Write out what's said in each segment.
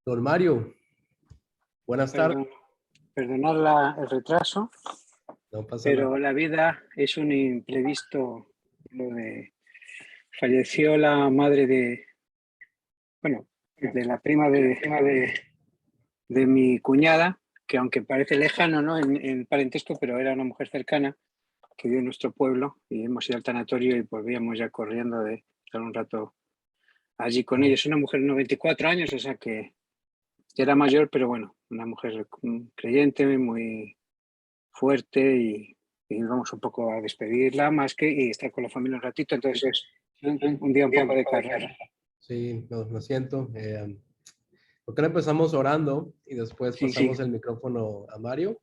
Don Mario, buenas tardes. Perdonar el retraso, No pasa pero nada. la vida es un imprevisto. Falleció la madre de la prima de mi cuñada, que aunque parece lejano, ¿no? en parentesco, pero era una mujer cercana que vive en nuestro pueblo y hemos ido al tanatorio y volvíamos ya corriendo de estar un rato allí con ellos. Una mujer de 94 años, o sea que ya era mayor, pero bueno, una mujer creyente, muy fuerte y vamos un poco a despedirla más que y estar con la familia un ratito. Entonces, un día un poco de carrera. Sí, lo siento. ¿Por qué no empezamos orando y después Sí, pasamos el micrófono a Mario?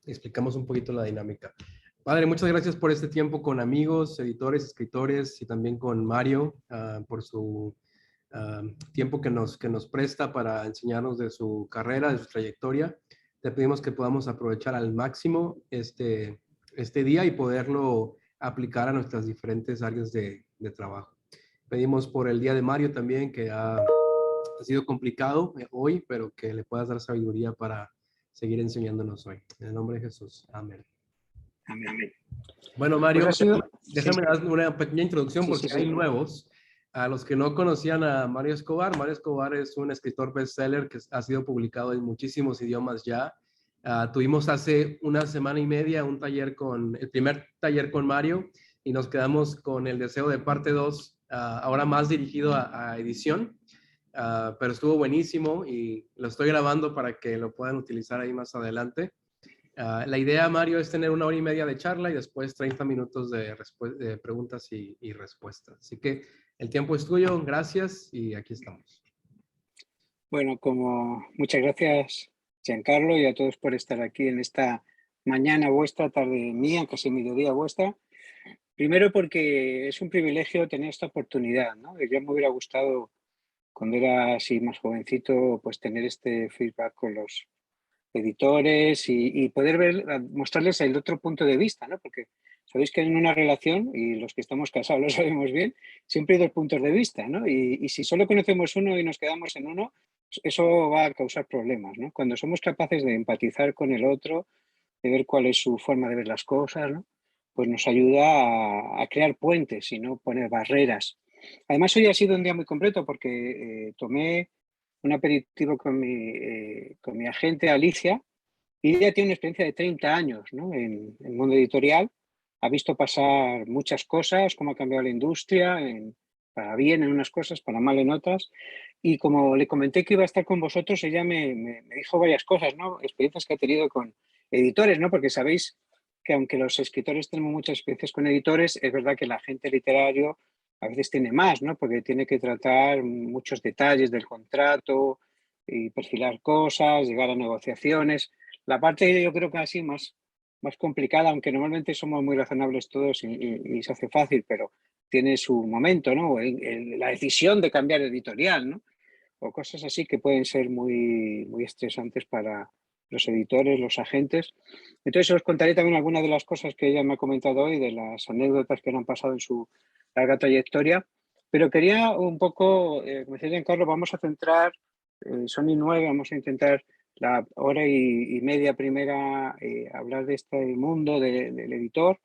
Y explicamos un poquito la dinámica. Padre, muchas gracias por este tiempo con amigos, editores, escritores y también con Mario por su tiempo que nos presta para enseñarnos de su carrera, de su trayectoria. Te pedimos que podamos aprovechar al máximo este día y poderlo aplicar a nuestras diferentes áreas de trabajo. Pedimos por el día de Mario también, que ha sido complicado hoy, pero que le puedas dar sabiduría para seguir enseñándonos hoy. En el nombre de Jesús. Amén. Amén. Bueno, Pues Mario, ha sido, déjame dar una pequeña introducción porque hay nuevos. A los que no conocían a Mario Escobar es un escritor bestseller que ha sido publicado en muchísimos idiomas ya. Tuvimos hace una semana y media el primer taller con Mario y nos quedamos con el deseo de parte 2, ahora más dirigido a edición. Pero estuvo buenísimo y lo estoy grabando para que lo puedan utilizar ahí más adelante. La idea, Mario, es tener 1 hora y media de charla y después 30 minutos de preguntas y respuestas. Así que el tiempo es tuyo, gracias y aquí estamos. Bueno, como muchas gracias, Giancarlo, y a todos por estar aquí en esta mañana vuestra, tarde mía, casi mediodía vuestra. Primero porque es un privilegio tener esta oportunidad, ¿no? Ya me hubiera gustado, cuando era así más jovencito, pues tener este feedback con los editores y poder mostrarles el otro punto de vista, ¿no? Porque sabéis que en una relación, y los que estamos casados lo sabemos bien, siempre hay dos puntos de vista, ¿no? Y si solo conocemos uno y nos quedamos en uno, eso va a causar problemas, ¿no? Cuando somos capaces de empatizar con el otro, de ver cuál es su forma de ver las cosas, ¿no? Pues nos ayuda a crear puentes y no poner barreras. Además, hoy ha sido un día muy completo porque tomé un aperitivo con mi agente Alicia y ella tiene una experiencia de 30 años, ¿no? En el mundo editorial. Ha visto pasar muchas cosas, cómo ha cambiado la industria, para bien en unas cosas, para mal en otras. Y como le comenté que iba a estar con vosotros, ella me dijo varias cosas, ¿no? Experiencias que ha tenido con editores, ¿no? Porque sabéis que aunque los escritores tenemos muchas experiencias con editores, es verdad que el agente literario a veces tiene más, ¿no? Porque tiene que tratar muchos detalles del contrato y perfilar cosas, llegar a negociaciones. La parte yo creo que así más complicada, aunque normalmente somos muy razonables todos y se hace fácil, pero tiene su momento, ¿no? La decisión de cambiar editorial, ¿no? O cosas así que pueden ser muy estresantes para los editores, los agentes. Entonces os contaré también algunas de las cosas que ella me ha comentado hoy, de las anécdotas que le han pasado en su larga trayectoria, pero quería un poco, como decía Giancarlo, vamos a centrar, son y 9, vamos a intentar la hora y media primera hablar de este mundo del editor,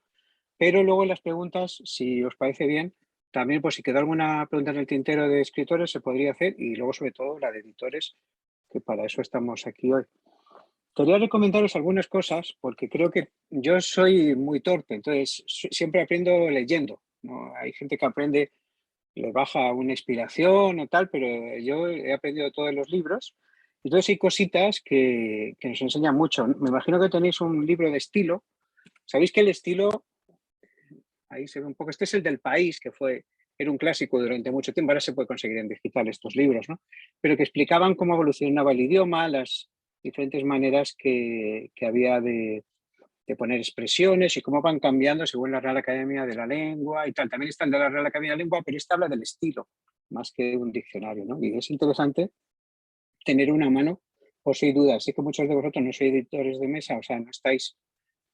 pero luego en las preguntas, si os parece bien, también pues si queda alguna pregunta en el tintero de escritores se podría hacer y luego sobre todo la de editores, que para eso estamos aquí hoy. Quería recomendaros algunas cosas porque creo que yo soy muy torpe, entonces siempre aprendo leyendo, ¿no? Hay gente que aprende, le baja una inspiración o tal, pero yo he aprendido todos los libros. Entonces hay cositas que nos enseñan mucho. Me imagino que tenéis un libro de estilo. Sabéis que el estilo, ahí se ve un poco, este es el del País, era un clásico durante mucho tiempo, ahora se puede conseguir en digital estos libros, ¿no? Pero que explicaban cómo evolucionaba el idioma, las diferentes maneras que había de poner expresiones y cómo van cambiando según la Real Academia de la Lengua y tal. También está el de la Real Academia de la Lengua, pero este habla del estilo, más que un diccionario, ¿no? Y es interesante tener una mano por si hay dudas. Sé que muchos de vosotros no sois editores de mesa, o sea, no estáis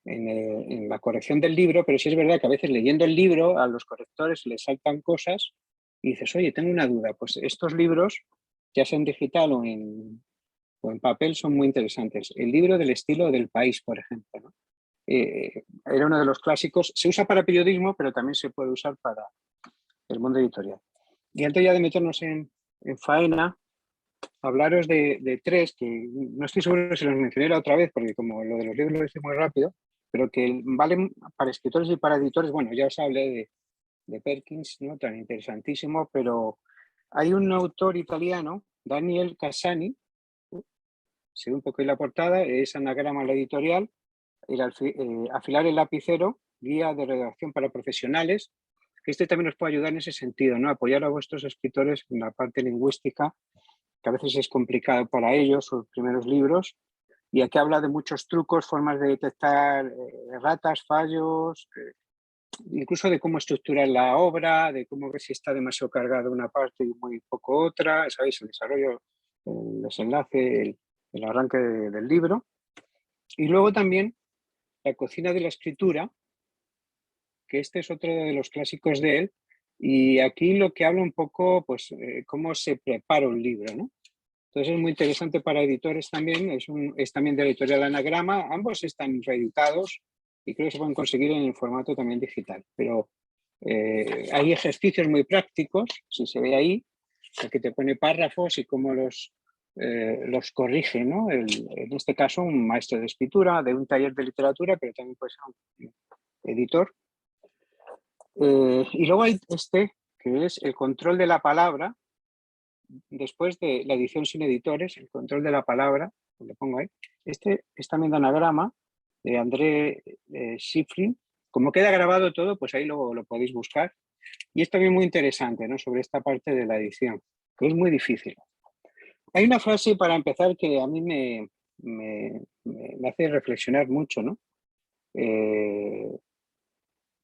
en la corrección del libro, pero sí es verdad que a veces leyendo el libro a los correctores les saltan cosas y dices, oye, tengo una duda, pues estos libros ya sea en digital o en papel, son muy interesantes. El libro del estilo del país, por ejemplo, ¿no? Era uno de los clásicos. Se usa para periodismo, pero también se puede usar para el mundo editorial. Y antes ya de meternos en faena, hablaros de tres que no estoy seguro si los mencioné la otra vez, porque como lo de los libros lo hice muy rápido, pero que valen para escritores y para editores. Bueno, ya os hablé de Perkins, ¿no? Tan interesantísimo, pero hay un autor italiano, Daniel Cassani, se ve un poco en la portada, es Anagrama la editorial, Afilar el lapicero, guía de redacción para profesionales. Este también os puede ayudar en ese sentido, ¿no? Apoyar a vuestros escritores en la parte lingüística, que a veces es complicado para ellos, sus primeros libros. Y aquí habla de muchos trucos, formas de detectar erratas, fallos, incluso de cómo estructurar la obra, de cómo ver si está demasiado cargada una parte y muy poco otra, ¿sabéis? El desarrollo, el desenlace, el arranque del libro. Y luego también La cocina de la escritura, que este es otro de los clásicos de él, y aquí lo que habla un poco, pues, cómo se prepara un libro, ¿no? Entonces es muy interesante para editores también, es también de la editorial Anagrama, ambos están reeditados y creo que se pueden conseguir en el formato también digital, pero hay ejercicios muy prácticos, si se ve ahí, que te pone párrafos y cómo los corrige, ¿no? En este caso, un maestro de escritura, de un taller de literatura, pero también puede ser un editor. Y luego hay este, que es el control de la palabra, después de la edición sin editores, el control de la palabra, lo pongo ahí. Este es también de Anagrama, de André Schifrin. Como queda grabado todo, pues ahí lo podéis buscar. Y es también muy interesante, ¿no? Sobre esta parte de la edición, que es muy difícil. Hay una frase para empezar que a mí me hace reflexionar mucho, ¿no?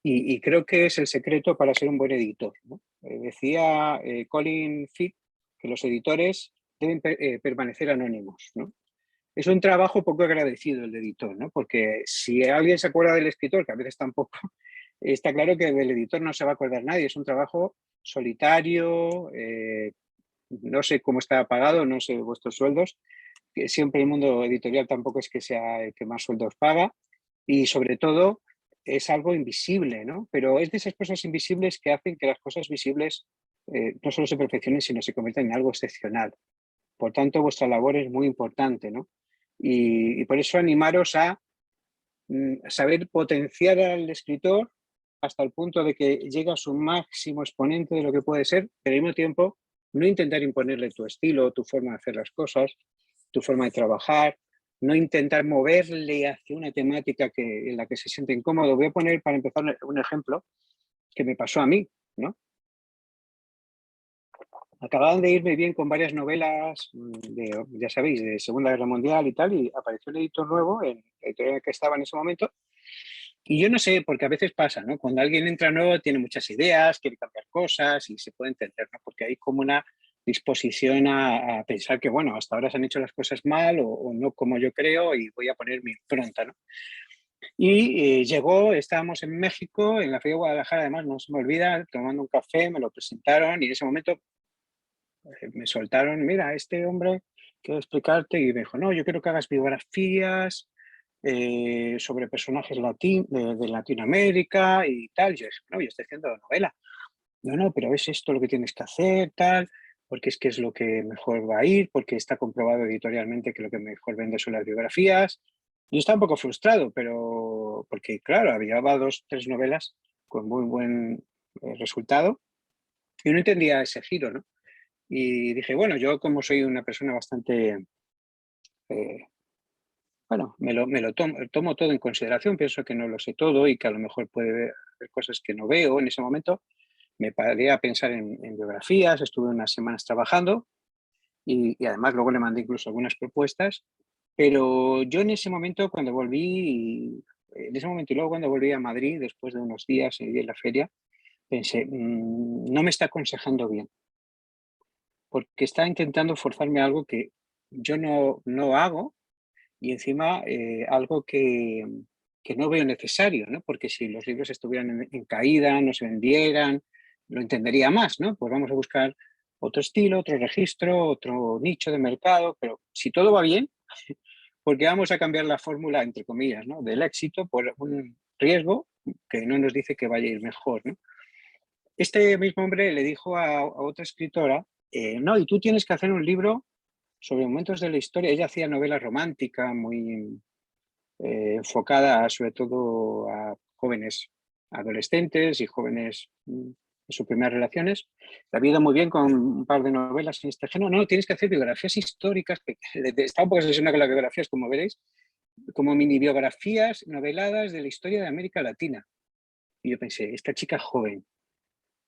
Y creo que es el secreto para ser un buen editor, ¿no? Decía Colin Fick que los editores deben permanecer anónimos, ¿no? Es un trabajo poco agradecido el de editor, ¿no? Porque si alguien se acuerda del escritor, que a veces tampoco, está claro que del editor no se va a acordar nadie. Es un trabajo solitario, no sé cómo está pagado, no sé vuestros sueldos, que siempre el mundo editorial tampoco es que sea el que más sueldos paga, y sobre todo es algo invisible, ¿no? Pero es de esas cosas invisibles que hacen que las cosas visibles no solo se perfeccionen, sino se conviertan en algo excepcional. Por tanto, vuestra labor es muy importante, ¿no? Y por eso animaros a saber potenciar al escritor hasta el punto de que llega a su máximo exponente de lo que puede ser, pero al mismo tiempo no intentar imponerle tu estilo, tu forma de hacer las cosas, tu forma de trabajar, no intentar moverle hacia una temática en la que se siente incómodo. Voy a poner, para empezar, un ejemplo que me pasó a mí, ¿no? Acababan de irme bien con varias novelas, ya sabéis, de Segunda Guerra Mundial y tal, y apareció un editor nuevo en la editorial en la que estaba en ese momento. Y yo no sé, porque a veces pasa, ¿no? Cuando alguien entra nuevo tiene muchas ideas, quiere cambiar cosas y se puede entender, ¿no? Porque hay como una disposición a pensar que, bueno, hasta ahora se han hecho las cosas mal o no como yo creo y voy a poner mi impronta, ¿no? Y llegó, estábamos en México, en la Feria de Guadalajara, además, no se me olvida, tomando un café, me lo presentaron y en ese momento me soltaron, mira, este hombre, quiero explicarte, y me dijo, no, yo quiero que hagas biografías sobre personajes de Latinoamérica y tal. Yo dije, no, yo estoy haciendo novela. No, pero es esto lo que tienes que hacer, tal, porque es que es lo que mejor va a ir, porque está comprobado editorialmente que lo que mejor vende son las biografías. Yo estaba un poco frustrado, pero porque, claro, había 2, 3 novelas con muy buen resultado y no entendía ese giro, ¿no? Y dije, bueno, yo como soy una persona bastante, bueno, me lo tomo todo en consideración, pienso que no lo sé todo y que a lo mejor puede haber cosas que no veo en ese momento. Me paré a pensar en biografías, estuve unas semanas trabajando y además luego le mandé incluso algunas propuestas, pero yo en ese momento cuando volví, en ese momento y luego cuando volví a Madrid, después de unos días en la feria, pensé, no me está aconsejando bien, porque está intentando forzarme algo que yo no hago y encima algo que no veo necesario, ¿no? Porque si los libros estuvieran en caída, no se vendieran, lo entendería más, ¿no? Pues vamos a buscar otro estilo, otro registro, otro nicho de mercado, pero si todo va bien, porque vamos a cambiar la fórmula, entre comillas, ¿no?, del éxito por un riesgo que no nos dice que vaya a ir mejor, ¿no? Este mismo hombre le dijo a otra escritora, no, y tú tienes que hacer un libro sobre momentos de la historia. Ella hacía novela romántica muy enfocada sobre todo a jóvenes adolescentes y jóvenes en sus primeras relaciones. Le ha ido muy bien con un par de novelas en este género. No, tienes que hacer biografías históricas. Está un poco obsesionado con las biografías, como veréis, como mini biografías noveladas de la historia de América Latina. Y yo pensé, esta chica joven,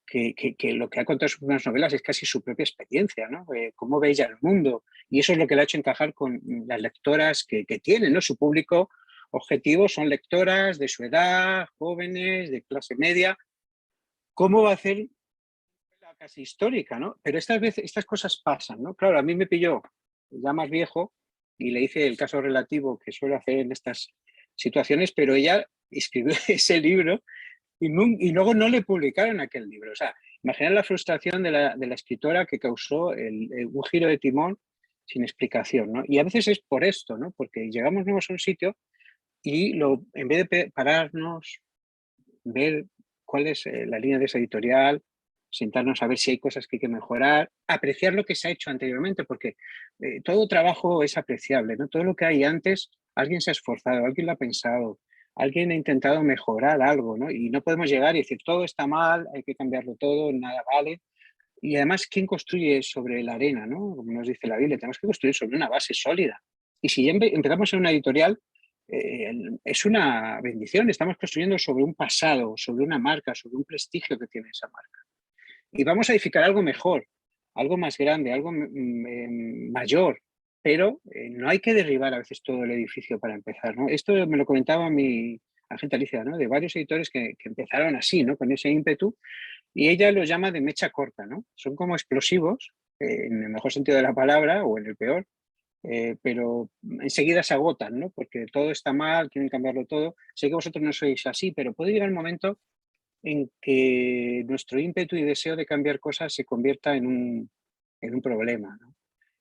que lo que ha contado en sus primeras novelas es casi su propia experiencia, ¿no? Cómo ve ella el mundo. Y eso es lo que le ha hecho encajar con las lectoras que tiene, ¿no? Su público objetivo son lectoras de su edad, jóvenes, de clase media. ¿Cómo va a hacer la casi histórica, ¿no? Pero estas cosas pasan, ¿no? Claro, a mí me pilló ya más viejo y le hice el caso relativo que suelo hacer en estas situaciones, pero ella escribió ese libro y luego no le publicaron aquel libro. O sea, imaginad la frustración de la escritora que causó un giro de timón sin explicación, ¿no? Y a veces es por esto, ¿no? Porque llegamos nuevos a un sitio y en vez de pararnos, ver cuál es la línea de esa editorial, sentarnos a ver si hay cosas que hay que mejorar, apreciar lo que se ha hecho anteriormente, porque todo trabajo es apreciable, ¿no? Todo lo que hay antes, alguien se ha esforzado, alguien lo ha pensado, alguien ha intentado mejorar algo, ¿no? Y no podemos llegar y decir, todo está mal, hay que cambiarlo todo, nada vale. Y además, ¿quién construye sobre la arena, ¿no? Como nos dice la Biblia, tenemos que construir sobre una base sólida. Y si ya empezamos en una editorial, es una bendición, estamos construyendo sobre un pasado, sobre una marca, sobre un prestigio que tiene esa marca. Y vamos a edificar algo mejor, algo más grande, algo mayor, pero no hay que derribar a veces todo el edificio para empezar, ¿no? Esto me lo comentaba mi agente Alicia, ¿no? De varios editores que empezaron así, ¿no? Con ese ímpetu, y ella los llama de mecha corta, ¿no? Son como explosivos, en el mejor sentido de la palabra o en el peor, pero enseguida se agotan, ¿no? Porque todo está mal, quieren cambiarlo todo. Sé que vosotros no sois así, pero puede llegar el momento en que nuestro ímpetu y deseo de cambiar cosas se convierta en un problema, ¿no?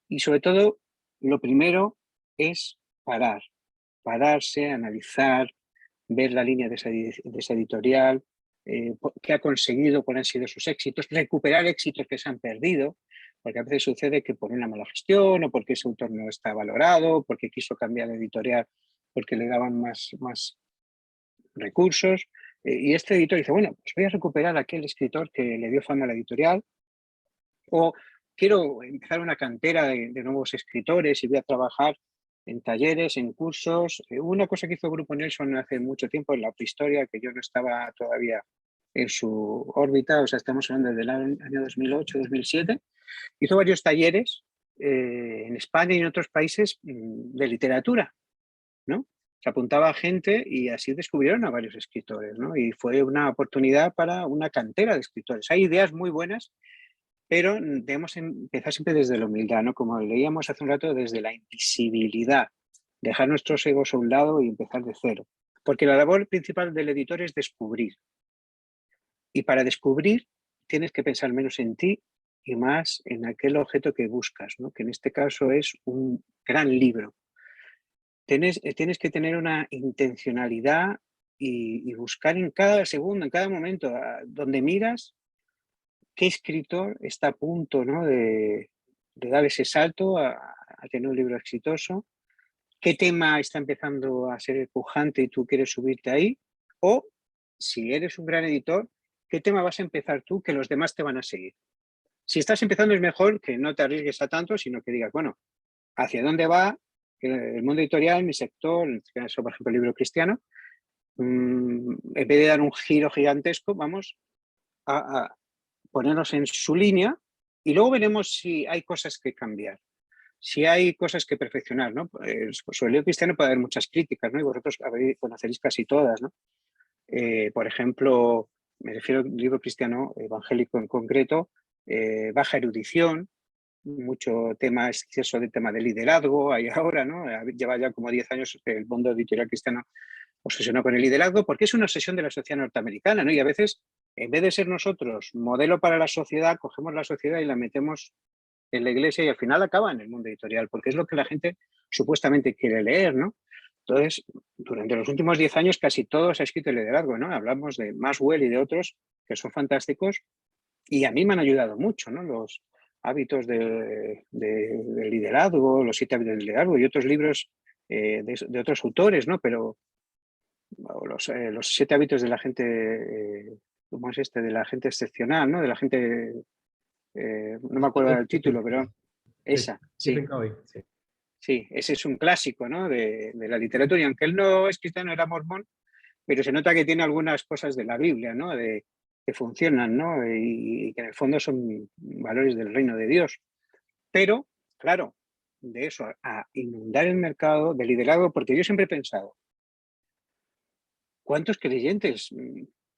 Y sobre todo, lo primero es pararse, analizar, ver la línea de esa editorial, qué ha conseguido, cuáles han sido sus éxitos, recuperar éxitos que se han perdido, porque a veces sucede que por una mala gestión o porque ese autor no está valorado, porque quiso cambiar de editorial porque le daban más recursos. Y este editor dice, bueno, pues voy a recuperar a aquel escritor que le dio fama a la editorial, o quiero empezar una cantera de nuevos escritores y voy a trabajar en talleres, en cursos. Una cosa que hizo el Grupo Nelson hace mucho tiempo en la prehistoria, que yo no estaba todavía en su órbita, o sea, estamos hablando del año 2008-2007, hizo varios talleres en España y en otros países de literatura, ¿no? Se apuntaba a gente y así descubrieron a varios escritores, ¿no? Y fue una oportunidad para una cantera de escritores. Hay ideas muy buenas, pero debemos empezar siempre desde la humildad, ¿no? Como leíamos hace un rato, desde la invisibilidad, dejar nuestros egos a un lado y empezar de cero. Porque la labor principal del editor es descubrir. Y para descubrir tienes que pensar menos en ti y más en aquel objeto que buscas, ¿no? Que en este caso es un gran libro. Tienes que tener una intencionalidad y buscar en cada segundo, en cada momento, donde miras, qué escritor está a punto, ¿no?, de dar ese salto a tener un libro exitoso, qué tema está empezando a ser pujante y tú quieres subirte ahí, o si eres un gran editor, qué tema vas a empezar tú que los demás te van a seguir. Si estás empezando es mejor que no te arriesgues a tanto, sino que digas, bueno, ¿hacia dónde va el mundo editorial, mi sector, en este caso, por ejemplo, el libro cristiano? En vez de dar un giro gigantesco, vamos a ponernos en su línea y luego veremos si hay cosas que cambiar, si hay cosas que perfeccionar, ¿no? Sobre el libro cristiano puede haber muchas críticas, ¿no? Y vosotros conoceréis casi todas, ¿no? Por ejemplo, me refiero al libro cristiano evangélico en concreto, baja erudición, mucho tema, exceso de tema de liderazgo, hay ahora, ¿no? Lleva ya como 10 años el mundo editorial cristiano obsesionado con el liderazgo, porque es una obsesión de la sociedad norteamericana, ¿no? Y a veces En vez de ser nosotros modelo para la sociedad, cogemos la sociedad y la metemos en la iglesia y al final acaba en el mundo editorial, porque es lo que la gente supuestamente quiere leer, ¿no? Entonces, durante los últimos 10 años casi todo se ha escrito en liderazgo, ¿no? Hablamos de Maxwell y de otros que son fantásticos y a mí me han ayudado mucho, ¿no? Los hábitos de liderazgo, los 7 hábitos del liderazgo y otros libros de otros autores, ¿no? Pero los 7 hábitos de la gente, ¿cómo es este? De la gente excepcional, ¿no? De la gente, no me acuerdo del título, pero esa, sí. Sí. Sí, ese es un clásico, ¿no? de la literatura. Y aunque él no es cristiano, era mormón, pero se nota que tiene algunas cosas de la Biblia, ¿no? Que funcionan, ¿no? Y que en el fondo son valores del reino de Dios. Pero, claro, de eso a inundar el mercado de liderazgo, porque yo siempre he pensado, ¿cuántos creyentes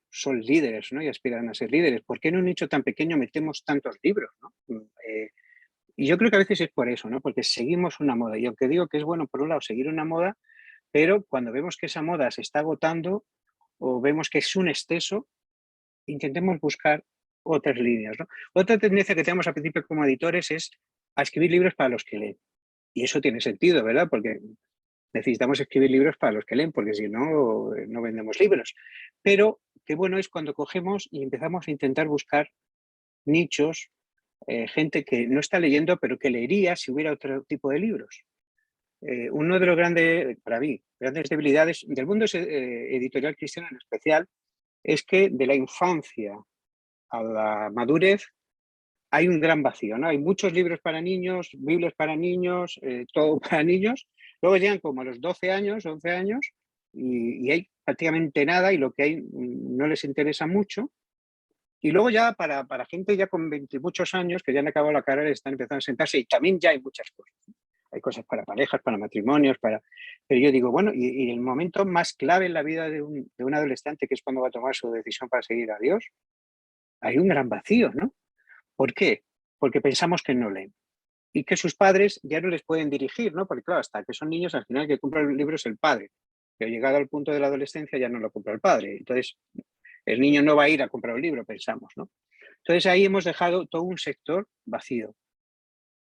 son líderes, ¿no? Y aspiran a ser líderes? ¿Por qué en un nicho tan pequeño metemos tantos libros, ¿no? Y yo creo que a veces es por eso, ¿no? Porque seguimos una moda. Y aunque digo que es bueno, por un lado, seguir una moda, pero cuando vemos que esa moda se está agotando o vemos que es un exceso, intentemos buscar otras líneas, ¿no? Otra tendencia que tenemos al principio como editores es a escribir libros para los que leen. Y eso tiene sentido, ¿verdad? Porque necesitamos escribir libros para los que leen, porque si no, no vendemos libros. Pero qué bueno es cuando cogemos y empezamos a intentar buscar nichos, gente que no está leyendo, pero que leería si hubiera otro tipo de libros. Uno de los grandes, para mí, grandes debilidades del mundo editorial cristiano en especial, es que de la infancia a la madurez hay un gran vacío, ¿no? Hay muchos libros para niños, Biblias para niños, todo para niños. Luego llegan como a los 12 años, 11 años, y hay prácticamente nada y lo que hay no les interesa mucho. Y luego ya para gente ya con 20 y muchos años, que ya han acabado la carrera, están empezando a sentarse y también ya hay muchas cosas. Hay cosas para parejas, para matrimonios, pero yo digo, bueno, y el momento más clave en la vida de un adolescente, que es cuando va a tomar su decisión para seguir a Dios, hay un gran vacío, ¿no? ¿Por qué? Porque pensamos que no leen y que sus padres ya no les pueden dirigir, ¿no? Porque claro, hasta que son niños, al final el que compra el libro es el padre, pero llegado al punto de la adolescencia ya no lo compra el padre. Entonces, el niño no va a ir a comprar un libro, pensamos, ¿no? Entonces ahí hemos dejado todo un sector vacío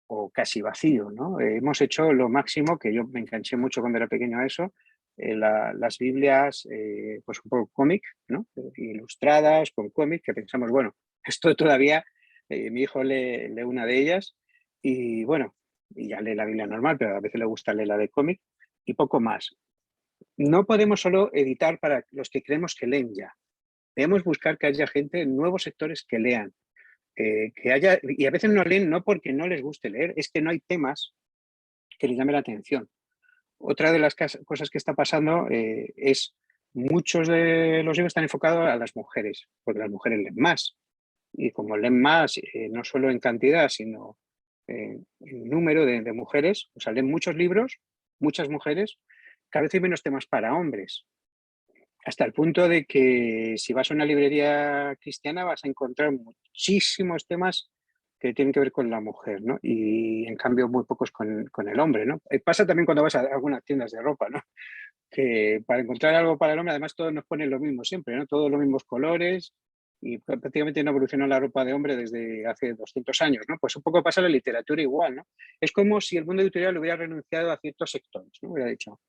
o casi vacío, ¿no? Hemos hecho lo máximo, que yo me enganché mucho cuando era pequeño a eso, las Biblias, pues un poco cómic, ¿no? Ilustradas con cómic, que pensamos, bueno, esto todavía, mi hijo lee una de ellas y bueno, y ya lee la Biblia normal, pero a veces le gusta leer la de cómic y poco más. No podemos solo editar para los que creemos que leen ya. Debemos buscar que haya gente en nuevos sectores que lean, que haya, y a veces no leen no porque no les guste leer, es que no hay temas que les llame la atención. Otra de las cosas que está pasando es muchos de los libros están enfocados a las mujeres, porque las mujeres leen más. Y como leen más, no solo en cantidad, sino en número de mujeres, o sea, leen muchos libros, muchas mujeres, cada vez hay menos temas para hombres. Hasta el punto de que si vas a una librería cristiana vas a encontrar muchísimos temas que tienen que ver con la mujer, ¿no? Y en cambio muy pocos con el hombre, ¿no? Pasa también cuando vas a algunas tiendas de ropa, ¿no? Que para encontrar algo para el hombre, además todos nos ponen lo mismo siempre, ¿no? Todos los mismos colores y prácticamente no evolucionó la ropa de hombre desde hace 200 años, ¿no? Pues un poco pasa la literatura igual, ¿no? Es como si el mundo editorial hubiera renunciado a ciertos sectores, ¿no? Hubiera dicho,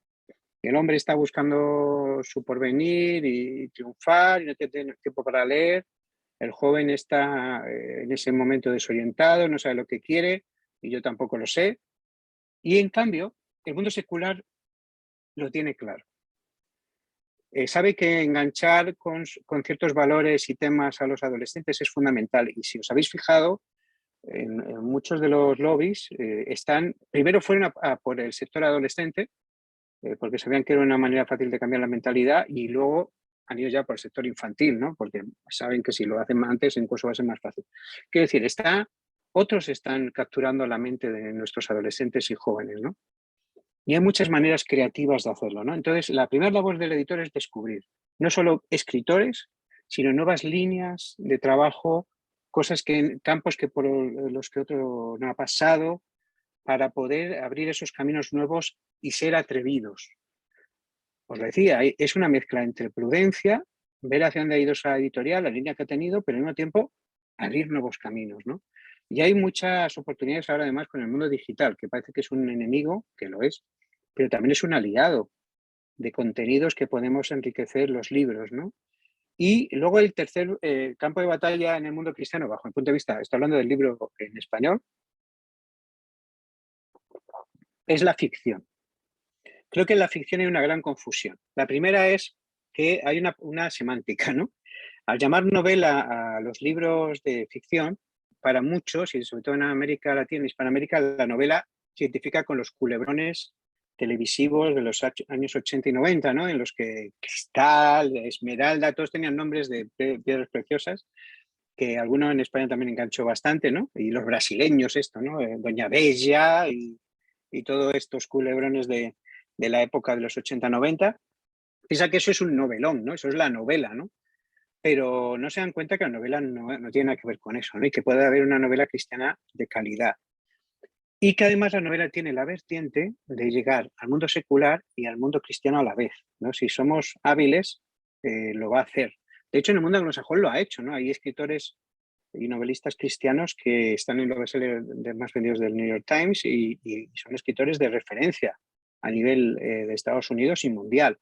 el hombre está buscando su porvenir y triunfar y no tiene tiempo para leer. El joven está en ese momento desorientado, no sabe lo que quiere y yo tampoco lo sé. Y en cambio, el mundo secular lo tiene claro. Sabe que enganchar con ciertos valores y temas a los adolescentes es fundamental. Y si os habéis fijado, en muchos de los lobbies primero fueron a por el sector adolescente, porque sabían que era una manera fácil de cambiar la mentalidad y luego han ido ya por el sector infantil, ¿no? Porque saben que si lo hacen antes incluso va a ser más fácil. Quiero decir, otros están capturando la mente de nuestros adolescentes y jóvenes, ¿no? Y hay muchas maneras creativas de hacerlo, ¿no? Entonces, la primera labor del editor es descubrir no solo escritores, sino nuevas líneas de trabajo, campos que por los que otro no ha pasado, para poder abrir esos caminos nuevos y ser atrevidos. Os lo decía, es una mezcla entre prudencia ver hacia dónde ha ido esa editorial, la línea que ha tenido, pero al mismo tiempo abrir nuevos caminos, ¿no? Y hay muchas oportunidades ahora además con el mundo digital, que parece que es un enemigo, que lo es, pero también es un aliado de contenidos que podemos enriquecer los libros, ¿no? Y luego el tercer campo de batalla en el mundo cristiano, bajo mi punto de vista, estoy hablando del libro en español, es la ficción. Creo que en la ficción hay una gran confusión. La primera es que hay una semántica, ¿no? Al llamar novela a los libros de ficción, para muchos, y sobre todo en América Latina, en Hispanoamérica, la novela se identifica con los culebrones televisivos de los años 80 y 90, ¿no? En los que Cristal, Esmeralda, todos tenían nombres de piedras preciosas, que alguno en España también enganchó bastante, ¿no? Y los brasileños, esto, ¿no? Doña Bella y todos estos culebrones de la época de los 80-90. Piensa que eso es un novelón, ¿no? Eso es la novela, ¿no? Pero no se dan cuenta que la novela no tiene nada que ver con eso, ¿no? Y que puede haber una novela cristiana de calidad. Y que además la novela tiene la vertiente de llegar al mundo secular y al mundo cristiano a la vez, ¿no? Si somos hábiles, lo va a hacer. De hecho, en el mundo anglosajón lo ha hecho, ¿no? Hay escritores y novelistas cristianos que están en los bestsellers más vendidos del New York Times y son escritores de referencia a nivel de Estados Unidos y mundial.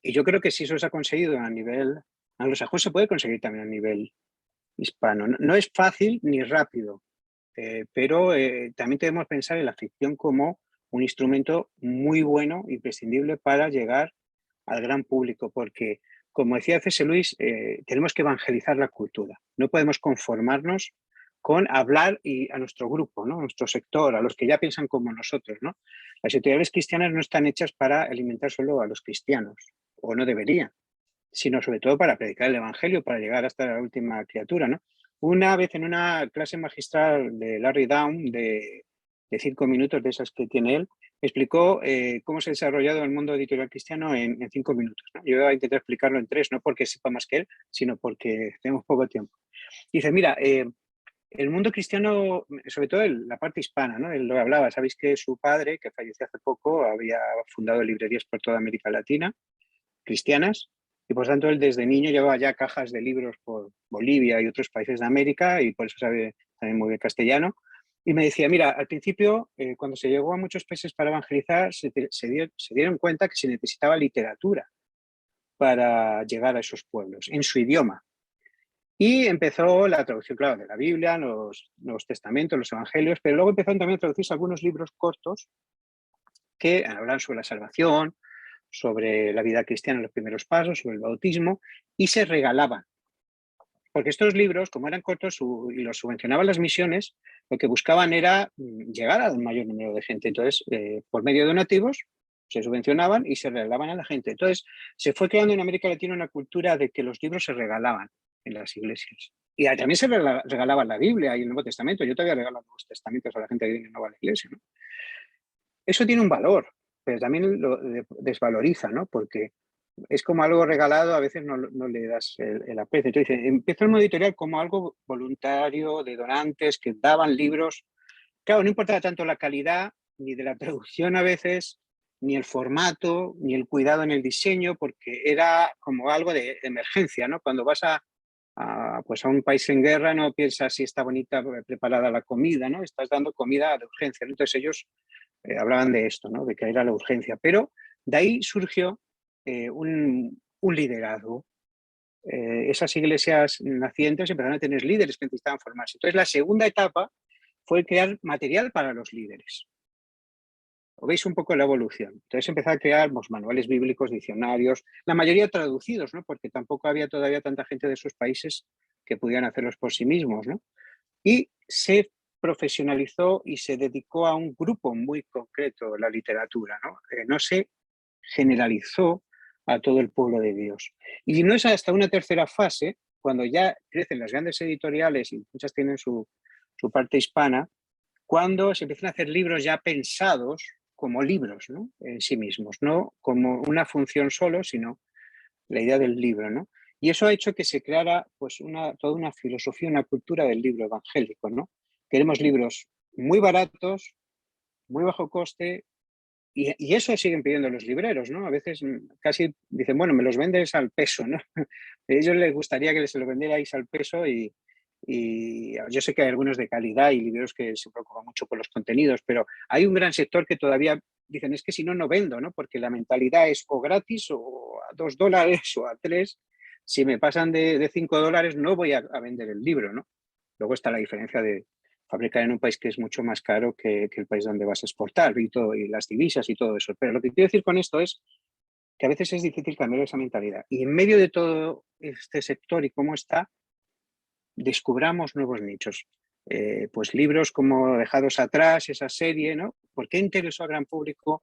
Y yo creo que si eso se ha conseguido a nivel anglosajón, se puede conseguir también a nivel hispano. No es fácil ni rápido, pero también debemos pensar en la ficción como un instrumento muy bueno, imprescindible para llegar al gran público, porque, como decía C.S. Lewis, tenemos que evangelizar la cultura. No podemos conformarnos con hablar a nuestro grupo, ¿no? A nuestro sector, a los que ya piensan como nosotros, ¿no? Las editoriales cristianas no están hechas para alimentar solo a los cristianos, o no deberían, sino sobre todo para predicar el evangelio, para llegar hasta la última criatura, ¿no? Una vez en una clase magistral de Larry Down, de 5 minutos, de esas que tiene él, explicó cómo se ha desarrollado el mundo editorial cristiano en 5 minutos, ¿no? Yo voy a intentar explicarlo en 3, no porque sepa más que él, sino porque tenemos poco tiempo. Dice, mira, el mundo cristiano, sobre todo la parte hispana, ¿no? Él lo hablaba, sabéis que su padre, que falleció hace poco, había fundado librerías por toda América Latina, cristianas, y por tanto él desde niño llevaba ya cajas de libros por Bolivia y otros países de América, y por eso sabe también muy bien castellano. Y me decía, mira, al principio, cuando se llegó a muchos países para evangelizar, se dieron cuenta que se necesitaba literatura para llegar a esos pueblos, en su idioma. Y empezó la traducción, claro, de la Biblia, los testamentos, los evangelios, pero luego empezaron también a traducirse algunos libros cortos que hablan sobre la salvación, sobre la vida cristiana en los primeros pasos, sobre el bautismo, y se regalaban. Porque estos libros, como eran cortos y los subvencionaban las misiones, lo que buscaban era llegar a un mayor número de gente. Entonces, por medio de donativos, se subvencionaban y se regalaban a la gente. Entonces, se fue creando en América Latina una cultura de que los libros se regalaban en las iglesias. Y también se regalaba la Biblia y el Nuevo Testamento. Yo todavía regalo los Nuevos Testamentos a la gente que viene nueva a la iglesia, ¿no? Eso tiene un valor, pero también lo desvaloriza, ¿no? Porque es como algo regalado, a veces no le das el aprecio. Entonces, empezó el mundo editorial como algo voluntario, de donantes que daban libros. Claro, no importaba tanto la calidad, ni de la traducción a veces, ni el formato, ni el cuidado en el diseño, porque era como algo de emergencia, ¿no? Cuando vas pues a un país en guerra, no piensas si está bonita preparada la comida, ¿no? Estás dando comida de urgencia, ¿no? Entonces ellos hablaban de esto, ¿no? De que era la urgencia. Pero de ahí surgió un liderazgo. Esas iglesias nacientes empezaron a tener líderes que necesitaban formarse. Entonces, la segunda etapa fue crear material para los líderes. ¿O veis un poco la evolución? Entonces empezó a crear manuales bíblicos, diccionarios, la mayoría traducidos, ¿no? Porque tampoco había todavía tanta gente de esos países que pudieran hacerlos por sí mismos, ¿no? Y se profesionalizó y se dedicó a un grupo muy concreto, la literatura, ¿no? No se generalizó a todo el pueblo de Dios. Y no es hasta una tercera fase, cuando ya crecen las grandes editoriales y muchas tienen su parte hispana, cuando se empiezan a hacer libros ya pensados como libros, ¿no? En sí mismos, no como una función solo, sino la idea del libro, ¿no? Y eso ha hecho que se creara pues toda una filosofía, una cultura del libro evangélico, ¿no? Queremos libros muy baratos, muy bajo coste y eso siguen pidiendo los libreros, ¿no? A veces casi dicen, bueno, me los vendes al peso, ¿no? A ellos les gustaría que se lo vendierais al peso y yo sé que hay algunos de calidad y libreros que se preocupan mucho por los contenidos, pero hay un gran sector que todavía dicen, es que si no, no vendo, ¿no? Porque la mentalidad es o gratis o a $2 o a 3. Si me pasan de $5, no voy a vender el libro, ¿no? Luego está la diferencia de fabricar en un país que es mucho más caro que el país donde vas a exportar y todo, y las divisas y todo eso. Pero lo que quiero decir con esto es que a veces es difícil cambiar esa mentalidad. Y en medio de todo este sector y cómo está, descubramos nuevos nichos. Pues libros como Dejados Atrás, esa serie, ¿no? ¿Por qué interesó al gran público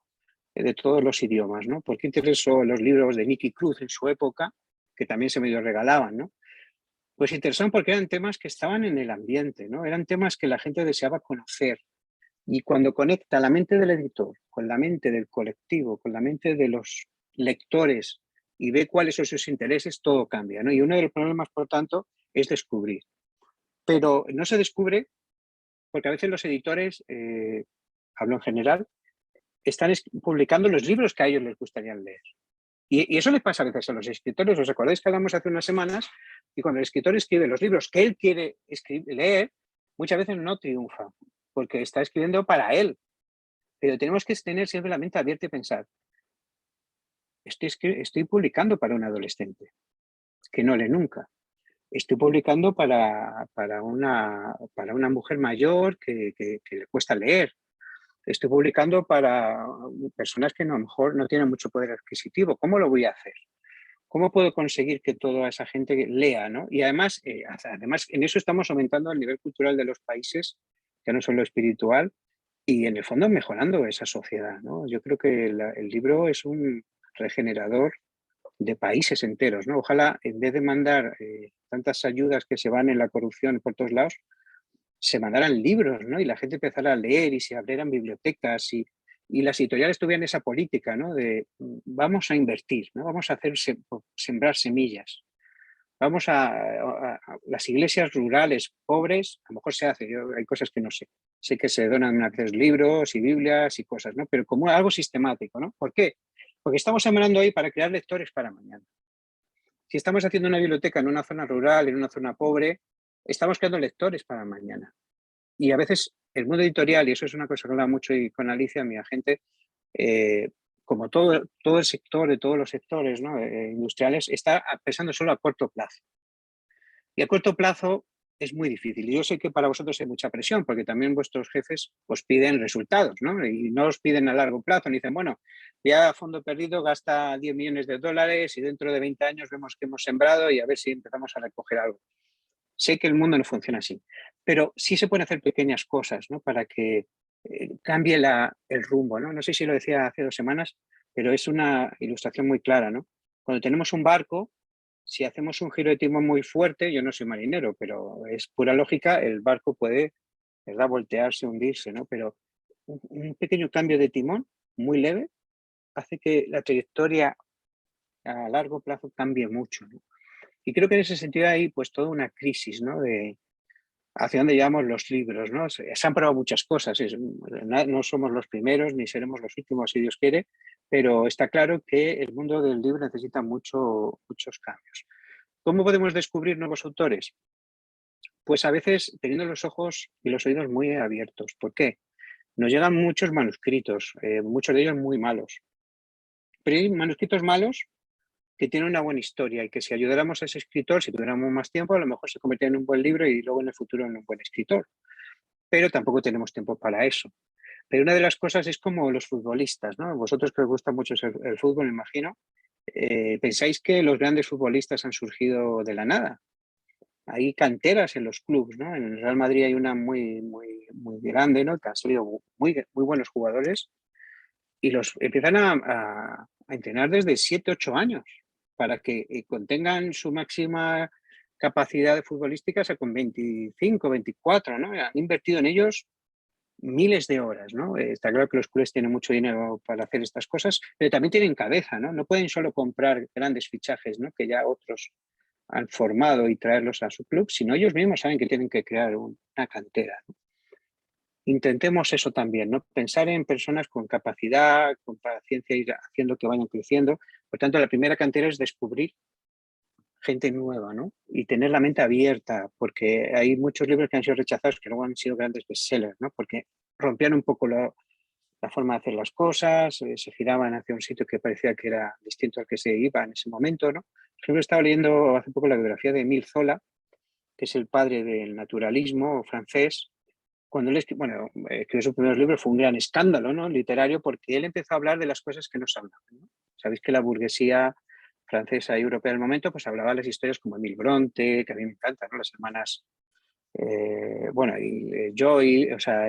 de todos los idiomas, ¿no? ¿Por qué interesó los libros de Nicky Cruz en su época, que también se medio regalaban, ¿no? Pues interesaban porque eran temas que estaban en el ambiente, ¿no? Eran temas que la gente deseaba conocer. Y cuando conecta la mente del editor con la mente del colectivo, con la mente de los lectores y ve cuáles son sus intereses, todo cambia, ¿no? Y uno de los problemas, por tanto, es descubrir. Pero no se descubre porque a veces los editores, hablo en general, están publicando los libros que a ellos les gustaría leer. Y eso les pasa a veces a los escritores. ¿Os acordáis que hablamos hace unas semanas? Y cuando el escritor escribe los libros que él quiere leer, muchas veces no triunfa, porque está escribiendo para él. Pero tenemos que tener siempre la mente abierta y pensar, estoy publicando para un adolescente que no lee nunca. Estoy publicando para una mujer mayor que le cuesta leer. Estoy publicando para personas que a lo mejor no tienen mucho poder adquisitivo. ¿Cómo lo voy a hacer? ¿Cómo puedo conseguir que toda esa gente lea, ¿no? Y además en eso estamos aumentando el nivel cultural de los países, ya no solo espiritual, y en el fondo mejorando esa sociedad, ¿no? Yo creo que el libro es un regenerador de países enteros, ¿no? Ojalá, en vez de mandar tantas ayudas que se van en la corrupción por todos lados, se mandaran libros, ¿no? Y la gente empezara a leer y se abrieran bibliotecas y las editoriales tuvieran esa política, ¿no? De vamos a invertir, ¿no? Vamos a sembrar semillas. Vamos a las iglesias rurales pobres, a lo mejor se hace, hay cosas que no sé. Sé que se donan a veces libros y Biblias y cosas, ¿no? Pero como algo sistemático, ¿no? ¿Por qué? Porque estamos sembrando ahí para crear lectores para mañana. Si estamos haciendo una biblioteca en una zona rural, en una zona pobre, estamos creando lectores para mañana. Y a veces el mundo editorial, y eso es una cosa que hablaba mucho y con Alicia, mi agente, como todo el sector, de todos los sectores, ¿no? Industriales, está pensando solo a corto plazo. Y a corto plazo es muy difícil. Y yo sé que para vosotros hay mucha presión, porque también vuestros jefes os piden resultados, ¿no? Y no os piden a largo plazo, ni dicen, bueno, ya a fondo perdido gasta $10 millones y dentro de 20 años vemos que hemos sembrado y a ver si empezamos a recoger algo. Sé que el mundo no funciona así, pero sí se pueden hacer pequeñas cosas, ¿no? Para que cambie el rumbo, ¿no? No sé si lo decía hace 2 semanas, pero es una ilustración muy clara, ¿no? Cuando tenemos un barco, si hacemos un giro de timón muy fuerte, yo no soy marinero, pero es pura lógica, el barco puede, ¿verdad?, voltearse, hundirse, ¿no? Pero un pequeño cambio de timón, muy leve, hace que la trayectoria a largo plazo cambie mucho, ¿no? Y creo que en ese sentido hay pues toda una crisis, ¿no? De hacia dónde llevamos los libros, ¿no? Se han probado muchas cosas, no somos los primeros ni seremos los últimos, si Dios quiere, pero está claro que el mundo del libro necesita muchos cambios. ¿Cómo podemos descubrir nuevos autores? Pues a veces teniendo los ojos y los oídos muy abiertos. ¿Por qué? Nos llegan muchos manuscritos, muchos de ellos muy malos. Pero hay manuscritos malos que tienen una buena historia y que si ayudáramos a ese escritor, si tuviéramos más tiempo, a lo mejor se convertiría en un buen libro y luego en el futuro en un buen escritor. Pero tampoco tenemos tiempo para eso. Pero una de las cosas es como los futbolistas, ¿no? Vosotros que os gusta mucho el fútbol, me imagino, pensáis que los grandes futbolistas han surgido de la nada. Hay canteras en los clubes, ¿no? En el Real Madrid hay una muy grande, ¿no? Que han salido muy buenos jugadores y los empiezan a entrenar desde 7, 8 años para que contengan su máxima capacidad de futbolística con 25, 24, ¿no? Han invertido en ellos miles de horas, ¿no? Está claro que los clubes tienen mucho dinero para hacer estas cosas, pero también tienen cabeza, ¿no? No pueden solo comprar grandes fichajes, ¿no? Que ya otros han formado y traerlos a su club, sino ellos mismos saben que tienen que crear una cantera, ¿no? intentemos eso también, ¿no? Pensar en personas con capacidad, con paciencia, ir haciendo que vayan creciendo. Por tanto, la primera cantera es descubrir gente nueva, ¿no? Y tener la mente abierta, porque hay muchos libros que han sido rechazados que luego han sido grandes bestsellers, ¿no? Porque rompían un poco la forma de hacer las cosas, se giraban hacia un sitio que parecía que era distinto al que se iba en ese momento, ¿no? Por ejemplo, estaba leyendo hace poco la biografía de Émile Zola, que es el padre del naturalismo francés. Cuando él escribió sus primeros libros fue un gran escándalo, ¿no? Literario, porque él empezó a hablar de las cosas que no se hablaban, ¿no? Sabéis que la burguesía francesa y europea del momento pues hablaba de las historias como Emile Bronte, que a mí me encantan, ¿no? Las hermanas Joy, o sea,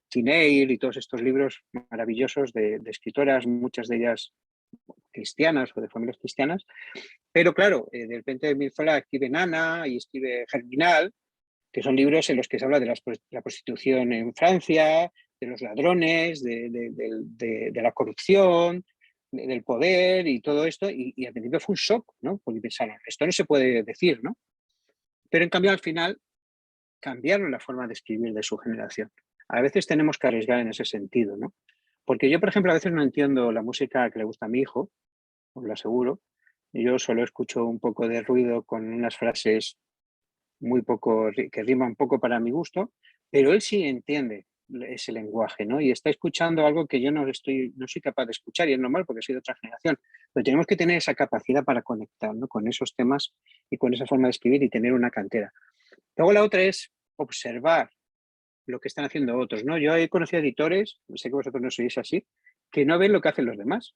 Jane Eyre y todos estos libros maravillosos de escritoras, muchas de ellas cristianas o de familias cristianas. Pero claro, de repente Emile Zola escribe Nana y escribe Germinal, que son libros en los que se habla de la prostitución en Francia, de los ladrones, de la corrupción, del poder y todo esto. Y al principio fue un shock, ¿no? Porque pensaron, esto no se puede decir, ¿no? Pero en cambio al final cambiaron la forma de escribir de su generación. A veces tenemos que arriesgar en ese sentido, ¿no? Porque yo, por ejemplo, a veces no entiendo la música que le gusta a mi hijo, os lo aseguro. Yo solo escucho un poco de ruido con unas frases muy poco, que riman poco para mi gusto, pero él sí entiende ese lenguaje, ¿no? Y está escuchando algo que yo no soy capaz de escuchar, y es normal porque soy de otra generación, pero tenemos que tener esa capacidad para conectar, ¿no? Con esos temas y con esa forma de escribir y tener una cantera. Luego la otra es observar lo que están haciendo otros, ¿no? Yo he conocido editores, sé que vosotros no sois así, que no ven lo que hacen los demás.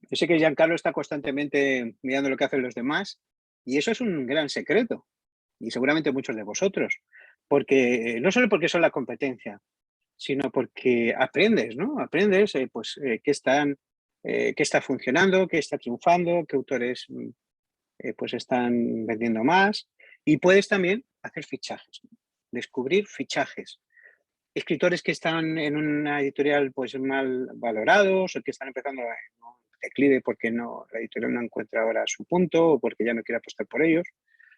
Yo sé que Giancarlo está constantemente mirando lo que hacen los demás y eso es un gran secreto, y seguramente muchos de vosotros, porque no solo porque son la competencia, sino porque aprendes, ¿no? Aprendes qué está funcionando, qué está triunfando, qué autores pues están vendiendo más, y puedes también hacer fichajes, ¿no? Descubrir fichajes. Escritores que están en una editorial pues mal valorados o que están empezando a declive porque la editorial no encuentra ahora su punto o porque ya no quiere apostar por ellos.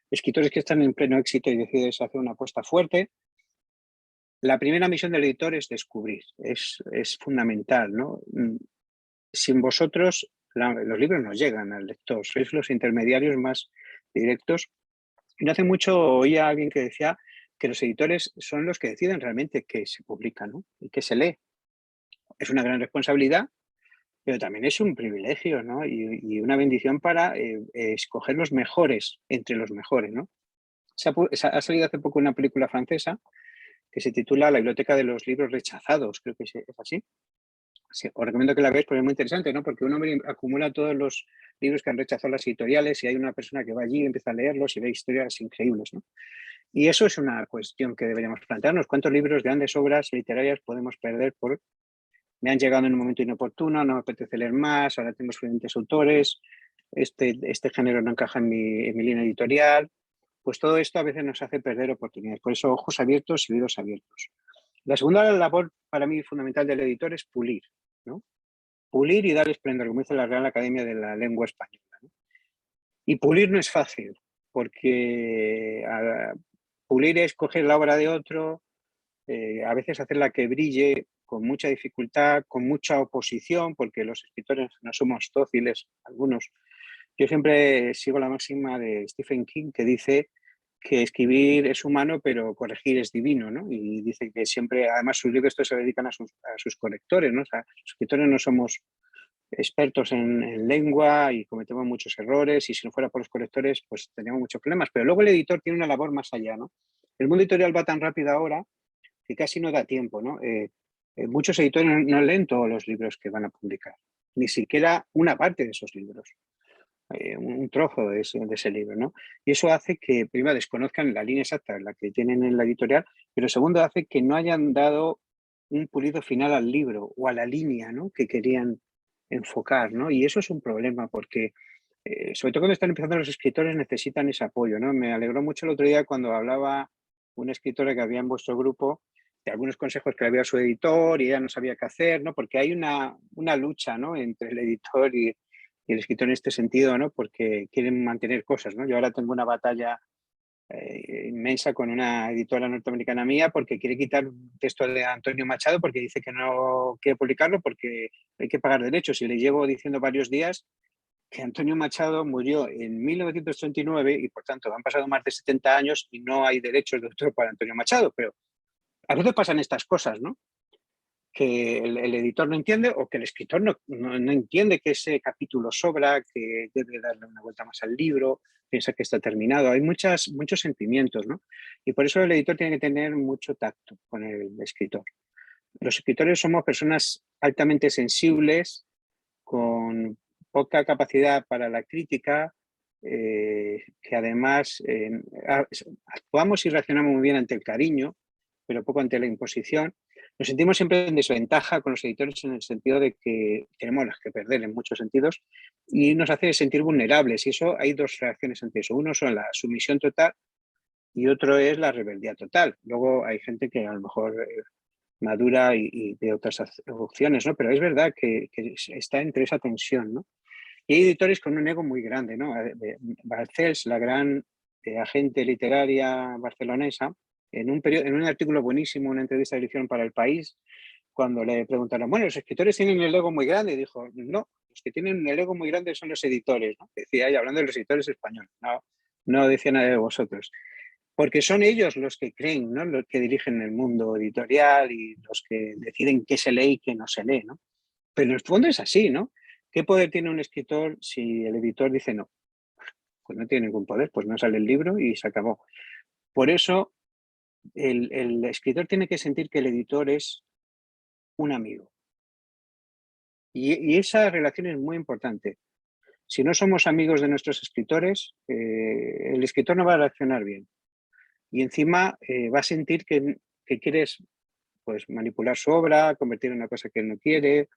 Escritores que están en pleno éxito y decides hacer una apuesta fuerte. La primera misión del editor es descubrir, es fundamental, ¿no? Sin vosotros los libros no llegan al lector, sois los intermediarios más directos. Y no hace mucho oía a alguien que decía que los editores son los que deciden realmente qué se publica, ¿no? Y qué se lee. Es una gran responsabilidad, pero también es un privilegio, ¿no? Y una bendición para escoger los mejores entre los mejores, ¿no? Ha salido hace poco una película francesa que se titula La biblioteca de los libros rechazados, creo que es así. Sí, os recomiendo que la veáis porque es muy interesante, ¿no? Porque un hombre acumula todos los libros que han rechazado las editoriales y hay una persona que va allí y empieza a leerlos y ve historias increíbles, ¿no? Y eso es una cuestión que deberíamos plantearnos. ¿Cuántos libros, grandes obras literarias podemos perder por me han llegado en un momento inoportuno, no me apetece leer más, ahora tengo suficientes autores, este género no encaja en mi línea editorial? Pues todo esto a veces nos hace perder oportunidades. Por eso, ojos abiertos y oídos abiertos. La segunda labor para mí fundamental del editor es pulir, ¿no? Pulir y dar esplendor, como dice la Real Academia de la Lengua Española, ¿no? Y pulir no es fácil, porque pulir es coger la obra de otro, a veces hacerla que brille con mucha dificultad, con mucha oposición, porque los escritores no somos dóciles, algunos. Yo siempre sigo la máxima de Stephen King, que dice que escribir es humano, pero corregir es divino, ¿no? Y dice que siempre, además sus libros se dedican a sus correctores, ¿no? O sea, los escritores no somos expertos en lengua y cometemos muchos errores, y si no fuera por los correctores, pues tendríamos muchos problemas. Pero luego el editor tiene una labor más allá, ¿no? El mundo editorial va tan rápido ahora que casi no da tiempo, ¿no? Muchos editores no leen todos los libros que van a publicar, ni siquiera una parte de esos libros, un trozo de ese libro, ¿no? Y eso hace que, primero, desconozcan la línea exacta en la que tienen en la editorial, pero segundo, hace que no hayan dado un pulido final al libro o a la línea, ¿no?, que querían enfocar, ¿no? Y eso es un problema porque, sobre todo cuando están empezando los escritores, necesitan ese apoyo, ¿no? Me alegró mucho el otro día cuando hablaba una escritora que había en vuestro grupo de algunos consejos que le había a su editor y ella no sabía qué hacer, ¿no? Porque hay una lucha, ¿no?, entre el editor y el escritor en este sentido, ¿no? Porque quieren mantener cosas, ¿no? Yo ahora tengo una batalla inmensa con una editora norteamericana mía porque quiere quitar un texto de Antonio Machado porque dice que no quiere publicarlo porque hay que pagar derechos. Y le llevo diciendo varios días que Antonio Machado murió en 1939 y por tanto han pasado más de 70 años y no hay derechos de autor para Antonio Machado. Pero a veces pasan estas cosas, ¿no? Que el editor no entiende o que el escritor no entiende que ese capítulo sobra, que debe darle una vuelta más al libro, piensa que está terminado. Hay muchos sentimientos, ¿no? Y por eso el editor tiene que tener mucho tacto con el escritor. Los escritores somos personas altamente sensibles, con poca capacidad para la crítica, que además actuamos y reaccionamos muy bien ante el cariño, pero poco ante la imposición. Nos sentimos siempre en desventaja con los editores en el sentido de que tenemos las que perder en muchos sentidos y nos hace sentir vulnerables. Y eso hay dos reacciones ante eso. Uno son la sumisión total y otro es la rebeldía total. Luego hay gente que a lo mejor madura y de otras opciones, ¿no? Pero es verdad que está entre esa tensión, ¿no? Y hay editores con un ego muy grande, ¿no? Balcells, la gran agente literaria barcelonesa, en un artículo buenísimo, una entrevista que le hicieron para El País, cuando le preguntaron, bueno, los escritores tienen el ego muy grande, y dijo, no, los que tienen el ego muy grande son los editores, ¿no? Decía ella, hablando de los editores españoles, no decía nada de vosotros. Porque son ellos los que creen, ¿no? Los que dirigen el mundo editorial y los que deciden qué se lee y qué no se lee, ¿no? Pero en el fondo es así, ¿no? ¿Qué poder tiene un escritor si el editor dice no? Pues no tiene ningún poder, pues no sale el libro y se acabó. Por eso el escritor tiene que sentir que el editor es un amigo. Y esa relación es muy importante. Si no somos amigos de nuestros escritores, el escritor no va a reaccionar bien. Y encima va a sentir que quieres pues, manipular su obra, convertir en una cosa que él no quiere.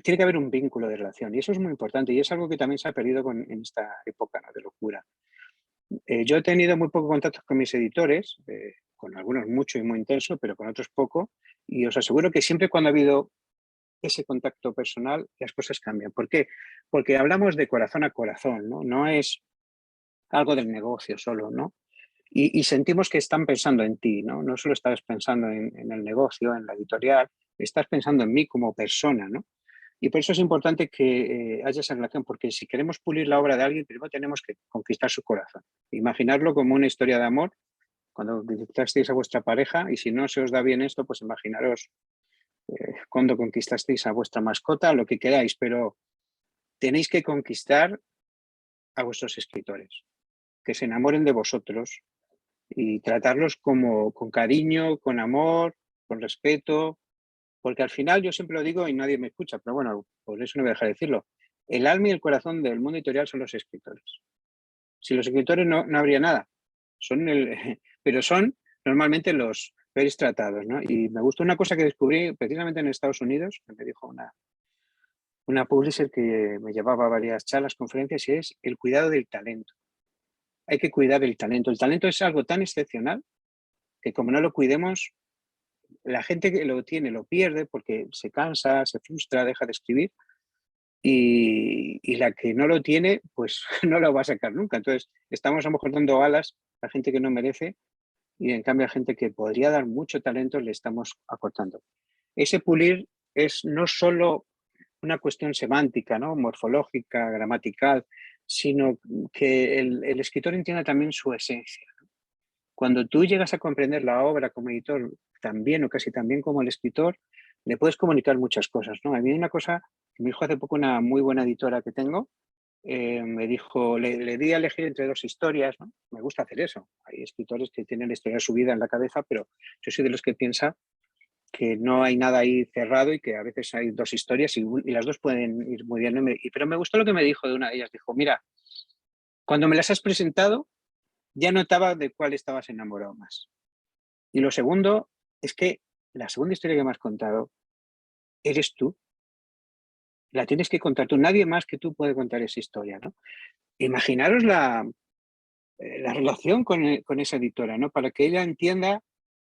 Tiene que haber un vínculo de relación y eso es muy importante y es algo que también se ha perdido en esta época, ¿no?, de locura. Yo he tenido muy poco contacto con mis editores, con algunos mucho y muy intenso, pero con otros poco, y os aseguro que siempre cuando ha habido ese contacto personal, las cosas cambian. ¿Por qué? Porque hablamos de corazón a corazón, ¿no? No es algo del negocio solo, ¿no? Y sentimos que están pensando en ti, ¿no? No solo estás pensando en el negocio, en la editorial, estás pensando en mí como persona, ¿no? Y por eso es importante que haya esa relación, porque si queremos pulir la obra de alguien, primero tenemos que conquistar su corazón. Imaginarlo como una historia de amor, cuando conquistasteis a vuestra pareja, y si no se os da bien esto, pues imaginaros cuando conquistasteis a vuestra mascota, lo que queráis, pero tenéis que conquistar a vuestros escritores, que se enamoren de vosotros y tratarlos con cariño, con amor, con respeto, porque al final yo siempre lo digo y nadie me escucha, pero bueno, por eso no voy a dejar de decirlo. El alma y el corazón del mundo editorial son los escritores. Si los escritores no habría nada. Pero son normalmente los peores tratados, ¿no? Y me gustó una cosa que descubrí precisamente en Estados Unidos, que me dijo una publisher que me llevaba a varias charlas, conferencias, y es el cuidado del talento. Hay que cuidar el talento. El talento es algo tan excepcional que como no lo cuidemos, la gente que lo tiene lo pierde porque se cansa, se frustra, deja de escribir y la que no lo tiene, pues no lo va a sacar nunca. Entonces, estamos a lo mejor dando alas a gente que no merece y en cambio a gente que podría dar mucho talento le estamos acortando. Ese pulir es no solo una cuestión semántica, ¿no?, morfológica, gramatical, sino que el escritor entienda también su esencia. Cuando tú llegas a comprender la obra como editor tan bien o casi tan bien como el escritor, le puedes comunicar muchas cosas, ¿no? A mí hay una cosa que me dijo hace poco una muy buena editora que tengo, me dijo, le di a elegir entre dos historias, ¿no? Me gusta hacer eso. Hay escritores que tienen la historia de su vida en la cabeza, pero yo soy de los que piensa que no hay nada ahí cerrado y que a veces hay dos historias y las dos pueden ir muy bien. Pero me gustó lo que me dijo de una de ellas. Dijo, mira, cuando me las has presentado, ya notaba de cuál estabas enamorado más. Y lo segundo es que la segunda historia que me has contado eres tú. La tienes que contar tú. Nadie más que tú puede contar esa historia, ¿no? Imaginaros la relación con esa editora, ¿no? Para que ella entienda.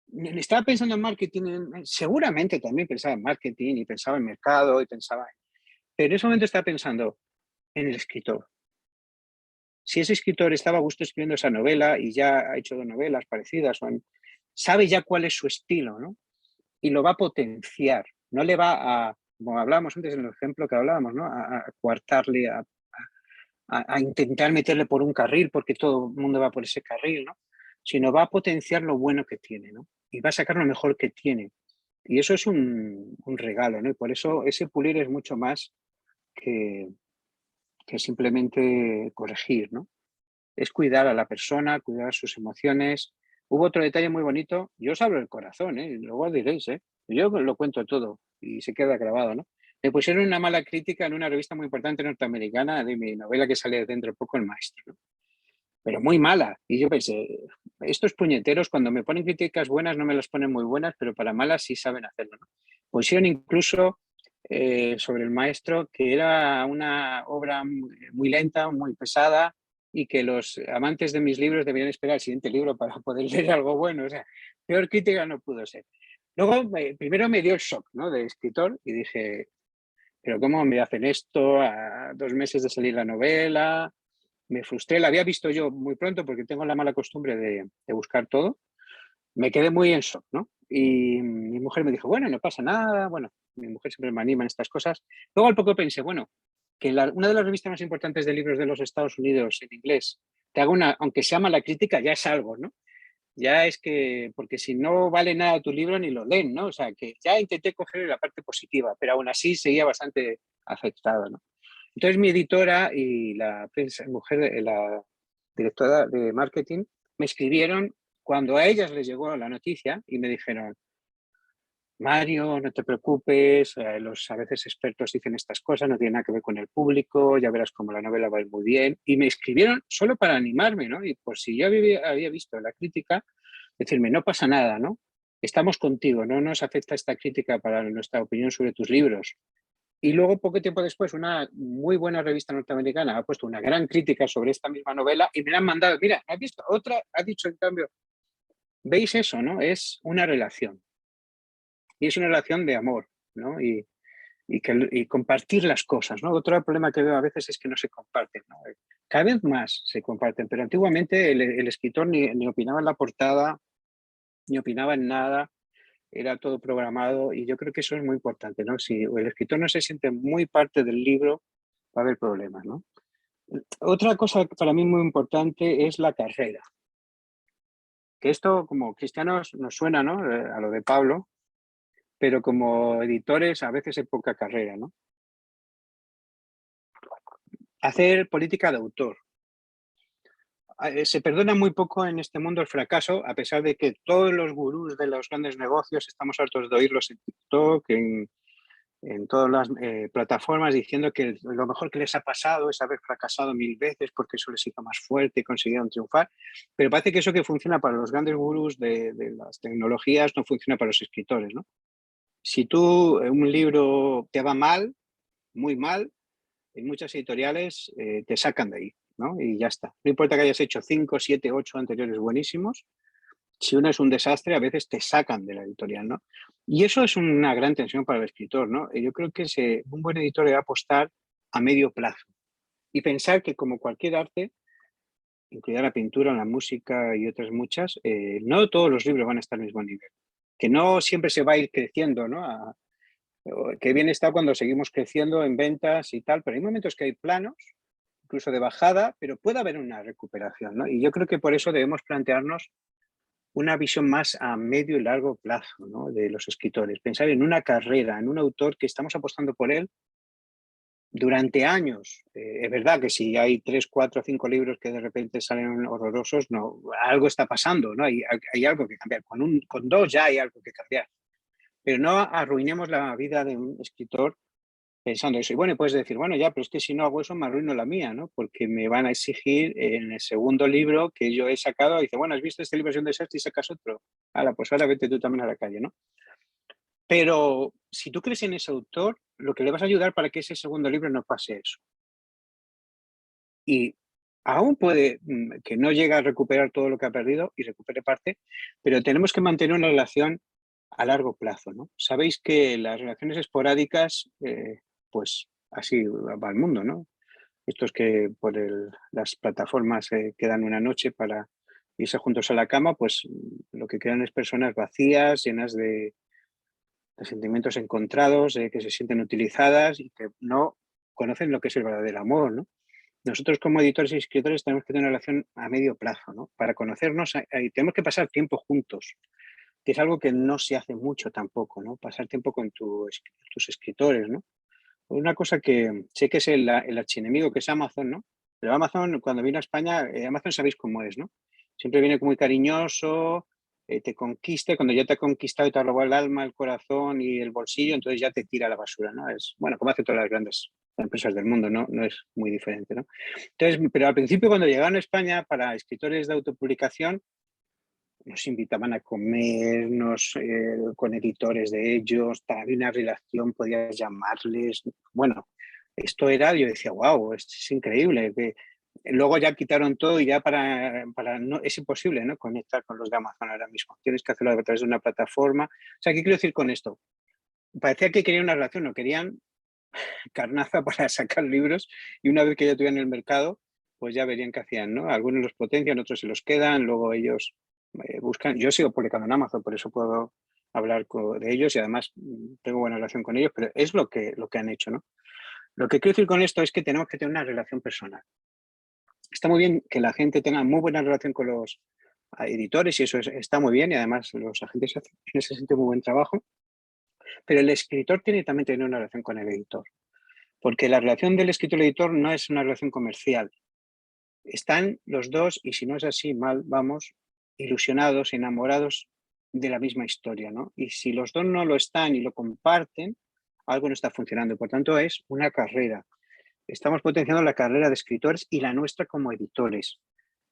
Estaba pensando en marketing, seguramente también pensaba en marketing y pensaba en mercado y pensaba. Pero en ese momento estaba pensando en el escritor. Si ese escritor estaba a gusto escribiendo esa novela y ya ha hecho 2 novelas parecidas, sabe ya cuál es su estilo, ¿no? Y lo va a potenciar, no le va a, como hablábamos antes en el ejemplo que hablábamos, ¿no? A coartarle, a intentar meterle por un carril porque todo el mundo va por ese carril, ¿no? Sino va a potenciar lo bueno que tiene, ¿no? Y va a sacar lo mejor que tiene. Y eso es un regalo, ¿no? Y por eso ese pulir es mucho más que, que simplemente corregir, ¿no? Es cuidar a la persona, cuidar sus emociones. Hubo otro detalle muy bonito, yo os hablo del corazón, ¿eh? Luego diréis, ¿eh? Yo lo cuento todo y se queda grabado, ¿no? Me pusieron una mala crítica en una revista muy importante norteamericana de mi novela que sale dentro de poco, El Maestro, ¿no? Pero muy mala. Y yo pensé, estos puñeteros cuando me ponen críticas buenas no me las ponen muy buenas, pero para malas sí saben hacerlo, ¿no? Pusieron incluso sobre El Maestro que era una obra muy lenta, muy pesada y que los amantes de mis libros deberían esperar al siguiente libro para poder leer algo bueno. O sea, peor crítica no pudo ser. Luego, primero me dio el shock, ¿no? De escritor y dije, pero ¿cómo me hacen esto a 2 meses de salir la novela? Me frustré, la había visto yo muy pronto porque tengo la mala costumbre de buscar todo. Me quedé muy en shock, ¿no? Y mi mujer me dijo, bueno, no pasa nada. Bueno, mi mujer siempre me anima en estas cosas. Luego al poco pensé, bueno, que una de las revistas más importantes de libros de los Estados Unidos en inglés te haga una, aunque sea mala crítica, ya es algo, ¿no? Ya es que, porque si no vale nada tu libro ni lo leen, ¿no? O sea, que ya intenté coger la parte positiva, pero aún así seguía bastante afectado, ¿no? Entonces mi editora y la mujer, la directora de marketing, me escribieron cuando a ellas les llegó la noticia y me dijeron, Mario, no te preocupes, a veces expertos dicen estas cosas, no tiene nada que ver con el público, ya verás cómo la novela va a ir muy bien. Y me escribieron solo para animarme, ¿no? Y por si yo había visto la crítica, decirme, no pasa nada, ¿no? Estamos contigo, no nos afecta esta crítica para nuestra opinión sobre tus libros. Y luego, poco tiempo después, una muy buena revista norteamericana ha puesto una gran crítica sobre esta misma novela y me la han mandado. Mira, ¿has visto? Otra ha dicho, en cambio, ¿veis eso, no? Es una relación. Y es una relación de amor, ¿no? Y compartir las cosas, ¿no? Otro problema que veo a veces es que no se comparten, ¿no? Cada vez más se comparten, pero antiguamente el escritor ni opinaba en la portada, ni opinaba en nada, era todo programado y yo creo que eso es muy importante, ¿no? Si el escritor no se siente muy parte del libro, va a haber problemas, ¿no? Otra cosa para mí muy importante es la carrera. Que esto como cristianos nos suena, ¿no? A lo de Pablo, pero como editores a veces hay poca carrera, ¿no? Hacer política de autor. Se perdona muy poco en este mundo el fracaso, a pesar de que todos los gurús de los grandes negocios estamos hartos de oírlos en TikTok, en todas las plataformas, diciendo que lo mejor que les ha pasado es haber fracasado 1000 veces porque eso les hizo más fuerte y consiguieron triunfar. Pero parece que eso que funciona para los grandes gurús de las tecnologías no funciona para los escritores, ¿no? Si tú un libro te va mal, muy mal, en muchas editoriales te sacan de ahí, ¿no? Y ya está. No importa que hayas hecho 5, 7, 8 anteriores buenísimos, si uno es un desastre, a veces te sacan de la editorial, ¿no? Y eso es una gran tensión para el escritor, ¿no? Yo creo que un buen editor debe apostar a medio plazo y pensar que como cualquier arte, incluida la pintura, la música y otras muchas, no todos los libros van a estar al mismo nivel. Que no siempre se va a ir creciendo, ¿no? Que bien está cuando seguimos creciendo en ventas y tal, pero hay momentos que hay planos, incluso de bajada, pero puede haber una recuperación, ¿no? Y yo creo que por eso debemos plantearnos una visión más a medio y largo plazo, ¿no? De los escritores. Pensar en una carrera, en un autor que estamos apostando por él durante años. Es verdad que si hay 3, 4, 5 libros que de repente salen horrorosos, no, algo está pasando, ¿no? Hay algo que cambiar. Con 2 ya hay algo que cambiar. Pero no arruinemos la vida de un escritor pensando eso. Y bueno, puedes decir, bueno, ya, pero es que si no hago eso me arruino la mía, ¿no? Porque me van a exigir en el segundo libro que yo he sacado, dice, bueno, has visto este libro es un desastre y sacas otro. Hala, pues ahora vete tú también a la calle, ¿no? Pero si tú crees en ese autor, lo que le vas a ayudar para que ese segundo libro no pase eso. Y aún puede que no llegue a recuperar todo lo que ha perdido y recupere parte, pero tenemos que mantener una relación a largo plazo, ¿no? Sabéis que las relaciones esporádicas, pues así va el mundo, ¿no? estos que por las plataformas quedan una noche para irse juntos a la cama, pues lo que crean es personas vacías, llenas de sentimientos encontrados, que se sienten utilizadas y que no conocen lo que es el verdadero amor, ¿no? Nosotros como editores y escritores tenemos que tener una relación a medio plazo, ¿no? Para conocernos y tenemos que pasar tiempo juntos, que es algo que no se hace mucho tampoco, ¿no? Pasar tiempo con tus escritores, ¿no? Una cosa que sé que es el archienemigo, que es Amazon, ¿no? Pero Amazon, cuando vino a España, Amazon sabéis cómo es, ¿no? Siempre viene muy cariñoso, te conquista, y cuando ya te ha conquistado y te ha robado el alma, el corazón y el bolsillo, entonces ya te tira a la basura, ¿no? Es, bueno, como hace todas las grandes empresas del mundo, ¿no? No es muy diferente, ¿no? Entonces, pero al principio cuando llegaron a España para escritores de autopublicación, nos invitaban a comer, con editores de ellos, había una relación, podías llamarles. Bueno, esto era, yo decía, wow, esto es increíble. Luego ya quitaron todo y ya no, es imposible, ¿no? Conectar con los de Amazon ahora mismo. Tienes que hacerlo a través de una plataforma. O sea, ¿qué quiero decir con esto? Parecía que querían una relación, no querían carnaza para sacar libros y una vez que ya tuvieran el mercado, pues ya verían qué hacían, ¿no? Algunos los potencian, otros se los quedan, luego ellos buscan. Yo sigo publicando en Amazon, por eso puedo hablar de ellos y además tengo buena relación con ellos, pero es lo que han hecho, ¿no? Lo que quiero decir con esto es que tenemos que tener una relación personal. Está muy bien que la gente tenga muy buena relación con los editores y eso está muy bien y además los agentes hacen en ese sentido muy buen trabajo, pero el escritor tiene también que tener una relación con el editor. Porque la relación del escritor-editor no es una relación comercial. Están los dos, y si no es así, mal, vamos, ilusionados, enamorados de la misma historia, ¿no? Y si los dos no lo están y lo comparten, algo no está funcionando. Por tanto, es una carrera. Estamos potenciando la carrera de escritores y la nuestra como editores.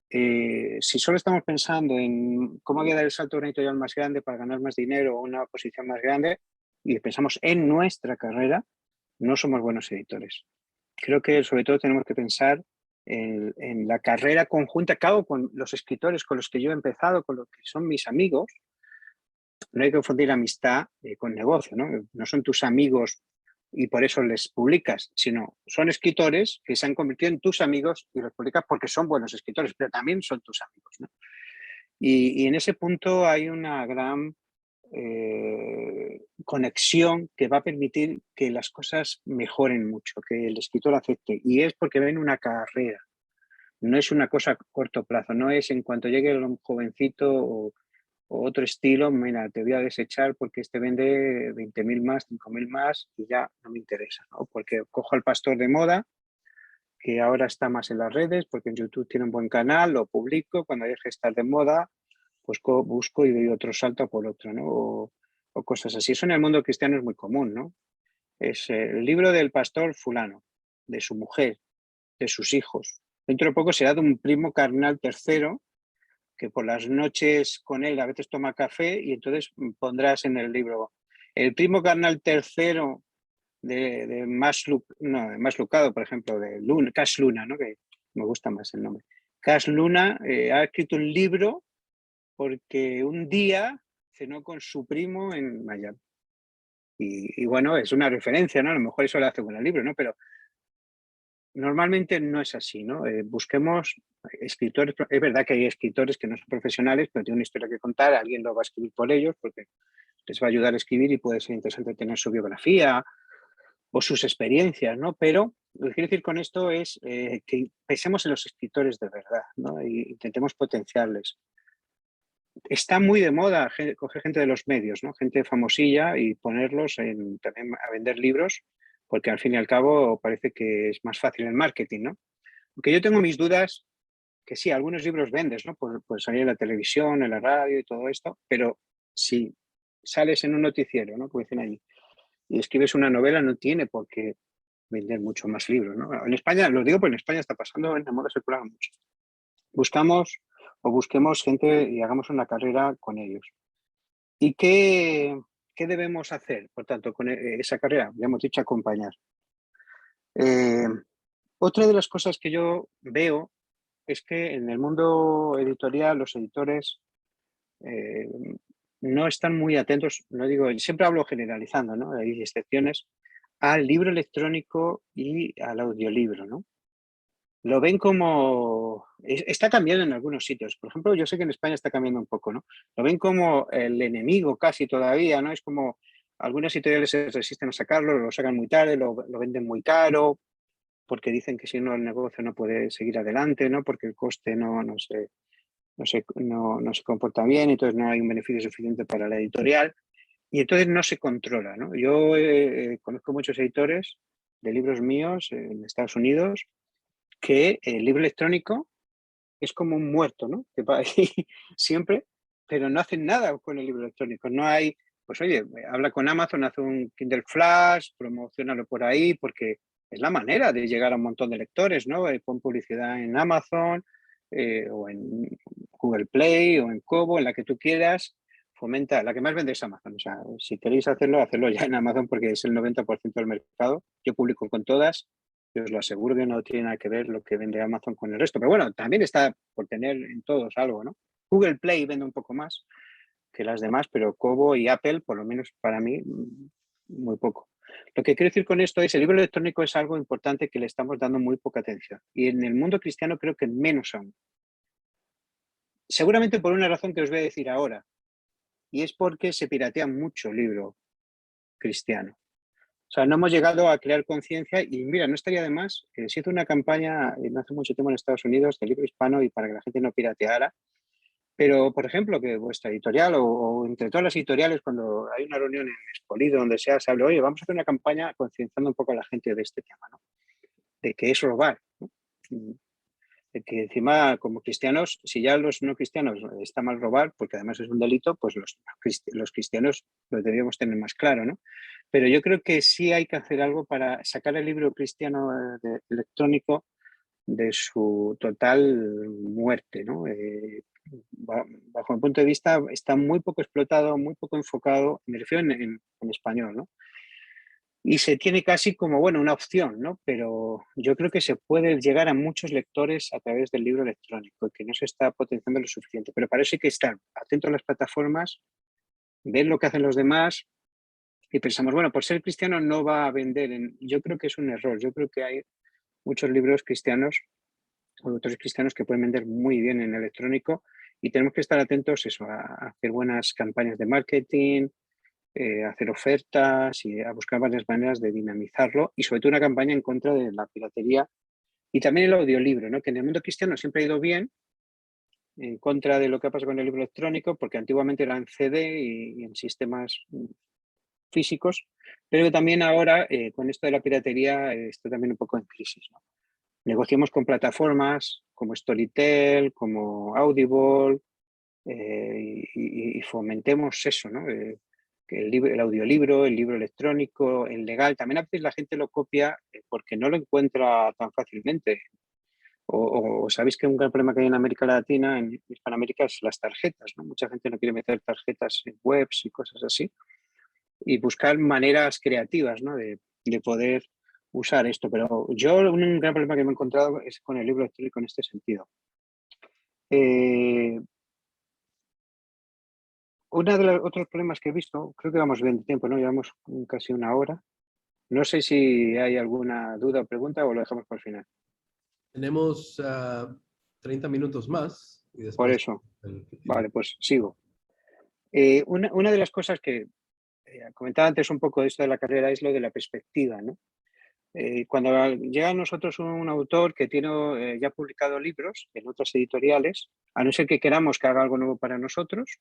Si solo estamos pensando en cómo voy a dar el salto a una editorial más grande para ganar más dinero o una posición más grande, y pensamos en nuestra carrera, no somos buenos editores. Creo que sobre todo tenemos que pensar en la carrera conjunta que hago con los escritores con los que yo he empezado, con los que son mis amigos. No hay que confundir amistad con negocio, ¿no? No son tus amigos y por eso les publicas, sino son escritores que se han convertido en tus amigos y los publicas porque son buenos escritores, pero también son tus amigos, ¿no? Y en ese punto hay una gran conexión que va a permitir que las cosas mejoren mucho, que el escritor acepte. Y es porque ven una carrera, no es una cosa a corto plazo, no es en cuanto llegue un jovencito o otro estilo, mira, te voy a desechar porque este vende 20.000 más, 5.000 más y ya no me interesa, ¿no? Porque cojo al pastor de moda, que ahora está más en las redes, porque en YouTube tiene un buen canal, lo publico, cuando deje de estar de moda, pues busco y doy otro salto por otro, ¿no? O cosas así. Eso en el mundo cristiano es muy común, ¿no? Es el libro del pastor fulano, de su mujer, de sus hijos. Dentro de poco será de un primo carnal tercero que por las noches con él a veces toma café y entonces pondrás en el libro el primo carnal tercero de más Lucado, por ejemplo, de Luna, Cash Luna, ¿no? Que me gusta más el nombre. Cash Luna ha escrito un libro porque un día cenó con su primo en Miami. Y bueno, es una referencia, ¿no? A lo mejor eso lo hace con el libro, ¿no? Pero normalmente no es así, ¿no? Busquemos escritores. Es verdad que hay escritores que no son profesionales, pero tienen una historia que contar, alguien lo va a escribir por ellos porque les va a ayudar a escribir y puede ser interesante tener su biografía o sus experiencias, ¿no? Pero lo que quiero decir con esto es que pensemos en los escritores de verdad, ¿no? E intentemos potenciarles. Está muy de moda coger gente de los medios, ¿no? Gente famosilla y ponerlos también a vender libros, porque al fin y al cabo parece que es más fácil el marketing, ¿no? Aunque yo tengo mis dudas, que sí, algunos libros vendes, ¿no? Por salir en la televisión, en la radio y todo esto, pero si sales en un noticiero, ¿no? Como dicen allí, y escribes una novela, no tiene por qué vender mucho más libros, ¿no? En España, lo digo porque en España está pasando en la moda secular mucho. Busquemos gente y hagamos una carrera con ellos. ¿Y qué debemos hacer, por tanto, con esa carrera? Ya hemos dicho acompañar. Otra de las cosas que yo veo es que en el mundo editorial los editores no están muy atentos, no digo, siempre hablo generalizando, ¿no? Hay excepciones al libro electrónico y al audiolibro, ¿no? lo ven como... Está cambiando en algunos sitios. Por ejemplo, yo sé que en España está cambiando un poco, ¿no? Lo ven como el enemigo casi todavía, ¿no? Es como algunas editoriales se resisten a sacarlo, lo sacan muy tarde, lo venden muy caro, porque dicen que si no el negocio no puede seguir adelante, ¿no? Porque el coste no se comporta bien, entonces no hay un beneficio suficiente para la editorial y entonces no se controla, ¿no? Yo conozco muchos editores de libros míos en Estados Unidos que el libro electrónico es como un muerto, ¿no? Que va ahí siempre, pero no hacen nada con el libro electrónico. No hay, pues oye, habla con Amazon, hace un Kindle Flash, promocionalo por ahí, porque es la manera de llegar a un montón de lectores, ¿no? Pon publicidad en Amazon o en Google Play o en Kobo, en la que tú quieras, fomenta, la que más vende es Amazon. O sea, si queréis hacerlo, hacerlo ya en Amazon porque es el 90% del mercado. Yo publico con todas. Yo os lo aseguro que no tiene nada que ver lo que vende Amazon con el resto. Pero bueno, también está por tener en todos algo, ¿no? Google Play vende un poco más que las demás, pero Kobo y Apple, por lo menos para mí, muy poco. Lo que quiero decir con esto es el libro electrónico es algo importante que le estamos dando muy poca atención. Y en el mundo cristiano creo que menos aún. Seguramente por una razón que os voy a decir ahora. Y es porque se piratea mucho libro cristiano. O sea, no hemos llegado a crear conciencia y mira, no estaría de más, se hizo una campaña no hace mucho tiempo en Estados Unidos de libro hispano y para que la gente no pirateara, pero por ejemplo que vuestra editorial o entre todas las editoriales cuando hay una reunión en Espolido, donde sea, se hable, oye, vamos a hacer una campaña concienciando un poco a la gente de este tema, ¿no? De que es robar, ¿no? De que encima como cristianos, si ya los no cristianos está mal robar, porque además es un delito, pues los cristianos lo deberíamos tener más claro, ¿no? Pero yo creo que sí hay que hacer algo para sacar el libro cristiano electrónico de su total muerte, ¿no? Bajo mi punto de vista está muy poco explotado, muy poco enfocado, me refiero en español, ¿no? Y se tiene casi como, bueno, una opción, ¿no? Pero yo creo que se puede llegar a muchos lectores a través del libro electrónico y que no se está potenciando lo suficiente. Pero para eso hay que estar atento a las plataformas, ver lo que hacen los demás y pensamos, bueno, por ser cristiano no va a vender. Yo creo que es un error. Yo creo que hay muchos libros cristianos o autores cristianos que pueden vender muy bien en electrónico y tenemos que estar atentos eso, a hacer buenas campañas de marketing, hacer ofertas y a buscar varias maneras de dinamizarlo y sobre todo una campaña en contra de la piratería y también el audiolibro, ¿no? Que en el mundo cristiano siempre ha ido bien, en contra de lo que pasa con el libro electrónico, porque antiguamente era en CD y en sistemas físicos, pero que también ahora con esto de la piratería está también un poco en crisis, ¿no? Negociamos con plataformas como Storytel, como Audible y fomentemos eso, ¿no? Que el audiolibro, el libro electrónico, el legal, también a veces la gente lo copia porque no lo encuentra tan fácilmente. O sabéis que un gran problema que hay en América Latina, en Hispanoamérica, es las tarjetas, ¿no? Mucha gente no quiere meter tarjetas en webs y cosas así. Y buscar maneras creativas, ¿no? de poder usar esto. Pero yo un gran problema que me he encontrado es con el libro electrónico en este sentido. Uno de los otros problemas que he visto, creo que vamos bien de tiempo, ¿no? Llevamos casi una hora. No sé si hay alguna duda o pregunta o lo dejamos para el final. Tenemos 30 minutos más y Por después... eso. Vale, pues sigo. Una de las cosas que comentaba antes un poco de esto de la carrera es lo de la perspectiva, ¿no? Cuando llega a nosotros un autor que tiene ya publicado libros en otras editoriales, a no ser que queramos que haga algo nuevo para nosotros,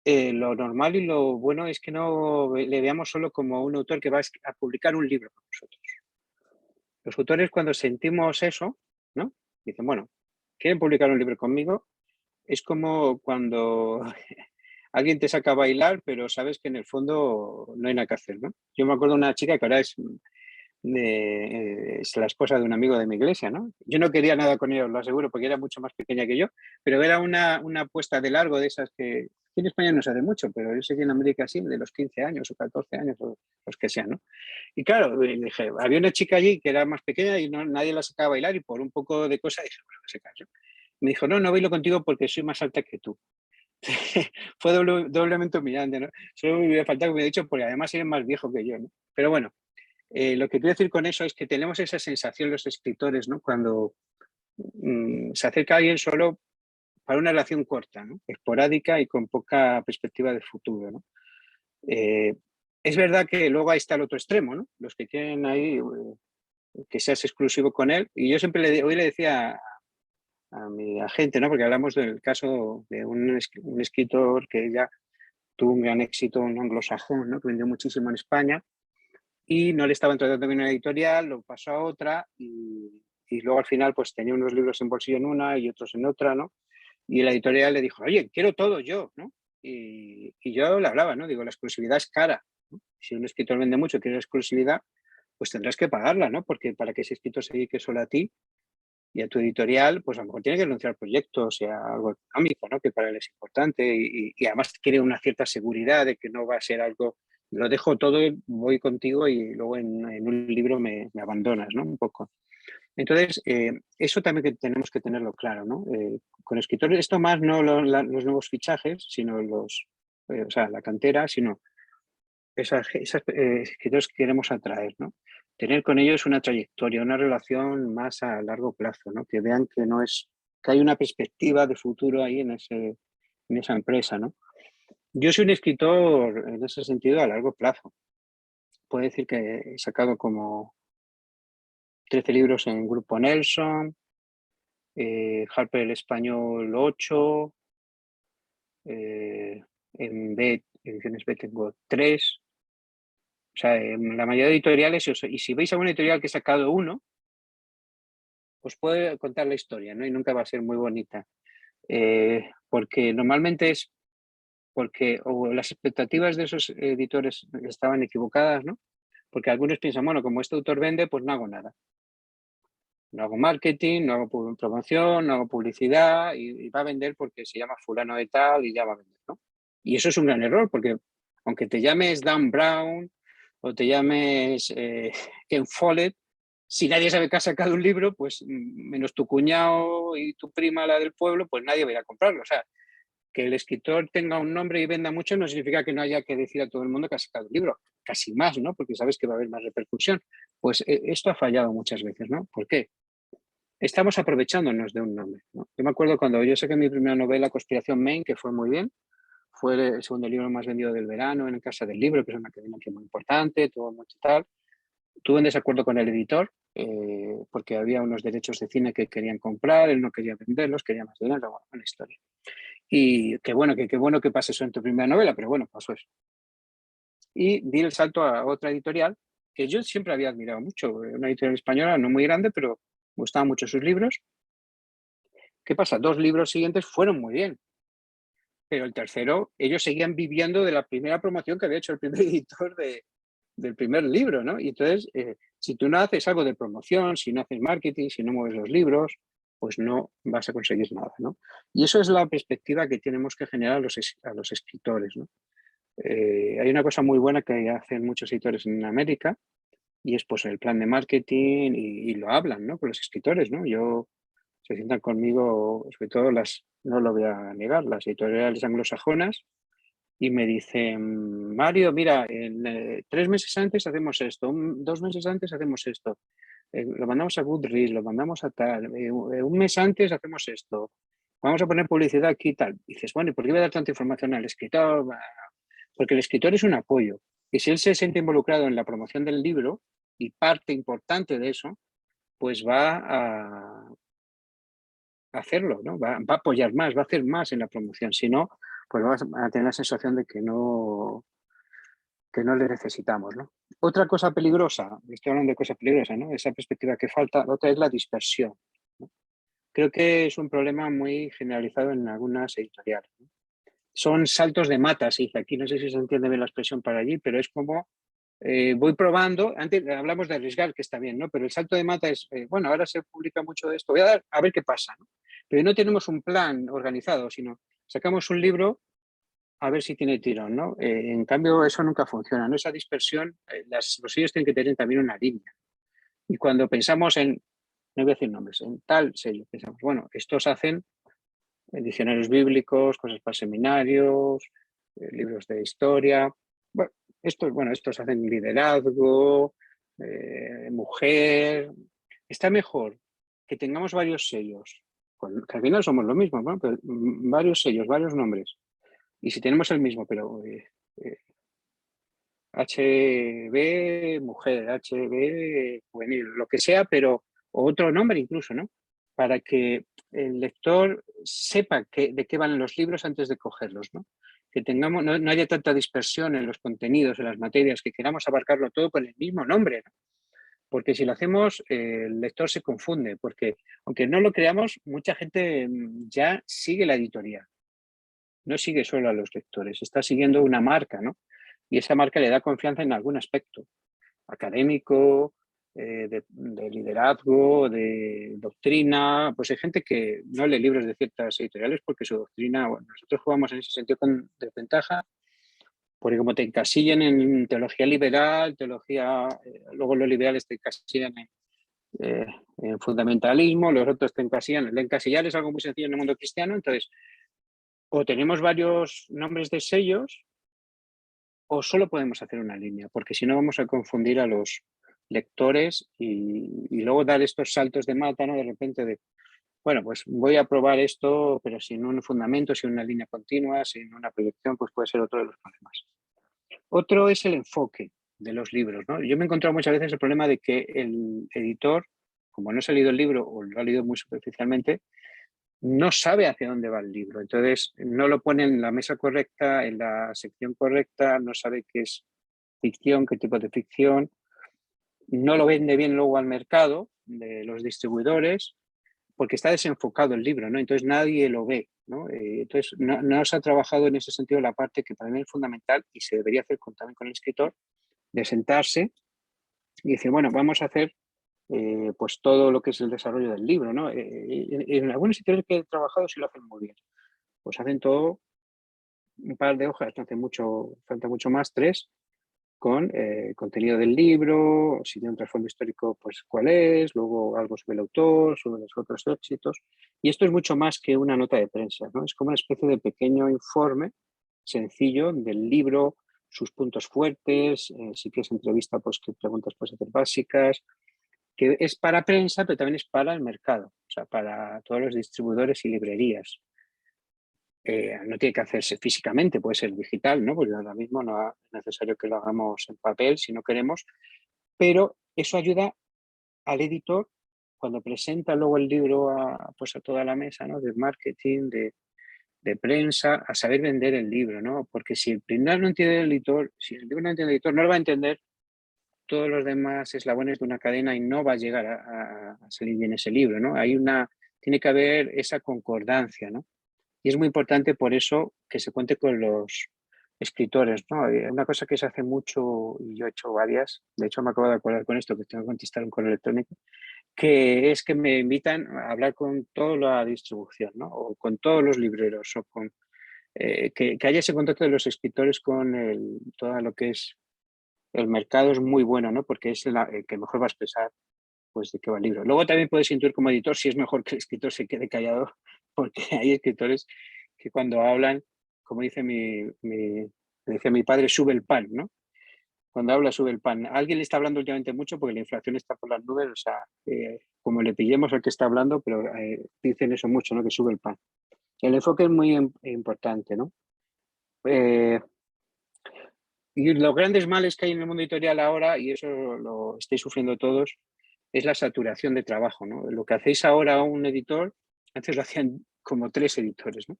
lo normal y lo bueno es que no le veamos solo como un autor que va a publicar un libro con nosotros. Los autores cuando sentimos eso, ¿no? Dicen, bueno, quieren publicar un libro conmigo, es como cuando alguien te saca a bailar, pero sabes que en el fondo no hay nada que hacer, ¿no? Yo me acuerdo de una chica que ahora es es la esposa de un amigo de mi iglesia, ¿no? Yo no quería nada con ella, os lo aseguro, porque era mucho más pequeña que yo, pero era una apuesta de largo de esas que aquí en España no se hace mucho, pero yo sé que en América sí, de los 15 años o 14 años o los que sean, ¿no? Y claro, dije, había una chica allí que era más pequeña y nadie la sacaba a bailar y por un poco de cosa dije, bueno, que se calle. Me dijo, no bailo contigo porque soy más alta que tú. Fue doblemente humillante, ¿no? Solo me hubiera faltado que me hubiera dicho porque además eres más viejo que yo, ¿no? Pero bueno, Lo que quiero decir con eso es que tenemos esa sensación los escritores, ¿no? Cuando se acerca a alguien solo para una relación corta, ¿no? Esporádica y con poca perspectiva de futuro, ¿no? Es verdad que luego ahí está el otro extremo, ¿no? Los que quieren ahí que seas exclusivo con él. Y yo siempre hoy le decía a mi agente, ¿no? Porque hablamos del caso de un escritor que ya tuvo un gran éxito, un anglosajón, ¿no? Que vendió muchísimo en España y no le estaba tratando bien una editorial, lo pasó a otra y luego al final pues tenía unos libros en bolsillo en una y otros en otra, ¿no? Y la editorial le dijo, oye, quiero todo yo, ¿no? Y yo le hablaba, ¿no? Digo, la exclusividad es cara, ¿no? Si un escritor vende mucho, quiere exclusividad, pues tendrás que pagarla, ¿no? Porque para que ese escritor se dedique solo a ti y a tu editorial, pues a lo mejor tiene que renunciar a proyectos, o sea, algo económico, ¿no? Que para él es importante y además quiere una cierta seguridad de que no va a ser algo, lo dejo todo, voy contigo y luego en un libro me abandonas, ¿no? Un poco. Entonces, eso también que tenemos que tenerlo claro, ¿no? Con escritores, esto más no los nuevos fichajes, sino o sea, la cantera, sino esas escritores que queremos atraer, ¿no? Tener con ellos una trayectoria, una relación más a largo plazo, ¿no? Que vean que no es, que hay una perspectiva de futuro ahí en esa empresa, ¿no? Yo soy un escritor en ese sentido a largo plazo. Puedo decir que he sacado como 13 libros en Grupo Nelson, Harper el Español 8, en ediciones B tengo 3. O sea, en la mayoría de editoriales, y si veis alguna editorial que he sacado uno, os puedo contar la historia, ¿no? Y nunca va a ser muy bonita. Porque normalmente es porque o las expectativas de esos editores estaban equivocadas, ¿no? Porque algunos piensan, bueno, como este autor vende, pues no hago nada. No hago marketing, no hago promoción, no hago publicidad y va a vender porque se llama fulano de tal y ya va a vender, ¿no? Y eso es un gran error porque aunque te llames Dan Brown o te llames Ken Follett, si nadie sabe que has sacado un libro, pues menos tu cuñado y tu prima, la del pueblo, pues nadie va a ir a comprarlo. O sea, que el escritor tenga un nombre y venda mucho no significa que no haya que decir a todo el mundo que ha sacado un libro. Casi más, ¿no? Porque sabes que va a haber más repercusión. Pues esto ha fallado muchas veces, ¿no? ¿Por qué? Estamos aprovechándonos de un nombre, ¿no? Yo me acuerdo cuando yo saqué mi primera novela, Conspiración Main, que fue muy bien, fue el segundo libro más vendido del verano en Casa del Libro, que es una cadena que es muy importante, tuvo mucho tal. Tuve un desacuerdo con el editor porque había unos derechos de cine que querían comprar, él no quería venderlos, quería más dinero, bueno, una historia. Y qué bueno que pase eso en tu primera novela, pero bueno, pasó eso. Y di el salto a otra editorial que yo siempre había admirado mucho, una editorial española no muy grande, pero me gustaban mucho sus libros. ¿Qué pasa? 2 libros siguientes fueron muy bien, pero el tercero, ellos seguían viviendo de la primera promoción que había hecho el primer editor del primer libro, ¿no? Y entonces, si tú no haces algo de promoción, si no haces marketing, si no mueves los libros, pues no vas a conseguir nada, ¿no? Y eso es la perspectiva que tenemos que generar a los escritores, ¿no? Hay una cosa muy buena que hacen muchos editores en América y es pues el plan de marketing y lo hablan, ¿no? Con los escritores, ¿no? Se sientan conmigo, sobre todo no lo voy a negar, las editoriales anglosajonas, y me dicen, Mario, mira, 3 meses antes hacemos esto, 2 meses antes hacemos esto, lo mandamos a Goodreads, lo mandamos a tal, un mes antes hacemos esto, vamos a poner publicidad aquí y tal. Y dices, bueno, ¿y por qué voy a dar tanta información al escritor? Porque el escritor es un apoyo, y si él se siente involucrado en la promoción del libro, y parte importante de eso, pues va a hacerlo, ¿no? Va a apoyar más, va a hacer más en la promoción. Si no, pues vas a tener la sensación de que no le necesitamos, ¿no? Otra cosa peligrosa, estoy hablando de cosas peligrosas, ¿no? Esa perspectiva que falta, la otra es la dispersión, ¿no? Creo que es un problema muy generalizado en algunas editoriales, ¿no? Son saltos de mata, se dice aquí, no sé si se entiende bien la expresión para allí, pero es como voy probando, antes hablamos de arriesgar, que está bien, ¿no? Pero el salto de mata es, bueno, ahora se publica mucho de esto, voy a dar a ver qué pasa, ¿no? Pero no tenemos un plan organizado, sino sacamos un libro a ver si tiene tirón, ¿no? En cambio, eso nunca funciona, ¿no? Esa dispersión, los sellos tienen que tener también una línea. Y cuando pensamos no voy a decir nombres, en tal sello, pensamos, bueno, estos hacen diccionarios bíblicos, cosas para seminarios, libros de historia. Bueno, estos hacen liderazgo, mujer. Está mejor que tengamos varios sellos, que al final somos lo mismo, ¿no? Pero varios sellos, varios nombres. Y si tenemos el mismo, pero HB mujer, HB juvenil, lo que sea, pero otro nombre incluso, ¿no? Para que el lector sepa de qué van los libros antes de cogerlos, ¿no? Que tengamos, no haya tanta dispersión en los contenidos, en las materias, que queramos abarcarlo todo con el mismo nombre, ¿no? Porque si lo hacemos, el lector se confunde, porque aunque no lo creamos, mucha gente ya sigue la editorial. No sigue solo a los lectores, está siguiendo una marca, ¿no? Y esa marca le da confianza en algún aspecto académico, de liderazgo, de doctrina. Pues hay gente que no lee libros de ciertas editoriales porque su doctrina, bueno, nosotros jugamos en ese sentido con desventaja, porque como te encasillan en teología liberal, luego los liberales te encasillan en fundamentalismo, los otros te encasillan. El encasillar es algo muy sencillo en el mundo cristiano, entonces o tenemos varios nombres de sellos o solo podemos hacer una línea, porque si no vamos a confundir a los lectores y luego dar estos saltos de mata, ¿no? De repente bueno, pues voy a probar esto, pero sin un fundamento, sin una línea continua, sin una proyección, pues puede ser otro de los problemas. Otro es el enfoque de los libros, ¿no? Yo me he encontrado muchas veces el problema de que el editor, como no se ha leído el libro o lo ha leído muy superficialmente, no sabe hacia dónde va el libro. Entonces, no lo pone en la mesa correcta, en la sección correcta, no sabe qué es ficción, qué tipo de ficción, no lo vende bien luego al mercado de los distribuidores, porque está desenfocado el libro, ¿no? Entonces nadie lo ve, ¿no? Entonces no se ha trabajado en ese sentido la parte que para mí es fundamental y se debería hacer también con el escritor, de sentarse y decir, bueno, vamos a hacer pues todo lo que es el desarrollo del libro, ¿no? En algunos sitios que he trabajado sí lo hacen muy bien. Pues hacen todo, un par de hojas, no hace mucho, falta mucho más, 3, con contenido del libro, si tiene un trasfondo histórico, pues cuál es, luego algo sobre el autor, sobre los otros éxitos. Y esto es mucho más que una nota de prensa, ¿no? Es como una especie de pequeño informe sencillo del libro, sus puntos fuertes, si quieres entrevista, pues qué preguntas puedes hacer básicas, que es para prensa, pero también es para el mercado, o sea, para todos los distribuidores y librerías. No tiene que hacerse físicamente, puede ser digital, ¿no? Porque ahora mismo no es necesario que lo hagamos en papel si no queremos, pero eso ayuda al editor cuando presenta luego el libro pues a toda la mesa, ¿no? De marketing, de prensa, a saber vender el libro, ¿no? Porque si el primer no entiende el editor, si el libro no entiende el editor, no lo va a entender todos los demás eslabones de una cadena y no va a llegar a salir bien ese libro, ¿no? Tiene que haber esa concordancia, ¿no? Y es muy importante por eso que se cuente con los escritores, ¿no? Una cosa que se hace mucho, y yo he hecho varias, de hecho me acabo de acordar con esto, que tengo que contestar un correo electrónico, que es que me invitan a hablar con toda la distribución, ¿no? O con todos los libreros, o con que haya ese contacto de los escritores con todo lo que es el mercado es muy bueno, ¿no? Porque es el que mejor va a expresar pues de qué va el libro. Luego también puedes intuir como editor si es mejor que el escritor se quede callado, porque hay escritores que cuando hablan, como decía mi padre, sube el pan, ¿no? Cuando habla sube el pan. Alguien le está hablando últimamente mucho porque la inflación está por las nubes, o sea, como le pillemos al que está hablando, pero dicen eso mucho, ¿no? Que sube el pan. El enfoque es muy importante, ¿no? Y los grandes males que hay en el mundo editorial ahora, y eso lo estáis sufriendo todos, es la saturación de trabajo, ¿no? Lo que hacéis ahora un editor, antes lo hacían como 3 editores, ¿no?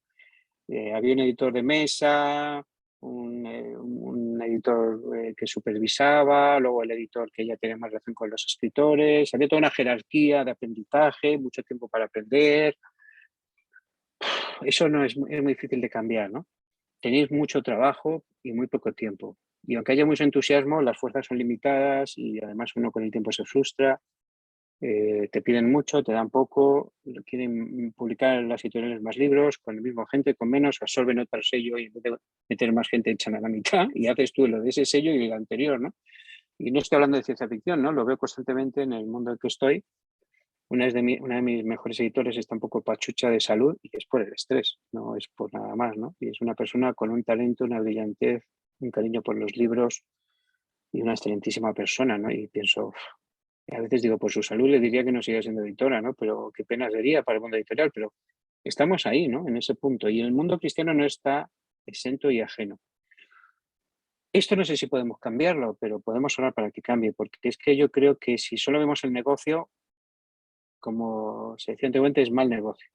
Había un editor de mesa, un editor que supervisaba, luego el editor que ya tenía más relación con los escritores, había toda una jerarquía de aprendizaje, mucho tiempo para aprender. Eso es muy difícil de cambiar, ¿no? Tenéis mucho trabajo y muy poco tiempo. Y aunque haya mucho entusiasmo, las fuerzas son limitadas y además uno con el tiempo se frustra. Te piden mucho, te dan poco, quieren publicar en las editoriales más libros, con el mismo gente, con menos, absorben otro sello y en vez de meter más gente echan a la mitad y haces tú lo de ese sello y el anterior, ¿no? Y no estoy hablando de ciencia ficción, ¿no? Lo veo constantemente en el mundo en que estoy. Una de mis mejores editores está un poco pachucha de salud y es por el estrés, no es por nada más, ¿no? Y es una persona con un talento, una brillantez, un cariño por los libros y una excelentísima persona, ¿no? Y pienso, a veces digo, por su salud le diría que no siga siendo editora, ¿no? Pero qué pena sería para el mundo editorial, pero estamos ahí, ¿no? En ese punto. Y el mundo cristiano no está exento y ajeno. Esto no sé si podemos cambiarlo, pero podemos orar para que cambie, porque es que yo creo que si solo vemos el negocio, como se decía antiguamente, es mal negocio.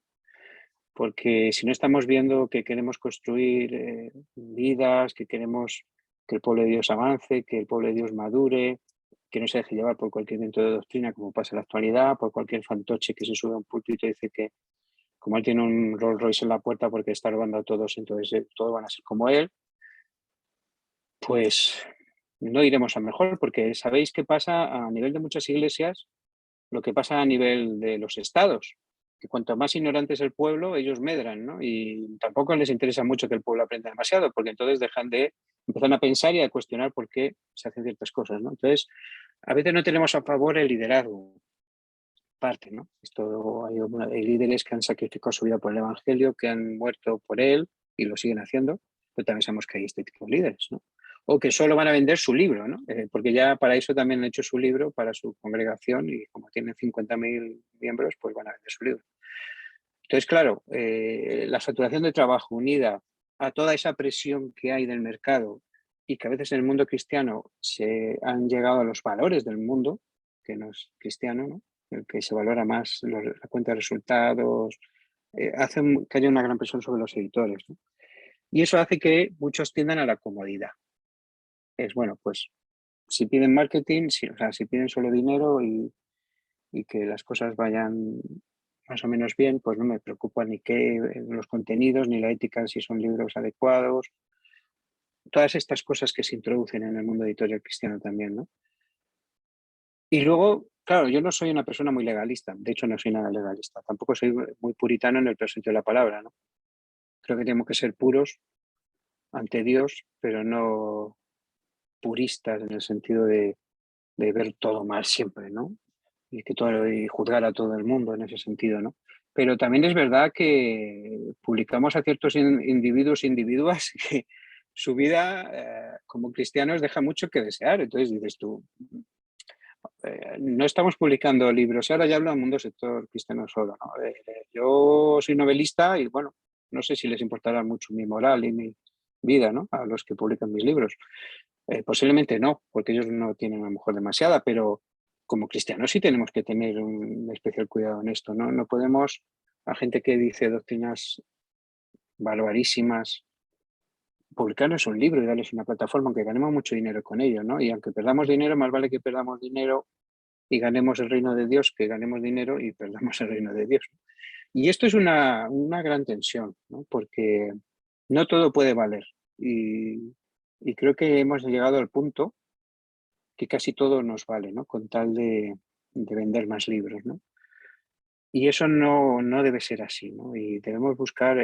Porque si no estamos viendo que queremos construir vidas, que queremos que el pueblo de Dios avance, que el pueblo de Dios madure, que no se deje llevar por cualquier viento de doctrina, como pasa en la actualidad, por cualquier fantoche que se sube a un púlpito y dice que como él tiene un Rolls Royce en la puerta porque está robando a todos, entonces todos van a ser como él, pues no iremos a mejor, porque sabéis qué pasa a nivel de muchas iglesias, lo que pasa a nivel de los estados, que cuanto más ignorante es el pueblo, ellos medran, ¿no? Y tampoco les interesa mucho que el pueblo aprenda demasiado, porque entonces empiezan a pensar y a cuestionar por qué se hacen ciertas cosas, ¿no? Entonces, a veces no tenemos a favor el liderazgo, parte, ¿no? Hay líderes que han sacrificado su vida por el evangelio, que han muerto por él y lo siguen haciendo, pero también sabemos que hay este tipo de líderes, ¿no? O que solo van a vender su libro, ¿no? Porque ya para eso también han hecho su libro para su congregación y como tienen 50.000 miembros, pues van a vender su libro. Entonces, claro, la saturación de trabajo unida a toda esa presión que hay del mercado y que a veces en el mundo cristiano se han llegado a los valores del mundo, que no es cristiano, ¿no? El que se valora más la cuenta de resultados, hace que haya una gran presión sobre los editores, ¿no? Y eso hace que muchos tiendan a la comodidad. Es bueno, pues si piden marketing, o sea, si piden solo dinero y que las cosas vayan más o menos bien, pues no me preocupa ni qué los contenidos, ni la ética, si son libros adecuados, todas estas cosas que se introducen en el mundo editorial cristiano también, ¿no? Y luego, claro, yo no soy una persona muy legalista, de hecho no soy nada legalista, tampoco soy muy puritano en el peor sentido de la palabra, ¿no? Creo que tenemos que ser puros ante Dios, pero no puristas en el sentido de ver todo mal siempre, ¿no? Y juzgar a todo el mundo en ese sentido, ¿no? Pero también es verdad que publicamos a ciertos individuos e individuas que su vida como cristianos deja mucho que desear. Entonces dices tú, no estamos publicando libros, y ahora ya hablo del mundo sector cristiano solo, ¿no? Yo soy novelista y bueno, no sé si les importará mucho mi moral y mi vida, ¿no? A los que publican mis libros. Posiblemente no, porque ellos no tienen a lo mejor demasiada, pero como cristianos sí tenemos que tener un especial cuidado en esto, ¿no? No podemos, a gente que dice doctrinas barbarísimas, publicarles un libro y darles una plataforma, aunque ganemos mucho dinero con ello, ¿no? Y aunque perdamos dinero, más vale que perdamos dinero y ganemos el reino de Dios, que ganemos dinero y perdamos el reino de Dios. Y esto es una gran tensión, ¿no? Porque no todo puede valer. Y creo que hemos llegado al punto que casi todo nos vale, ¿no? Con tal de vender más libros, ¿no? Y eso no debe ser así, ¿no? Y debemos buscar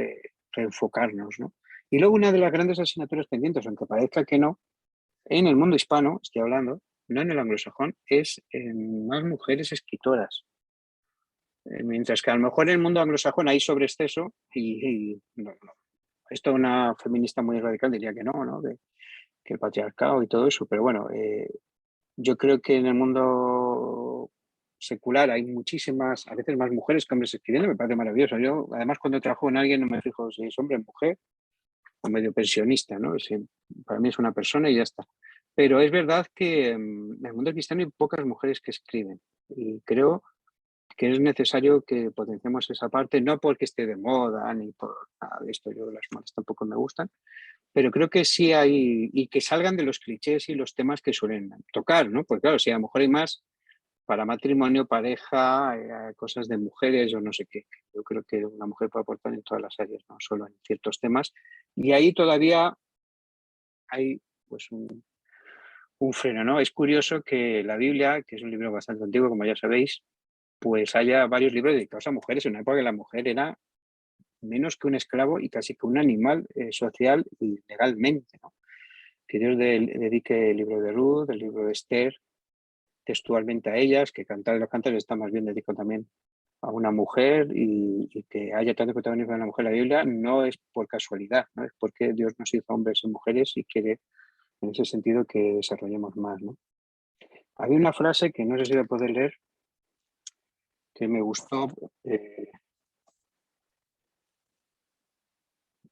reenfocarnos, ¿no? Y luego una de las grandes asignaturas pendientes, aunque parezca que no, en el mundo hispano, estoy hablando, no en el anglosajón, es en más mujeres escritoras. Mientras que a lo mejor en el mundo anglosajón hay sobreexceso y no. Esto una feminista muy radical diría que no, ¿no? Que el patriarcado y todo eso, pero bueno, yo creo que en el mundo secular hay muchísimas, a veces más mujeres que hombres escribiendo, me parece maravilloso. Yo, además, cuando trabajo en alguien no me fijo si es hombre, mujer o medio pensionista, ¿no? Para mí es una persona y ya está. Pero es verdad que en el mundo cristiano hay pocas mujeres que escriben y creo que es necesario que potenciemos esa parte, no porque esté de moda ni por nada de esto, yo las modas tampoco me gustan, pero creo que sí hay, y que salgan de los clichés y los temas que suelen tocar, ¿no? Porque claro, si a lo mejor hay más para matrimonio, pareja, cosas de mujeres o no sé qué. Yo creo que una mujer puede aportar en todas las áreas, no solo en ciertos temas. Y ahí todavía hay pues un freno, ¿no? Es curioso que la Biblia, que es un libro bastante antiguo, como ya sabéis, pues haya varios libros dedicados a mujeres en una época que la mujer era menos que un esclavo y casi que un animal social y legalmente, ¿no? Que Dios dedique el libro de Ruth, el libro de Esther, textualmente a ellas, que Cantar de los Cantares está más bien dedicado también a una mujer y que haya tanto protagonismo de la mujer en la Biblia no es por casualidad, no es porque Dios nos hizo hombres y mujeres y quiere en ese sentido que desarrollemos más, ¿no? Había una frase que no sé si voy a poder leer, que me gustó,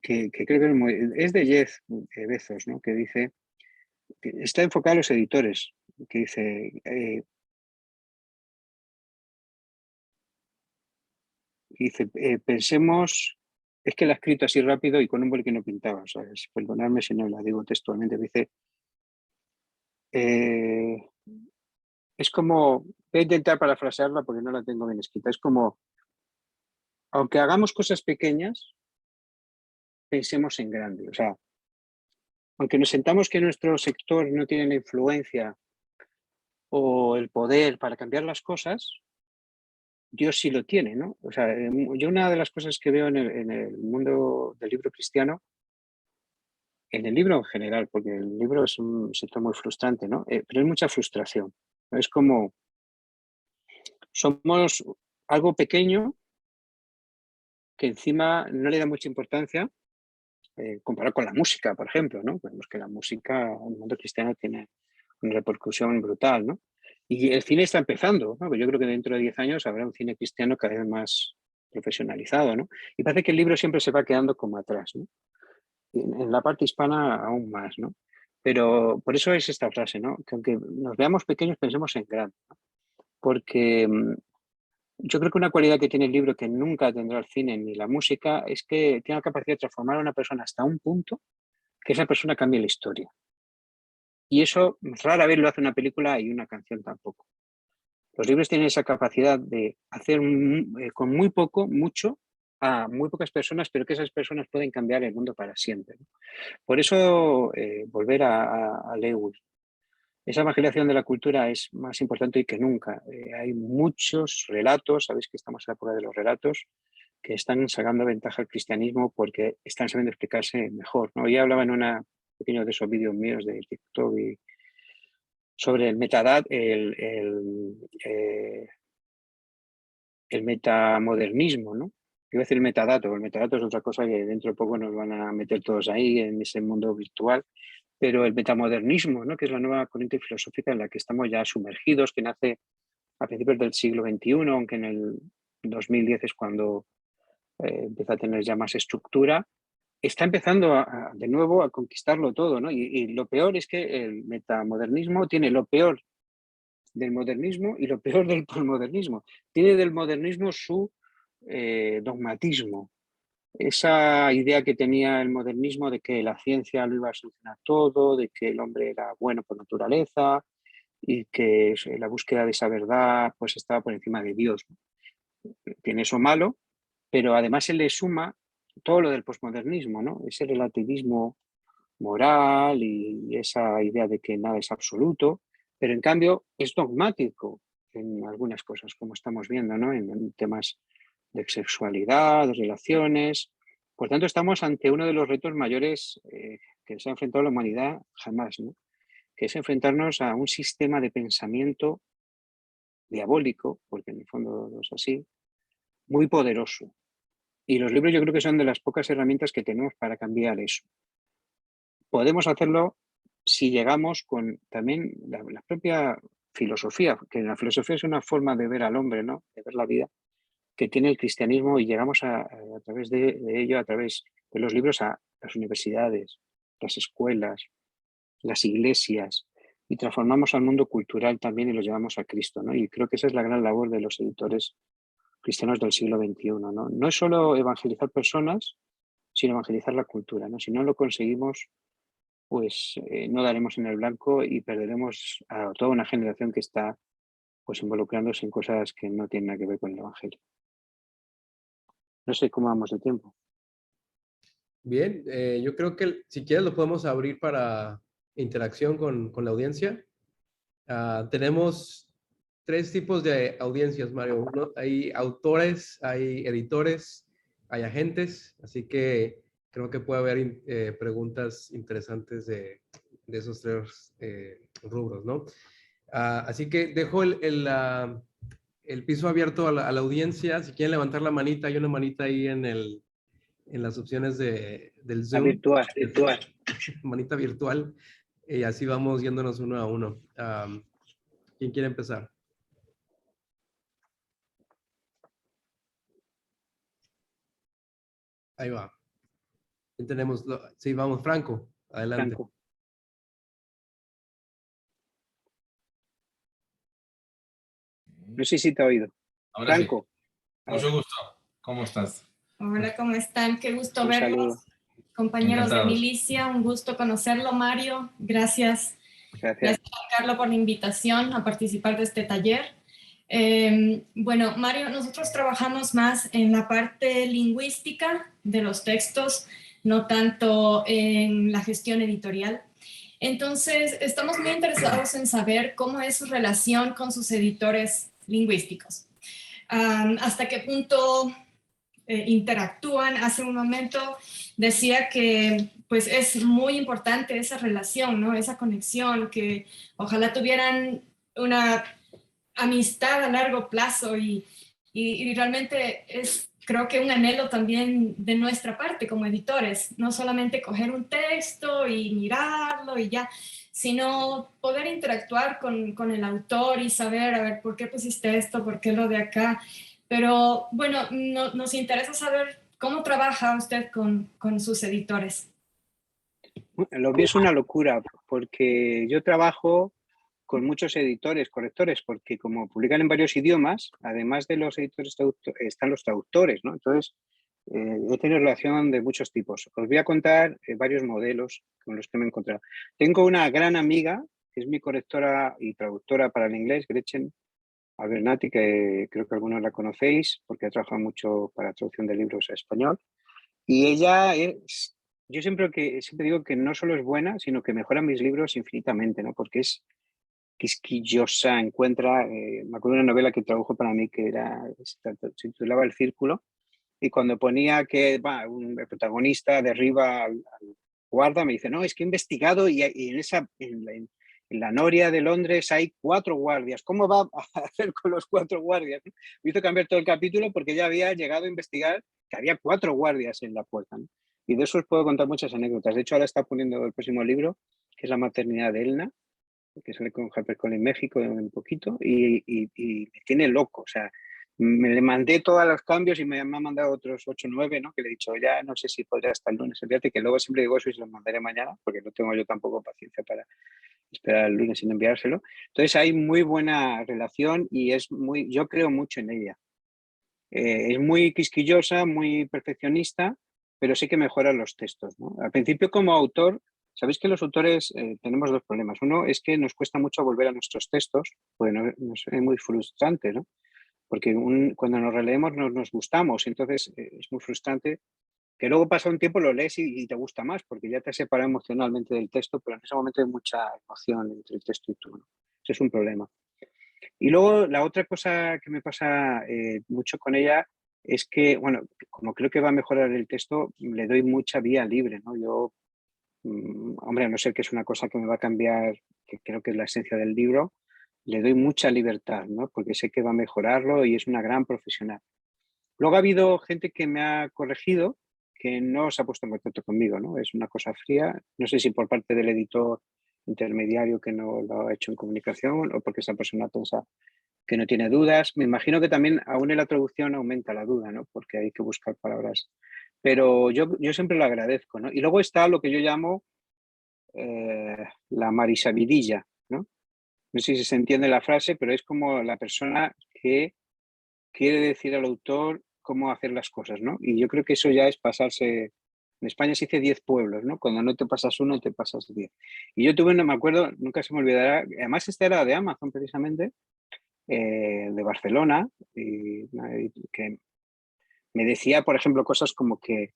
que creo que es de Jeff Bezos, ¿no? Que dice, que está enfocado a los editores, que dice, pensemos, es que la ha escrito así rápido y con un boli que no pintaba, o sea, perdonadme si no la digo textualmente, dice, es como, voy a intentar parafrasearla porque no la tengo bien escrita, es como, aunque hagamos cosas pequeñas, pensemos en grande, o sea, aunque nos sentamos que nuestro sector no tiene la influencia o el poder para cambiar las cosas, Dios sí lo tiene, ¿no? O sea, yo una de las cosas que veo en el mundo del libro cristiano, en el libro en general, porque el libro es un sector muy frustrante, ¿no? Pero hay mucha frustración. Es como, somos algo pequeño que encima no le da mucha importancia, comparado con la música, por ejemplo, ¿no? Vemos que la música en el mundo cristiano tiene una repercusión brutal, ¿no? Y el cine está empezando, ¿no? Yo creo que dentro de 10 años habrá un cine cristiano cada vez más profesionalizado, ¿no? Y parece que el libro siempre se va quedando como atrás, ¿no? En la parte hispana aún más, ¿no? Pero por eso es esta frase, ¿no? Que aunque nos veamos pequeños, pensemos en grande, ¿no? Porque yo creo que una cualidad que tiene el libro que nunca tendrá el cine ni la música es que tiene la capacidad de transformar a una persona hasta un punto que esa persona cambie la historia. Y eso rara vez lo hace una película y una canción tampoco. Los libros tienen esa capacidad de hacer con muy poco, mucho, a muy pocas personas, pero que esas personas pueden cambiar el mundo para siempre, ¿no? Por eso, volver a Lewis. Esa evangelización de la cultura es más importante hoy que nunca. Hay muchos relatos, sabéis que estamos en la época de los relatos, que están sacando ventaja al cristianismo porque están sabiendo explicarse mejor, ¿no? Ya hablaba en un pequeño de esos vídeos míos de TikTok sobre el el metamodernismo, ¿no? Iba a decir el metadato es otra cosa que dentro de poco nos van a meter todos ahí en ese mundo virtual, pero el metamodernismo, ¿no? Que es la nueva corriente filosófica en la que estamos ya sumergidos, que nace a principios del siglo XXI, aunque en el 2010 es cuando empieza a tener ya más estructura, está empezando de nuevo a conquistarlo todo, ¿no? Y lo peor es que el metamodernismo tiene lo peor del modernismo y lo peor del posmodernismo. Tiene del modernismo su dogmatismo, esa idea que tenía el modernismo de que la ciencia lo iba a solucionar todo, de que el hombre era bueno por naturaleza y que la búsqueda de esa verdad pues estaba por encima de Dios. Tiene eso malo, pero además se le suma todo lo del posmodernismo, ¿no? Ese relativismo moral y esa idea de que nada es absoluto, pero en cambio es dogmático en algunas cosas, como estamos viendo, ¿no? En temas de sexualidad, de relaciones. Por tanto, estamos ante uno de los retos mayores que se ha enfrentado la humanidad jamás, ¿no? Que es enfrentarnos a un sistema de pensamiento diabólico, porque en el fondo es así, muy poderoso. Y los libros yo creo que son de las pocas herramientas que tenemos para cambiar eso. Podemos hacerlo si llegamos con también la propia filosofía, que la filosofía es una forma de ver al hombre, ¿no? De ver la vida, que tiene el cristianismo y llegamos a través de ello, a través de los libros, a las universidades, las escuelas, las iglesias, y transformamos al mundo cultural también y lo llevamos a Cristo, ¿no? Y creo que esa es la gran labor de los editores cristianos del siglo XXI, ¿no? No es solo evangelizar personas, sino evangelizar la cultura, ¿no? Si no lo conseguimos, pues no daremos en el blanco y perderemos a toda una generación que está pues involucrándose en cosas que no tienen nada que ver con el evangelio. No sé cómo vamos de tiempo. Bien, yo creo que si quieres lo podemos abrir para interacción con la audiencia. Tenemos tres tipos de audiencias, Mario. Hay autores, hay editores, hay agentes, así que creo que puede haber preguntas interesantes de esos tres rubros, ¿no? Así que dejo el piso abierto a la audiencia. Si quieren levantar la manita, hay una manita ahí en las opciones del La Zoom. virtual. Manita virtual. Y así vamos yéndonos uno a uno. ¿Quién quiere empezar? Ahí va. Tenemos, sí, vamos, Franco, adelante. Franco. No sé si te ha oído. Ahora sí. Franco. Mucho gusto. ¿Cómo estás? Hola, ¿cómo están? Qué gusto Un verlos, saludo. compañeros de Encantados. milicia. Un gusto conocerlo, Mario. Gracias. Gracias. Gracias, Carlos, por la invitación a participar de este taller. Bueno, Mario, nosotros trabajamos más en la parte lingüística de los textos, no tanto en la gestión editorial. Entonces, estamos muy interesados en saber cómo es su relación con sus editores lingüísticos. ¿Hasta qué punto interactúan? Hace un momento decía que pues es muy importante esa relación, ¿no? Esa conexión, que ojalá tuvieran una amistad a largo plazo y realmente es, creo que un anhelo también de nuestra parte como editores, no solamente coger un texto y mirarlo y ya, sino poder interactuar con el autor y saber, a ver, ¿por qué pusiste esto? ¿Por qué lo de acá? Pero bueno, nos interesa saber cómo trabaja usted con sus editores. Lo mío es una locura porque yo trabajo con muchos editores, correctores, porque como publican en varios idiomas, además de los editores están los traductores, ¿no? Entonces, he tenido relación de muchos tipos. Os voy a contar varios modelos con los que me he encontrado. Tengo una gran amiga, que es mi correctora y traductora para el inglés, Gretchen Albernati, que creo que algunos la conocéis, porque ha trabajado mucho para traducción de libros a español. Y ella es, yo siempre digo que no solo es buena, sino que mejora mis libros infinitamente, ¿no? Porque es quisquillosa, encuentra, me acuerdo de una novela que tradujo para mí que se titulaba El Círculo, y cuando ponía que el protagonista derriba al guarda, me dice, no, es que he investigado y en la Noria de Londres hay 4 guardias. ¿Cómo va a hacer con los 4 guardias? Me hizo cambiar todo el capítulo porque ya había llegado a investigar que había 4 guardias en la puerta, ¿no? Y de eso os puedo contar muchas anécdotas. De hecho, ahora está poniendo el próximo libro, que es La maternidad de Elna, que sale con HarperCollins México un poquito, y me tiene loco. O sea, me le mandé todos los cambios y me ha mandado otros 8 o 9, ¿no? Que le he dicho, ya no sé si podré hasta el lunes enviarte, que luego siempre digo eso y se los mandaré mañana, porque no tengo yo tampoco paciencia para esperar el lunes sin enviárselo. Entonces hay muy buena relación y yo creo mucho en ella. Es muy quisquillosa, muy perfeccionista, pero sí que mejora los textos, ¿no? Al principio, como autor, sabéis que los autores tenemos 2 problemas. Uno es que nos cuesta mucho volver a nuestros textos, pues es muy frustrante, ¿no? Porque cuando nos releemos nos gustamos, entonces es muy frustrante que luego pasa un tiempo, lo lees y te gusta más, porque ya te has separado emocionalmente del texto, pero en ese momento hay mucha emoción entre el texto y tú, ¿no? Ese es un problema. Y luego la otra cosa que me pasa mucho con ella es que, bueno, como creo que va a mejorar el texto, le doy mucha vía libre, ¿no? Yo, hombre, a no ser que es una cosa que me va a cambiar, que creo que es la esencia del libro, le doy mucha libertad, ¿no? Porque sé que va a mejorarlo y es una gran profesional. Luego ha habido gente que me ha corregido que no se ha puesto en contacto conmigo, ¿no? Es una cosa fría. No sé si por parte del editor intermediario que no lo ha hecho en comunicación o porque esa persona piensa que no tiene dudas. Me imagino que también aún en la traducción aumenta la duda, ¿no? Porque hay que buscar palabras. Pero yo siempre lo agradezco, ¿no? Y luego está lo que yo llamo la marisabidilla, ¿no? No sé si se entiende la frase, pero es como la persona que quiere decir al autor cómo hacer las cosas, ¿no? Y yo creo que eso ya es pasarse. En España se dice 10 pueblos, ¿no? Cuando no te pasas uno, te pasas 10. Y yo tuve, no me acuerdo, nunca se me olvidará, además esta era de Amazon precisamente, de Barcelona, y que me decía, por ejemplo, cosas como que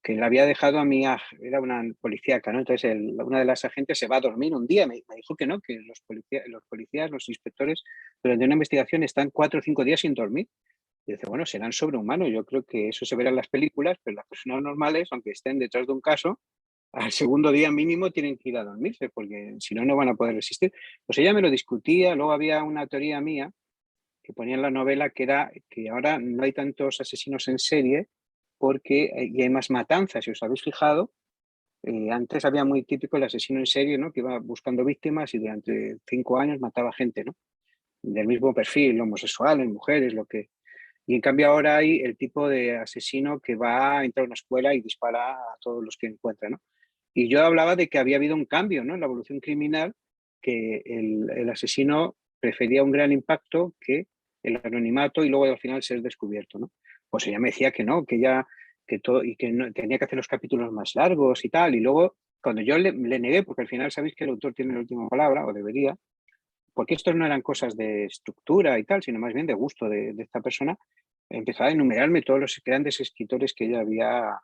le había dejado a mi, era una policíaca, ¿no? Entonces una de las agentes se va a dormir un día, me dijo que no, que los policías, los inspectores, durante una investigación están 4 o 5 días sin dormir. Y dice, bueno, serán sobrehumanos, yo creo que eso se verá en las películas, pero las personas normales, aunque estén detrás de un caso, al segundo día mínimo tienen que ir a dormirse, porque si no, no van a poder resistir. Pues ella me lo discutía, luego había una teoría mía que ponía en la novela que era que ahora no hay tantos asesinos en serie porque y hay más matanzas, si os habéis fijado, Antes había muy típico el asesino en serie, ¿no? Que iba buscando víctimas y durante 5 años mataba gente, ¿no? Del mismo perfil, homosexuales, mujeres, lo que... Y en cambio ahora hay el tipo de asesino que va a entrar a una escuela y dispara a todos los que encuentra, ¿no? Y yo hablaba de que había habido un cambio, ¿no? En la evolución criminal, que el asesino prefería un gran impacto que el anonimato y luego al final ser descubierto, ¿no? Pues ella me decía que no, que todo, y que no, tenía que hacer los capítulos más largos y tal. Y luego, cuando yo le negué, porque al final sabéis que el autor tiene la última palabra, o debería, porque estos no eran cosas de estructura y tal, sino más bien de gusto de esta persona, empezó a enumerarme todos los grandes escritores que ella había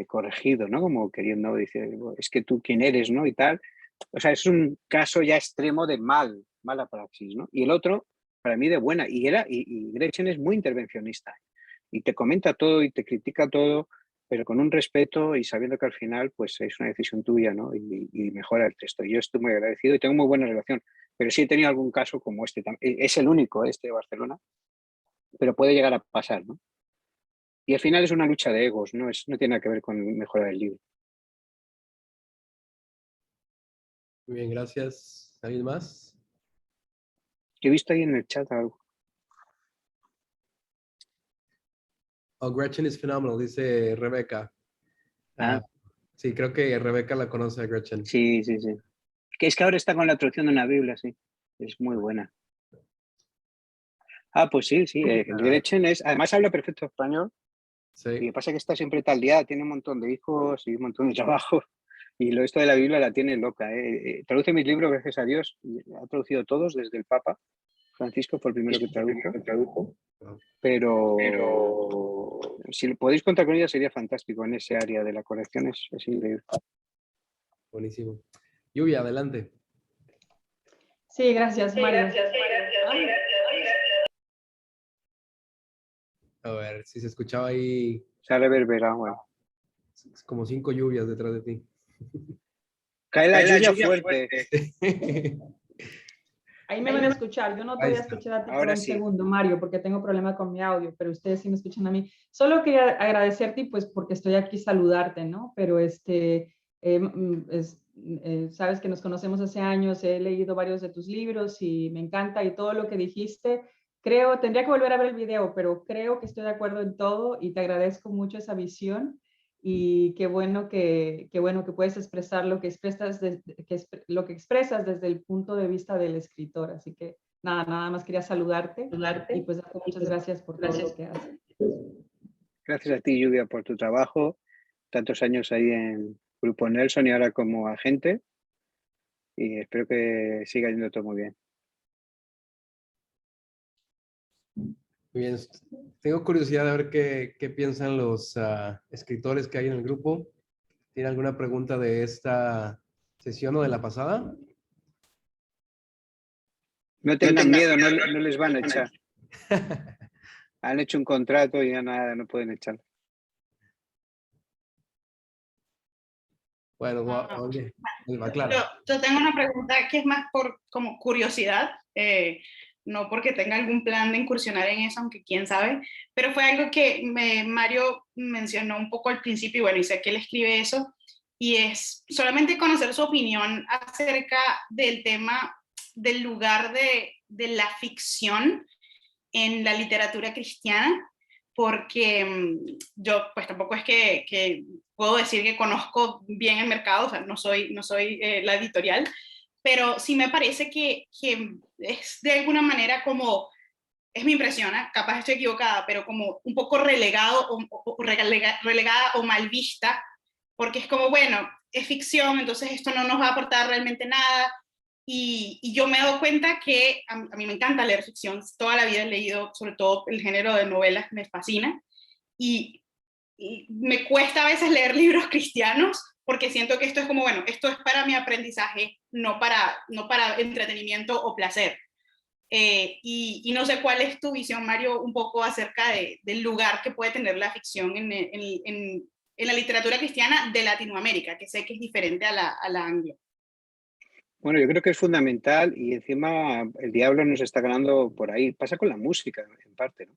corregido, ¿no? Como queriendo decir, es que tú quién eres, ¿no? Y tal. O sea, es un caso ya extremo de mala praxis, ¿no? Y el otro, para mí, de buena. Y Gretchen es muy intervencionista. Y te comenta todo y te critica todo, pero con un respeto y sabiendo que al final, pues es una decisión tuya, ¿no? Y mejora el texto. Yo estoy muy agradecido y tengo muy buena relación. Pero sí he tenido algún caso como este. Es el único, este de Barcelona, pero puede llegar a pasar, ¿no? Y al final es una lucha de egos, no tiene nada que ver con mejorar el libro. Muy bien, gracias. ¿Alguien más? Yo he visto ahí en el chat algo. Oh, Gretchen is phenomenal, dice Rebeca. Sí, creo que Rebeca la conoce a Gretchen. Sí. Que es que ahora está con la traducción de una Biblia, sí. Es muy buena. Pues sí. El Gretchen además habla perfecto español. Sí. Y lo que pasa es que está siempre tal día, tiene un montón de hijos y un montón de trabajo. Y esto de la Biblia la tiene loca. Traduce mis libros, gracias a Dios. Ha traducido todos desde el Papa. Francisco fue el primero que tradujo. Pero si podéis contar con ella sería fantástico en ese área de la colección. Es increíble. Buenísimo. Lluvia, adelante. Sí, gracias, Mario. A ver, si se escuchaba ahí. Se ha reverberado, bueno. Como 5 lluvias detrás de ti. Cae la lluvia fuerte. Ahí me van a escuchar. Yo no te voy a escuchar a ti por un segundo, Mario, porque tengo problema con mi audio, pero ustedes sí me escuchan a mí. Solo quería agradecerte, pues, porque estoy aquí saludarte, ¿no? Pero sabes que nos conocemos hace años, he leído varios de tus libros y me encanta y todo lo que dijiste. Tendría que volver a ver el video, pero creo que estoy de acuerdo en todo y te agradezco mucho esa visión. Y qué bueno que puedes expresar lo que expresas, lo que expresas desde el punto de vista del escritor. Así que nada más quería saludarte y pues darte muchas gracias por todo lo que haces. Gracias a ti, Lluvia, por tu trabajo, tantos años ahí en Grupo Nelson y ahora como agente. Y espero que siga yendo todo muy bien. Muy bien. Tengo curiosidad de ver qué piensan los escritores que hay en el grupo. ¿Tienen alguna pregunta de esta sesión o de la pasada? No tengan miedo, no les van a echar. Han hecho un contrato y ya nada, no pueden echar. Bueno, claro. Yo tengo una pregunta que es más por como curiosidad, no porque tenga algún plan de incursionar en eso, aunque quién sabe, pero fue algo que Mario mencionó un poco al principio, y bueno, y sé que él escribe eso, y es solamente conocer su opinión acerca del tema del lugar de la ficción en la literatura cristiana, porque yo pues tampoco es que puedo decir que conozco bien el mercado, o sea, no soy la editorial, pero sí me parece que es de alguna manera como, es mi impresión, capaz estoy equivocada, pero como un poco relegada o mal vista, porque es como, bueno, es ficción, entonces esto no nos va a aportar realmente nada. Y yo me he dado cuenta que a mí me encanta leer ficción, toda la vida he leído, sobre todo el género de novelas, me fascina, y me cuesta a veces leer libros cristianos porque siento que esto es como, bueno, esto es para mi aprendizaje, no para entretenimiento o placer. Y no sé cuál es tu visión, Mario, un poco acerca del lugar que puede tener la ficción en la literatura cristiana de Latinoamérica, que sé que es diferente a la anglo. Bueno, yo creo que es fundamental y encima el diablo nos está ganando por ahí. Pasa con la música, en parte, ¿no?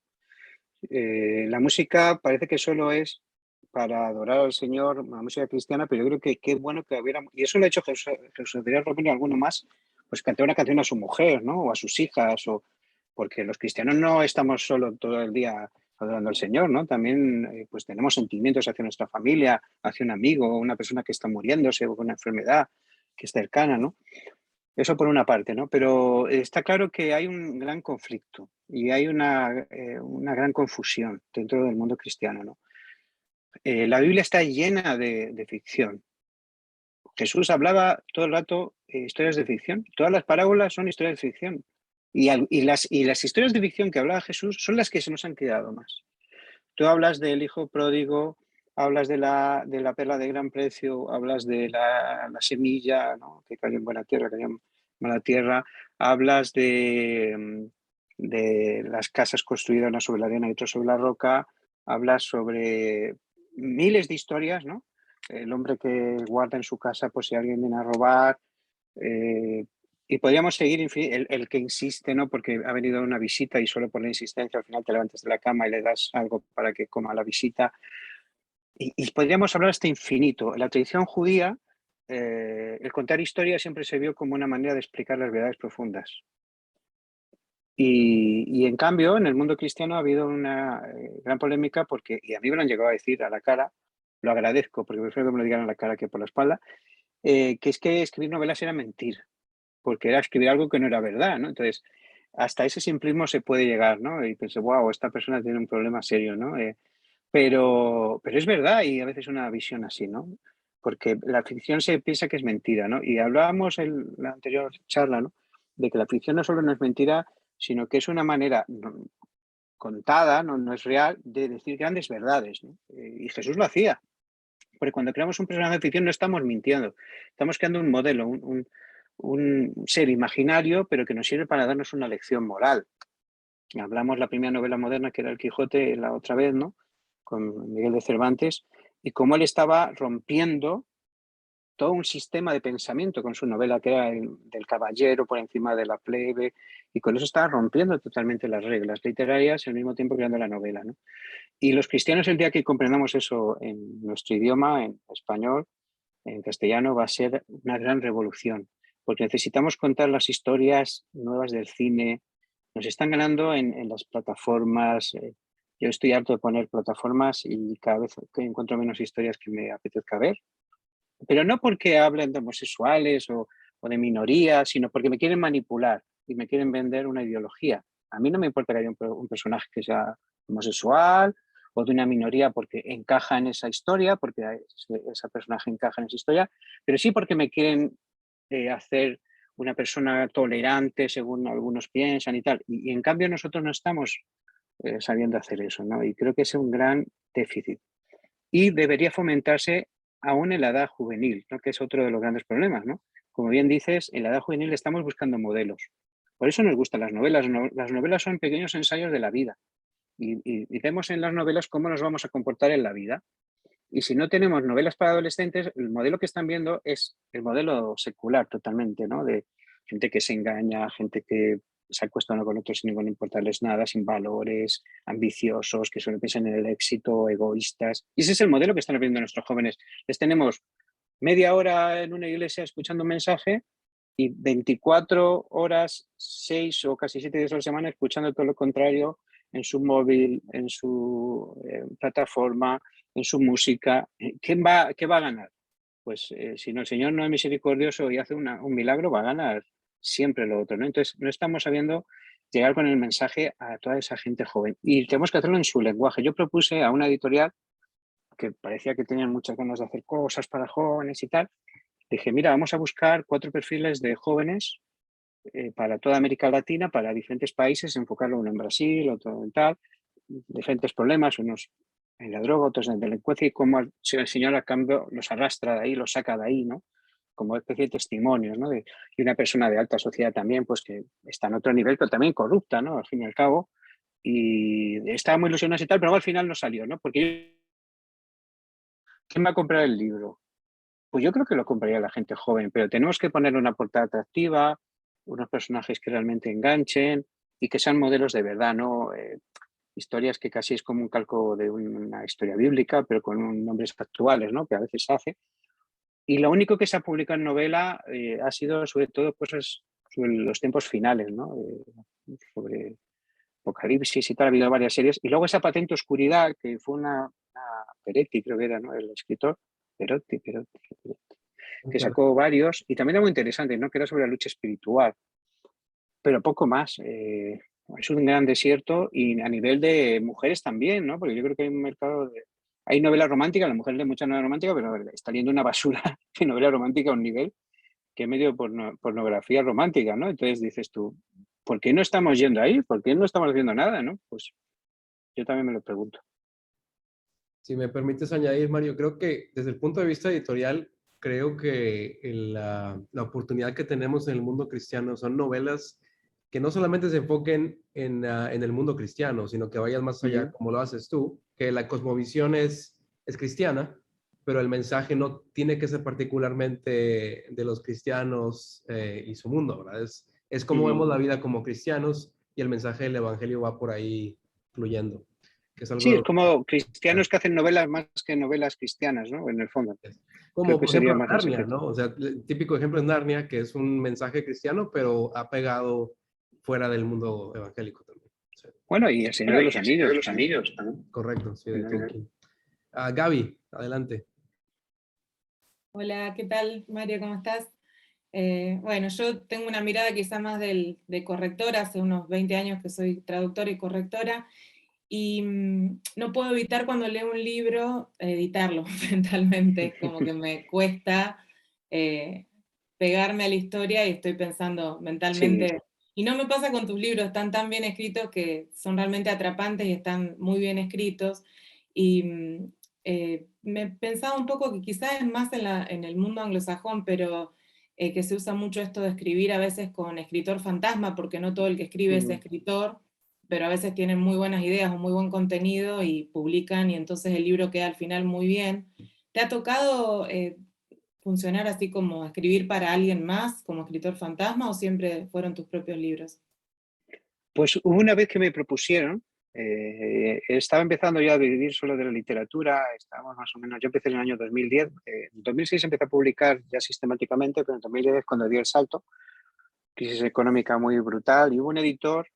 La música parece que solo es para adorar al Señor, la música cristiana, pero yo creo que qué bueno que hubiéramos, y eso lo ha hecho Jesús Adrián Romero, alguno más, pues cantar una canción a su mujer, ¿no? O a sus hijas, o porque los cristianos no estamos solo todo el día adorando al Señor, ¿no? También pues tenemos sentimientos hacia nuestra familia, hacia un amigo, una persona que está muriéndose o con una enfermedad que es cercana, ¿no? Eso por una parte, ¿no? Pero está claro que hay un gran conflicto y hay una gran confusión dentro del mundo cristiano, ¿no? La Biblia está llena de ficción. Jesús hablaba todo el rato historias de ficción. Todas las parábolas son historias de ficción. Y las historias de ficción que hablaba Jesús son las que se nos han quedado más. Tú hablas del hijo pródigo, hablas de la perla de gran precio, hablas de la semilla, ¿no? Que cayó en buena tierra, cayó en mala tierra, hablas de las casas construidas una sobre la arena y otra sobre la roca, hablas sobre miles de historias, ¿no? El hombre que guarda en su casa por si alguien viene a robar, y podríamos seguir, el que insiste, ¿no? Porque ha venido a una visita y solo por la insistencia al final te levantas de la cama y le das algo para que coma la visita. Y podríamos hablar hasta infinito. En la tradición judía, el contar historias siempre se vio como una manera de explicar las verdades profundas. Y en cambio, en el mundo cristiano ha habido una gran polémica porque, y a mí me lo han llegado a decir a la cara, lo agradezco porque prefiero que me lo digan a la cara que por la espalda, que es que escribir novelas era mentir, porque era escribir algo que no era verdad, ¿no? Entonces, hasta ese simplismo se puede llegar, ¿no? Y pensé, wow, esta persona tiene un problema serio, ¿no? Pero es verdad y a veces una visión así, ¿no? Porque la ficción se piensa que es mentira, ¿no? Y hablábamos en la anterior charla, ¿no? De que la ficción no solo no es mentira, sino que es una manera contada, no es real, de decir grandes verdades, ¿no? Y Jesús lo hacía. Porque cuando creamos un personaje de ficción no estamos mintiendo, estamos creando un modelo, un ser imaginario, pero que nos sirve para darnos una lección moral. Hablamos la primera novela moderna, que era El Quijote, la otra vez, ¿no? Con Miguel de Cervantes, y cómo él estaba rompiendo todo un sistema de pensamiento con su novela, que era el del caballero por encima de la plebe, y con eso estaba rompiendo totalmente las reglas literarias y al mismo tiempo creando la novela, ¿no? Y los cristianos, el día que comprendamos eso en nuestro idioma, en español, en castellano, va a ser una gran revolución, porque necesitamos contar las historias nuevas del cine. Nos están ganando en las plataformas. Yo estoy harto de poner plataformas y cada vez que encuentro menos historias que me apetezca ver, pero no porque hablen de homosexuales o de minorías, sino porque me quieren manipular y me quieren vender una ideología. A mí no me importa que haya un personaje que sea homosexual o de una minoría porque encaja en esa historia, porque ese personaje encaja en esa historia, pero sí porque me quieren hacer una persona tolerante según algunos piensan y tal. Y en cambio nosotros no estamos sabiendo hacer eso, ¿no? Y creo que es un gran déficit. Y debería fomentarse aún en la edad juvenil, ¿no? Que es otro de los grandes problemas, ¿no? Como bien dices, en la edad juvenil estamos buscando modelos. Por eso nos gustan las novelas. Las novelas son pequeños ensayos de la vida. Y vemos en las novelas cómo nos vamos a comportar en la vida. Y si no tenemos novelas para adolescentes, el modelo que están viendo es el modelo secular totalmente, ¿no? De gente que se engaña, gente que se acuesta uno con otro sin ningún importarles nada, sin valores, ambiciosos, que solo piensan en el éxito, egoístas. Y ese es el modelo que están viendo nuestros jóvenes. Les tenemos media hora en una iglesia escuchando un mensaje y 24 horas, 6 o casi 7 días a la semana escuchando todo lo contrario en su móvil, en su plataforma, en su música. ¿Qué va a ganar? Pues si no, el Señor no es misericordioso y hace un milagro, va a ganar siempre lo otro, ¿no? Entonces, no estamos sabiendo llegar con el mensaje a toda esa gente joven. Y tenemos que hacerlo en su lenguaje. Yo propuse a una editorial que parecía que tenían muchas ganas de hacer cosas para jóvenes y tal. Dije, mira, vamos a buscar 4 perfiles de jóvenes para toda América Latina, para diferentes países, enfocarlo uno en Brasil, otro en tal, diferentes problemas, unos en la droga, otros en la delincuencia, y cómo el Señor a cambio los arrastra de ahí, los saca de ahí, ¿no? Como especie de testimonios, ¿no? Y una persona de alta sociedad también, pues que está en otro nivel, pero también corrupta, ¿no? Al fin y al cabo. Y estaba muy ilusionado y tal, pero al final no salió, ¿no? Porque ¿quién va a comprar el libro? Pues yo creo que lo compraría la gente joven, pero tenemos que ponerle una portada atractiva, unos personajes que realmente enganchen y que sean modelos de verdad, ¿no? historias que casi es como un calco de una historia bíblica, pero con nombres actuales, ¿no? Que a veces se hace. Y lo único que se ha publicado en novela ha sido sobre todo cosas sobre los tiempos finales, ¿no? Sobre Apocalipsis y tal, ha habido varias series. Y luego esa Patente Oscuridad, que fue una Peretti, creo que era, ¿no? El escritor, Perotti, que sacó varios, y también era muy interesante, ¿no? Que era sobre la lucha espiritual, pero poco más. Es un gran desierto y a nivel de mujeres también, ¿no? Porque yo creo que hay un mercado de... Hay novela romántica, la mujer lee mucha novela romántica, pero está leyendo una basura de novela romántica a un nivel que es medio pornografía romántica, ¿no? Entonces dices tú, ¿por qué no estamos yendo ahí? ¿Por qué no estamos haciendo nada, no? Pues yo también me lo pregunto. Si me permites añadir, Mario, creo que desde el punto de vista editorial, creo que la oportunidad que tenemos en el mundo cristiano son novelas que no solamente se enfoquen en el mundo cristiano, sino que vayan más allá, como lo haces tú, que la cosmovisión es cristiana, pero el mensaje no tiene que ser particularmente de los cristianos y su mundo, ¿verdad? Es como vemos la vida como cristianos y el mensaje del evangelio va por ahí fluyendo. Que es algo sí, es como cristianos que hacen novelas más que novelas cristianas, ¿no? En el fondo. Como, por ejemplo, Narnia, ¿no? O sea, el típico ejemplo es Narnia, que es un mensaje cristiano, pero ha pegado fuera del mundo evangélico también. Sí. Bueno, y El Señor de los Anillos. Correcto, sí, de Tolkien. Gaby, adelante. Hola, ¿qué tal, Mario? ¿Cómo estás? Bueno, yo tengo una mirada quizá más de correctora, hace unos 20 años que soy traductora y correctora, y no puedo evitar cuando leo un libro editarlo mentalmente, como que me cuesta pegarme a la historia y estoy pensando mentalmente, sí. Y no me pasa con tus libros, están tan bien escritos que son realmente atrapantes y están muy bien escritos, y me pensaba un poco que quizás es más en el mundo anglosajón, pero que se usa mucho esto de escribir a veces con escritor fantasma, porque no todo el que escribe es escritor, pero a veces tienen muy buenas ideas o muy buen contenido y publican, y entonces el libro queda al final muy bien. ¿Te ha tocado funcionar así como escribir para alguien más, como escritor fantasma, o siempre fueron tus propios libros? Pues hubo una vez que me propusieron, estaba empezando ya a vivir solo de la literatura, estábamos más o menos, yo empecé en el año 2010, en 2006 empecé a publicar ya sistemáticamente, pero en 2010 es cuando di el salto, crisis económica muy brutal, y hubo un editor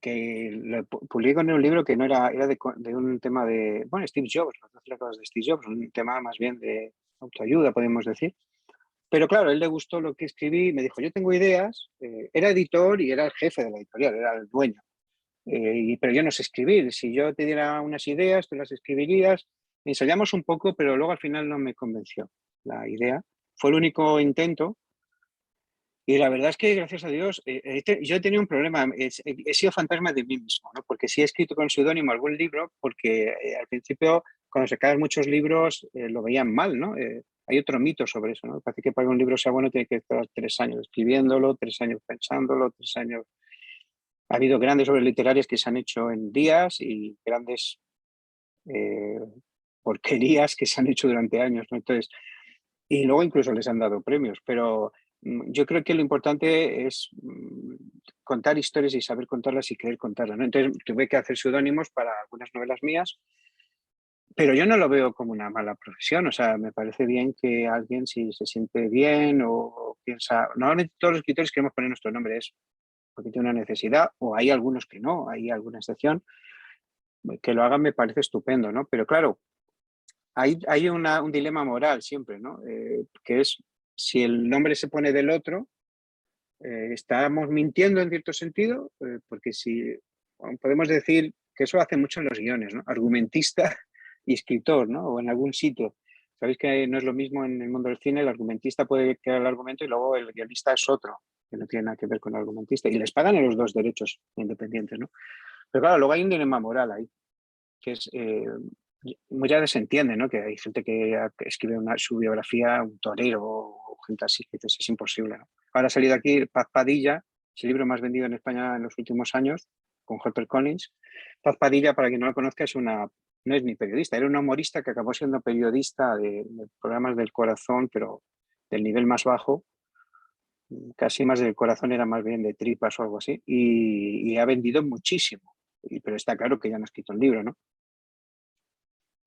que lo publicó en un libro que no era de un tema de, bueno, Steve Jobs, las cosas de Steve Jobs, un tema más bien de autoayuda, podemos decir. Pero claro, a él le gustó lo que escribí y me dijo, yo tengo ideas, era editor y era el jefe de la editorial, era el dueño, pero yo no sé escribir, si yo te diera unas ideas, tú las escribirías, ensayamos un poco, pero luego al final no me convenció la idea, fue el único intento. Y la verdad es que, gracias a Dios, yo he tenido un problema, he sido fantasma de mí mismo, ¿no? Porque sí he escrito con seudónimo algún libro, porque al principio, cuando sacaban muchos libros, lo veían mal, ¿no? Hay otro mito sobre eso, ¿no? Parece que para que un libro sea bueno tiene que estar 3 años escribiéndolo, 3 años pensándolo, 3 años... Ha habido grandes obras literarias que se han hecho en días y grandes porquerías que se han hecho durante años, ¿no? Entonces, y luego incluso les han dado premios, pero yo creo que lo importante es contar historias y saber contarlas y querer contarlas, ¿no? Entonces tuve que hacer seudónimos para algunas novelas mías, pero yo no lo veo como una mala profesión, o sea, me parece bien que alguien, si se siente bien o piensa, normalmente todos los escritores queremos poner nuestro nombre, es porque tiene una necesidad, o hay algunos que no, hay alguna excepción, que lo hagan me parece estupendo, ¿no? Pero claro, hay un dilema moral siempre, ¿no? Que es, si el nombre se pone del otro, estamos mintiendo en cierto sentido, porque si podemos decir que eso hace mucho en los guiones, ¿no? Argumentista y escritor, ¿no? O en algún sitio. Sabéis que no es lo mismo en el mundo del cine, el argumentista puede crear el argumento y luego el guionista es otro, que no tiene nada que ver con el argumentista. Y les pagan a los dos derechos independientes, ¿no? Pero claro, luego hay un dilema moral ahí, que es... muchas veces se entiende, ¿no? Que hay gente que escribe su biografía, un torero o gente así, que dices, es imposible, ¿no? Ahora ha salido aquí Paz Padilla, es el libro más vendido en España en los últimos años, con HarperCollins. Paz Padilla, para quien no lo conozca, no es ni periodista, era una humorista que acabó siendo periodista de programas del corazón, pero del nivel más bajo, casi más del corazón, era más bien de tripas o algo así, y ha vendido muchísimo. pero está claro que ya no ha escrito un libro, ¿no?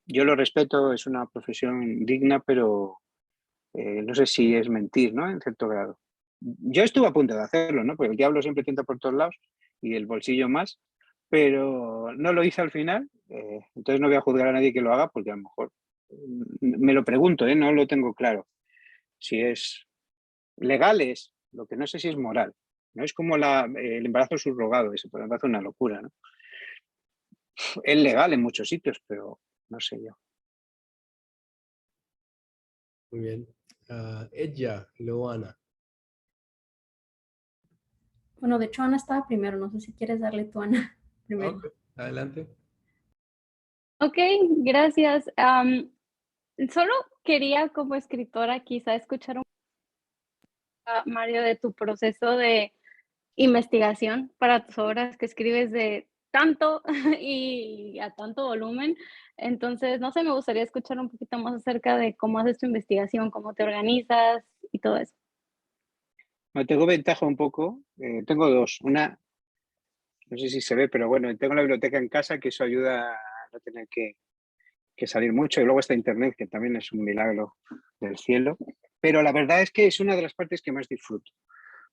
Yo lo respeto, es una profesión digna, pero no sé si es mentir, ¿no? En cierto grado. Yo estuve a punto de hacerlo, ¿no? Porque el diablo siempre tienta por todos lados y el bolsillo más, pero no lo hice al final, entonces no voy a juzgar a nadie que lo haga porque a lo mejor me lo pregunto, no lo tengo claro. Si es legal es, lo que no sé si es moral. No es como el embarazo subrogado, ese me parece una locura, ¿no? Es legal en muchos sitios, pero no sé yo. Muy bien. Ella, luego Ana. Bueno, de hecho Ana estaba primero, no sé si quieres darle tú, Ana, primero. Okay, adelante. Ok, gracias. Solo quería como escritora quizá escuchar un poco, Mario, de tu proceso de investigación para tus obras que escribes de tanto y a tanto volumen. Entonces, no sé, me gustaría escuchar un poquito más acerca de cómo haces tu investigación, cómo te organizas y todo eso. Bueno, tengo ventaja un poco, tengo dos. Una, no sé si se ve, pero bueno, tengo la biblioteca en casa, que eso ayuda a no tener que salir mucho, y luego está internet, que también es un milagro del cielo. Pero la verdad es que es una de las partes que más disfruto.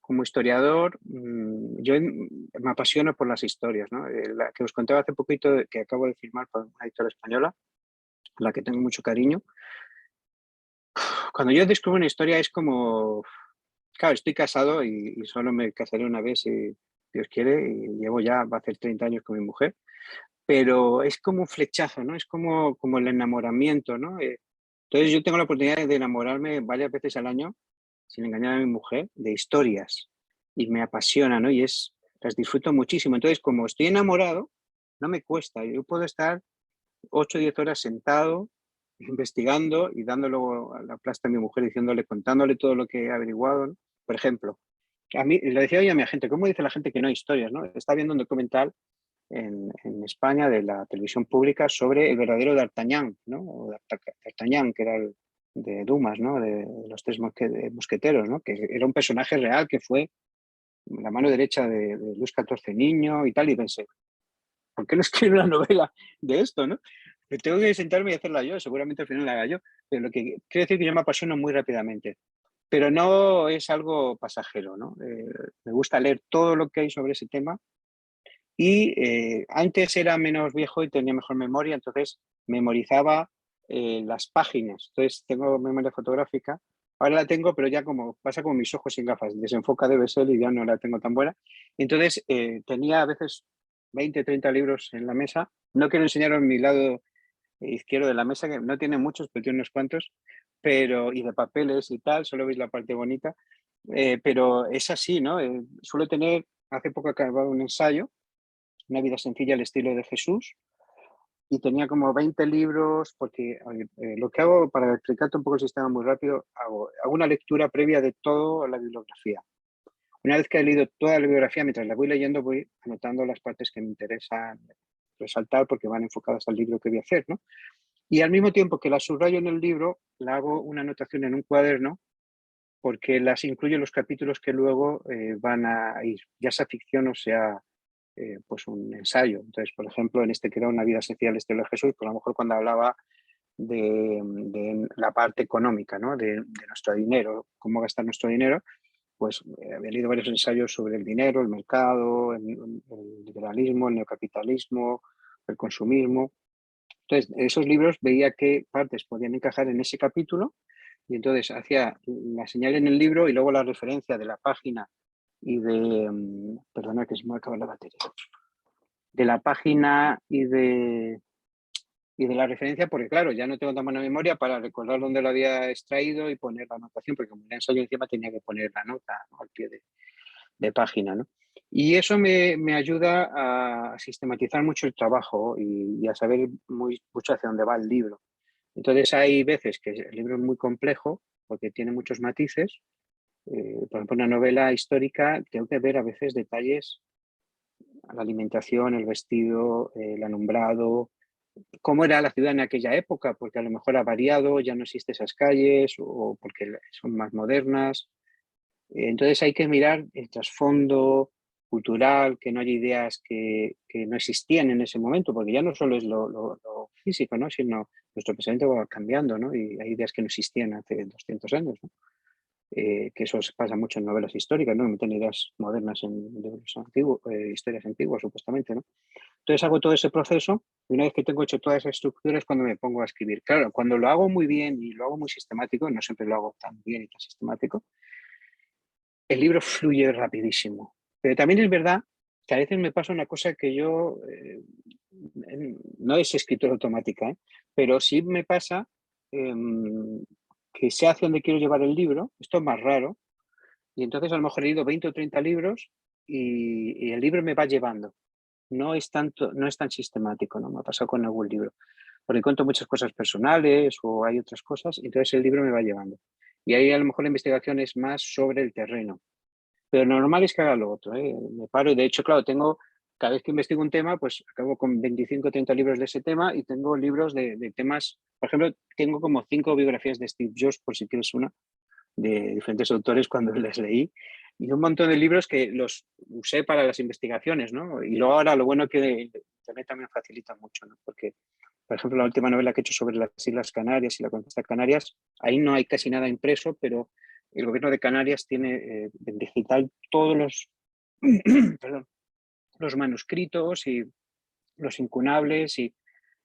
Como historiador, yo me apasiono por las historias, ¿no? La que os contaba hace poquito, que acabo de firmar para una editora española, a la que tengo mucho cariño. Cuando yo descubro una historia es como, claro, estoy casado y solo me casaré una vez si Dios quiere, y llevo ya, va a hacer 30 años con mi mujer, pero es como un flechazo, ¿no? Es como el enamoramiento, ¿no? Entonces yo tengo la oportunidad de enamorarme varias veces al año, sin engañar a mi mujer, de historias, y me apasiona, ¿no? Y las disfruto muchísimo. Entonces, como estoy enamorado, no me cuesta. Yo puedo estar 8 o 10 horas sentado, investigando y dándolo a la plasta a mi mujer, contándole todo lo que he averiguado, ¿no? Por ejemplo, a mí, le decía hoy a mi gente, ¿cómo dice la gente que no hay historias, ¿no? Está viendo un documental en España de la televisión pública sobre el verdadero D'Artagnan, ¿no? O D'Artagnan, que era el de Dumas, ¿no? De los tres mosqueteros, ¿no? Que era un personaje real que fue la mano derecha de Luis XIV niño y tal, y pensé, ¿por qué no escribo una novela de esto, no? Pero tengo que sentarme y hacerla yo, seguramente al final la haga yo, pero lo que quiero decir es que yo me apasiono muy rápidamente, pero no es algo pasajero, ¿no? Me gusta leer todo lo que hay sobre ese tema, y antes era menos viejo y tenía mejor memoria, entonces memorizaba las páginas. Entonces tengo memoria fotográfica. Ahora la tengo, pero ya como pasa con mis ojos sin gafas. Desenfoca debe ser y ya no la tengo tan buena. Entonces tenía a veces 20, 30 libros en la mesa. No quiero enseñaros mi lado izquierdo de la mesa, que no tiene muchos, pero tiene unos cuantos, y de papeles y tal, solo veis la parte bonita. Pero es así, ¿no? Suelo tener, hace poco acabado un ensayo, Una vida sencilla al estilo de Jesús, y tenía como 20 libros, porque lo que hago, para explicarte un poco el sistema muy rápido, hago una lectura previa de toda la bibliografía. Una vez que he leído toda la bibliografía, mientras la voy leyendo, voy anotando las partes que me interesan resaltar porque van enfocadas al libro que voy a hacer, ¿no? Y al mismo tiempo que las subrayo en el libro, la hago una anotación en un cuaderno, porque las incluyo en los capítulos que luego van a ir, ya sea ficción o sea pues un ensayo. Entonces, por ejemplo, en este que era Una vida sencilla al estilo de Jesús, pues a lo mejor cuando hablaba de la parte económica, ¿no? de nuestro dinero, cómo gastar nuestro dinero, pues había leído varios ensayos sobre el dinero, el mercado, el liberalismo, el neocapitalismo, el consumismo. Entonces, esos libros veía qué partes podían encajar en ese capítulo, y entonces hacía la señal en el libro y luego la referencia de la página y perdona que se me acaba la batería, de la página y de la referencia, porque claro, ya no tengo tan buena memoria para recordar dónde lo había extraído y poner la anotación, porque como el ensayo encima tenía que poner la nota, ¿no? Al pie de página, ¿no? Y eso me ayuda a sistematizar mucho el trabajo y a saber mucho hacia dónde va el libro. Entonces hay veces que el libro es muy complejo porque tiene muchos matices. Por ejemplo, una novela histórica, tengo que ver a veces detalles, la alimentación, el vestido, el alumbrado, cómo era la ciudad en aquella época, porque a lo mejor ha variado, ya no existen esas calles o porque son más modernas. Entonces hay que mirar el trasfondo, cultural, que no haya ideas que no existían en ese momento, porque ya no solo es lo físico, ¿no? Sino nuestro pensamiento va cambiando, ¿no? Y hay ideas que no existían hace 200 años, ¿no? Que eso se pasa mucho en novelas históricas, ¿no? Meten ideas modernas en libros antiguos, historias antiguas, supuestamente, ¿no? Entonces hago todo ese proceso y una vez que tengo hecho todas esas estructuras, cuando me pongo a escribir. Claro, cuando lo hago muy bien y lo hago muy sistemático, no siempre lo hago tan bien y tan sistemático, el libro fluye rapidísimo. Pero también es verdad que a veces me pasa una cosa que yo, no es escritura automática, pero sí me pasa que sé hacia dónde quiero llevar el libro, esto es más raro, y entonces a lo mejor he leído 20 o 30 libros y el libro me va llevando. No es tan sistemático, ¿no? Me ha pasado con algún libro, porque cuento muchas cosas personales o hay otras cosas, y entonces el libro me va llevando. Y ahí a lo mejor la investigación es más sobre el terreno. Pero lo normal es que haga lo otro, ¿eh? Me paro y de hecho, claro, cada vez que investigo un tema, pues acabo con 25 o 30 libros de ese tema y tengo libros de temas, por ejemplo, tengo como 5 biografías de Steve Jobs, por si quieres una, de diferentes autores cuando les leí, y un montón de libros que los usé para las investigaciones, ¿no? Y luego ahora lo bueno que Internet también facilita mucho, ¿no? Porque, por ejemplo, la última novela que he hecho sobre las Islas Canarias y la conquista de Canarias, ahí no hay casi nada impreso, pero el gobierno de Canarias tiene en digital todos los, perdón, los manuscritos y los incunables y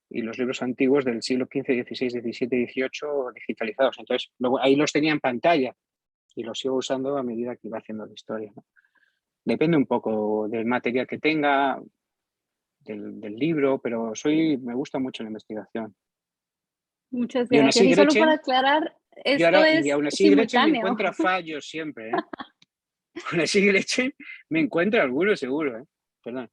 los libros antiguos del siglo XV, XVI, XVII, XVIII digitalizados. Entonces, luego, ahí los tenía en pantalla y los sigo usando a medida que iba haciendo la historia, ¿no? Depende un poco del material que tenga, del libro, pero me gusta mucho la investigación. Muchas Y aún gracias. así, Y solo Gretchen, para aclarar, y esto aún es así Gretchen me simultáneo. encuentra fallos siempre, ¿eh? Aún así Gretchen me encuentra algunos seguro, ¿eh? Perdón.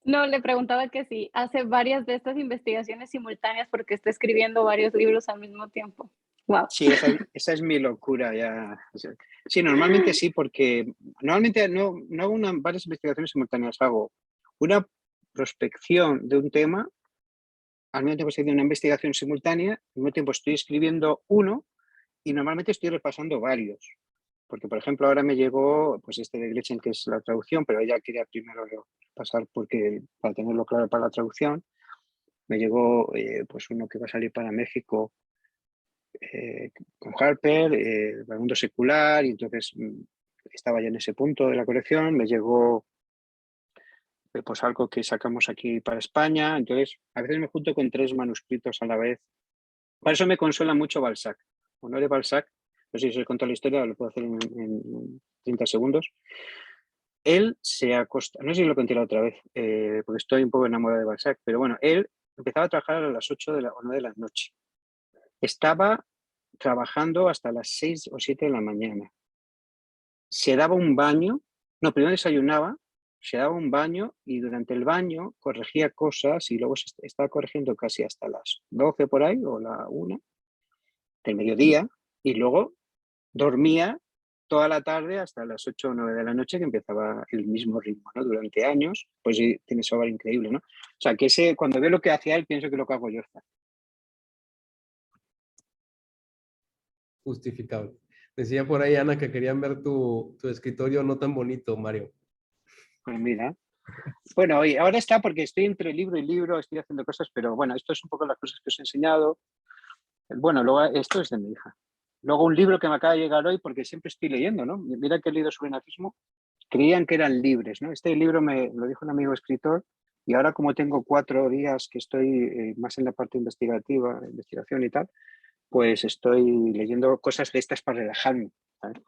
No, le preguntaba que si hace varias de estas investigaciones simultáneas porque está escribiendo varios libros al mismo tiempo. Wow. Sí, esa es mi locura ya. Sí, normalmente sí, porque normalmente no hago varias investigaciones simultáneas, hago una prospección de un tema, al mismo tiempo estoy haciendo una investigación simultánea, al mismo tiempo estoy escribiendo uno y normalmente estoy repasando varios. Porque, por ejemplo, ahora me llegó pues de Gretchen, que es la traducción, pero ella quería primero pasar para tenerlo claro para la traducción. Me llegó pues uno que va a salir para México con Harper, el mundo secular, y entonces estaba ya en ese punto de la colección. Me llegó pues algo que sacamos aquí para España. Entonces, a veces me junto con 3 manuscritos a la vez. Para eso me consuela mucho Balzac. Honoré Balzac, no sé si os contado la historia, lo puedo hacer en 30 segundos. Él se acostó, no sé si lo conté la otra vez, porque estoy un poco enamorado de Balzac, pero bueno, él empezaba a trabajar a las 8 o 9 de la noche. Estaba trabajando hasta las 6 o 7 de la mañana. Se daba un baño, primero desayunaba, se daba un baño y durante el baño corregía cosas y luego estaba corrigiendo casi hasta las 12 por ahí o la 1 del mediodía y luego dormía toda la tarde hasta las 8 o 9 de la noche, que empezaba el mismo ritmo, ¿no? Durante años, pues sí, tiene esa obra increíble, ¿no? O sea, que cuando veo lo que hacía él, pienso que lo que hago yo está. Justificable. Decía por ahí, Ana, que querían ver tu escritorio no tan bonito, Mario. Pues mira. Bueno, ahora está porque estoy entre libro y libro, estoy haciendo cosas, pero bueno, esto es un poco las cosas que os he enseñado. Bueno, luego esto es de mi hija. Luego un libro que me acaba de llegar hoy, porque siempre estoy leyendo, ¿no? Mira que he leído sobre nazismo, creían que eran libres, ¿no? Este libro me lo dijo un amigo escritor y ahora como tengo 4 días que estoy más en la parte investigativa, investigación y tal, pues estoy leyendo cosas de estas para relajarme, ¿sabes?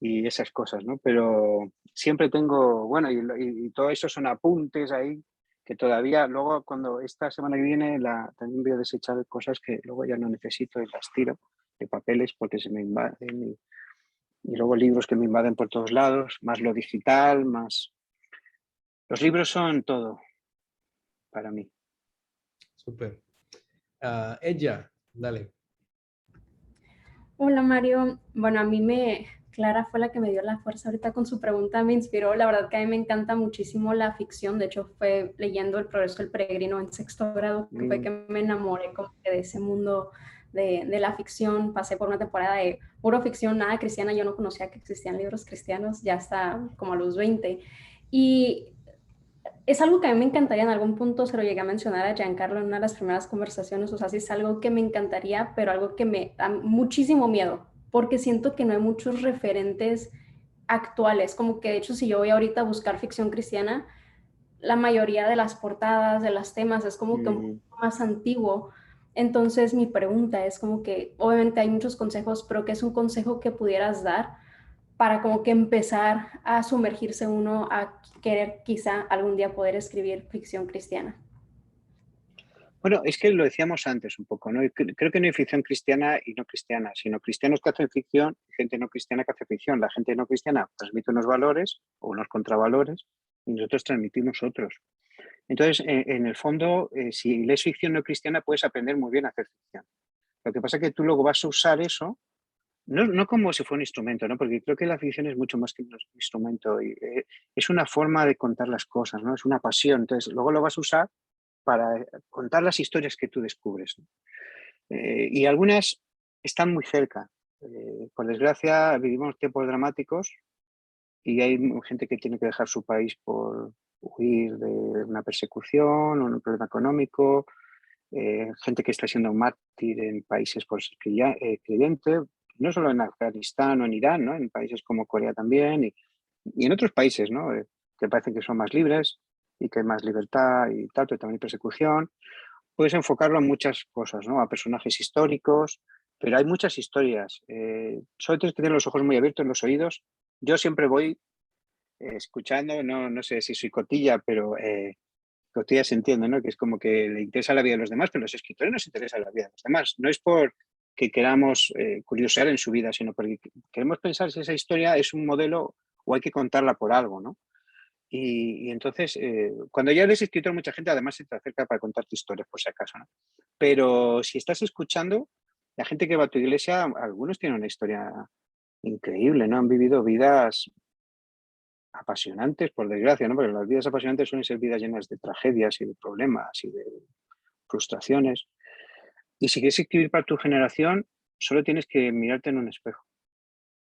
Y esas cosas, ¿no? Pero siempre tengo, bueno, y todo eso son apuntes ahí que todavía, luego cuando esta semana que viene también voy a desechar cosas que luego ya no necesito y las tiro de papeles porque se me invaden y luego libros que me invaden por todos lados, más lo digital, más... Los libros son todo para mí. Súper. Ella, dale. Hola Mario, bueno, Clara fue la que me dio la fuerza ahorita con su pregunta, me inspiró, la verdad que a mí me encanta muchísimo la ficción, de hecho fue leyendo El progreso del peregrino en 6º grado que fue que me enamoré como que de ese mundo de la ficción. Pasé por una temporada de puro ficción, nada cristiana. Yo no conocía que existían libros cristianos ya hasta como a los 20. Y es algo que a mí me encantaría, en algún punto se lo llegué a mencionar a Giancarlo en una de las primeras conversaciones, o sea, sí es algo que me encantaría, pero algo que me da muchísimo miedo, porque siento que no hay muchos referentes actuales, como que de hecho si yo voy ahorita a buscar ficción cristiana, la mayoría de las portadas, de los temas, es como que un poco más antiguo. Entonces mi pregunta es como que, obviamente hay muchos consejos, pero ¿qué es un consejo que pudieras dar para como que empezar a sumergirse uno a querer quizá algún día poder escribir ficción cristiana? Bueno, es que lo decíamos antes un poco, ¿no? Creo que no hay ficción cristiana y no cristiana, sino cristianos que hacen ficción y gente no cristiana que hace ficción. La gente no cristiana transmite unos valores o unos contravalores y nosotros transmitimos otros. Entonces, en el fondo, si lees ficción no cristiana, puedes aprender muy bien a hacer ficción. Lo que pasa es que tú luego vas a usar eso, no como si fuera un instrumento, ¿no? Porque creo que la ficción es mucho más que un instrumento. Y, es una forma de contar las cosas, ¿no? Es una pasión. Entonces, luego lo vas a usar para contar las historias que tú descubres, ¿no? Y algunas están muy cerca. Por desgracia, vivimos tiempos dramáticos y hay gente que tiene que dejar su país por huir de una persecución o un problema económico, gente que está siendo mártir en países por ser creyente, no solo en Afganistán o en Irán, ¿no? En países como Corea también y en otros países, ¿no? Que parecen que son más libres y que hay más libertad y tal, pero también hay persecución. Puedes enfocarlo a muchas cosas, ¿no? A personajes históricos, pero hay muchas historias. Solo tienes que tener los ojos muy abiertos, los oídos. Yo siempre voy escuchando, no sé si soy cotilla, pero cotilla se entiende, ¿no? Que es como que le interesa la vida de los demás, pero los escritores nos interesa la vida de los demás. No es por que queramos curiosear en su vida, sino porque queremos pensar si esa historia es un modelo o hay que contarla por algo, ¿no? Y entonces, cuando ya eres escritor, mucha gente además se te acerca para contarte historias, por si acaso, ¿no? Pero si estás escuchando, la gente que va a tu iglesia, algunos tienen una historia increíble, ¿no? Han vivido vidas apasionantes, por desgracia, ¿no? Porque las vidas apasionantes suelen ser vidas llenas de tragedias y de problemas y de frustraciones. Y si quieres escribir para tu generación, solo tienes que mirarte en un espejo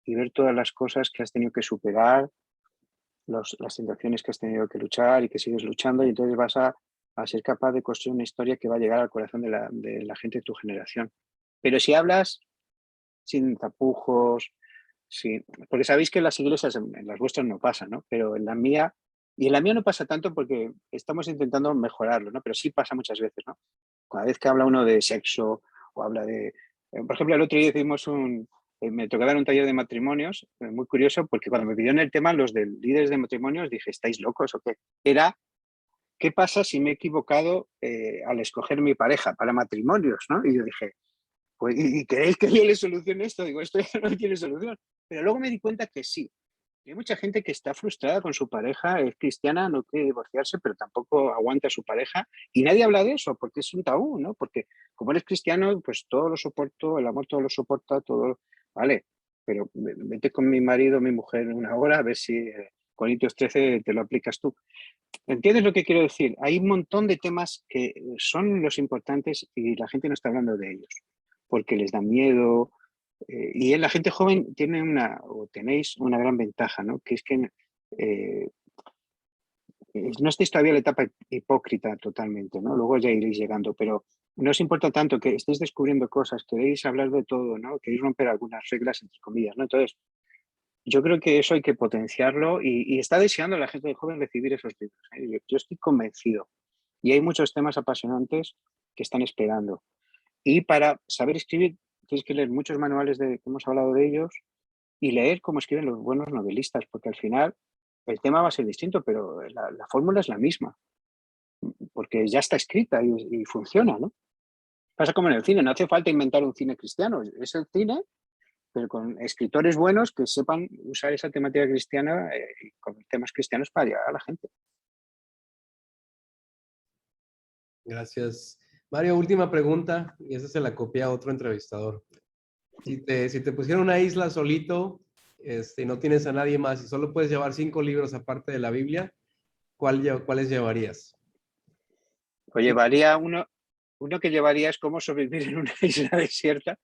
y ver todas las cosas que has tenido que superar, las tentaciones que has tenido que luchar y que sigues luchando, y entonces vas a ser capaz de construir una historia que va a llegar al corazón de la gente de tu generación. Pero si hablas sin tapujos, sí, porque sabéis que en las iglesias, en las vuestras no pasa, ¿no? Pero en la mía, y en la mía no pasa tanto porque estamos intentando mejorarlo, ¿no? Pero sí pasa muchas veces, ¿no? Cada vez que habla uno de sexo o habla de... por ejemplo, el otro día hicimos me tocó dar un taller de matrimonios, muy curioso, porque cuando me pidieron el tema, los de líderes de matrimonios, dije, ¿estáis locos o qué? Era, ¿qué pasa si me he equivocado al escoger mi pareja para matrimonios, ¿no? Y yo dije, pues, ¿y queréis que yo le solucione esto? Digo, esto ya no tiene solución. Pero luego me di cuenta que sí. Hay mucha gente que está frustrada con su pareja, es cristiana, no quiere divorciarse, pero tampoco aguanta a su pareja. Y nadie habla de eso, porque es un tabú, ¿no? Porque como eres cristiano, pues todo lo soporto, el amor todo lo soporta, todo, vale. Pero vete con mi marido, mi mujer, una hora, a ver si Corintios 13 te lo aplicas tú. ¿Entiendes lo que quiero decir? Hay un montón de temas que son los importantes y la gente no está hablando de ellos, porque les da miedo. Y la gente joven tiene tenéis una gran ventaja, ¿no? Que es que no estáis todavía en la etapa hipócrita totalmente, ¿no? Luego ya iréis llegando, pero no os importa tanto que estéis descubriendo cosas, queréis hablar de todo, ¿no? Queréis romper algunas reglas, entre comillas, ¿no? Entonces, yo creo que eso hay que potenciarlo y está deseando la gente joven recibir esos libros, ¿eh? Yo estoy convencido. Y hay muchos temas apasionantes que están esperando. Y para saber escribir, tienes que leer muchos manuales que hemos hablado de ellos y leer cómo escriben los buenos novelistas, porque al final el tema va a ser distinto, pero la fórmula es la misma, porque ya está escrita y funciona, ¿no? Pasa como en el cine, no hace falta inventar un cine cristiano, es el cine, pero con escritores buenos que sepan usar esa temática cristiana con temas cristianos para llegar a la gente. Gracias. Mario, última pregunta, y esa se la copié a otro entrevistador. Si te pusieran una isla solito, y no tienes a nadie más y solo puedes llevar 5 libros aparte de la Biblia, ¿cuáles llevarías? Pues llevaría uno Uno que llevaría es cómo sobrevivir en una isla desierta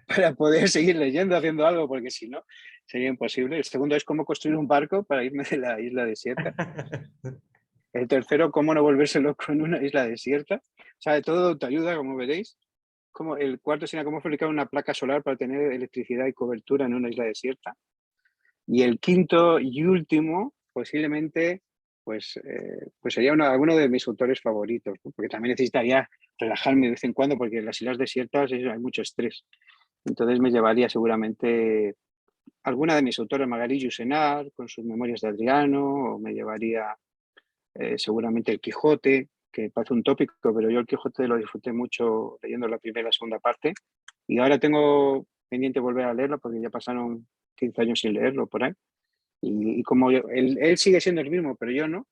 para poder seguir leyendo, haciendo algo, porque si no, sería imposible. El segundo es cómo construir un barco para irme de la isla desierta. El tercero, cómo no volverse loco en una isla desierta. O sea, de todo te ayuda, como veréis. El cuarto sería cómo fabricar una placa solar para tener electricidad y cobertura en una isla desierta. Y el quinto y último, posiblemente, pues sería alguno de mis autores favoritos, ¿no? Porque también necesitaría relajarme de vez en cuando, porque en las islas desiertas hay mucho estrés. Entonces me llevaría seguramente alguna de mis autores, Magali Yourcenar, con sus Memorias de Adriano, o me llevaría seguramente el Quijote, que parece un tópico, pero yo el Quijote lo disfruté mucho leyendo la primera y la segunda parte, y ahora tengo pendiente volver a leerlo porque ya pasaron 15 años sin leerlo por ahí, y como él sigue siendo el mismo, pero yo no,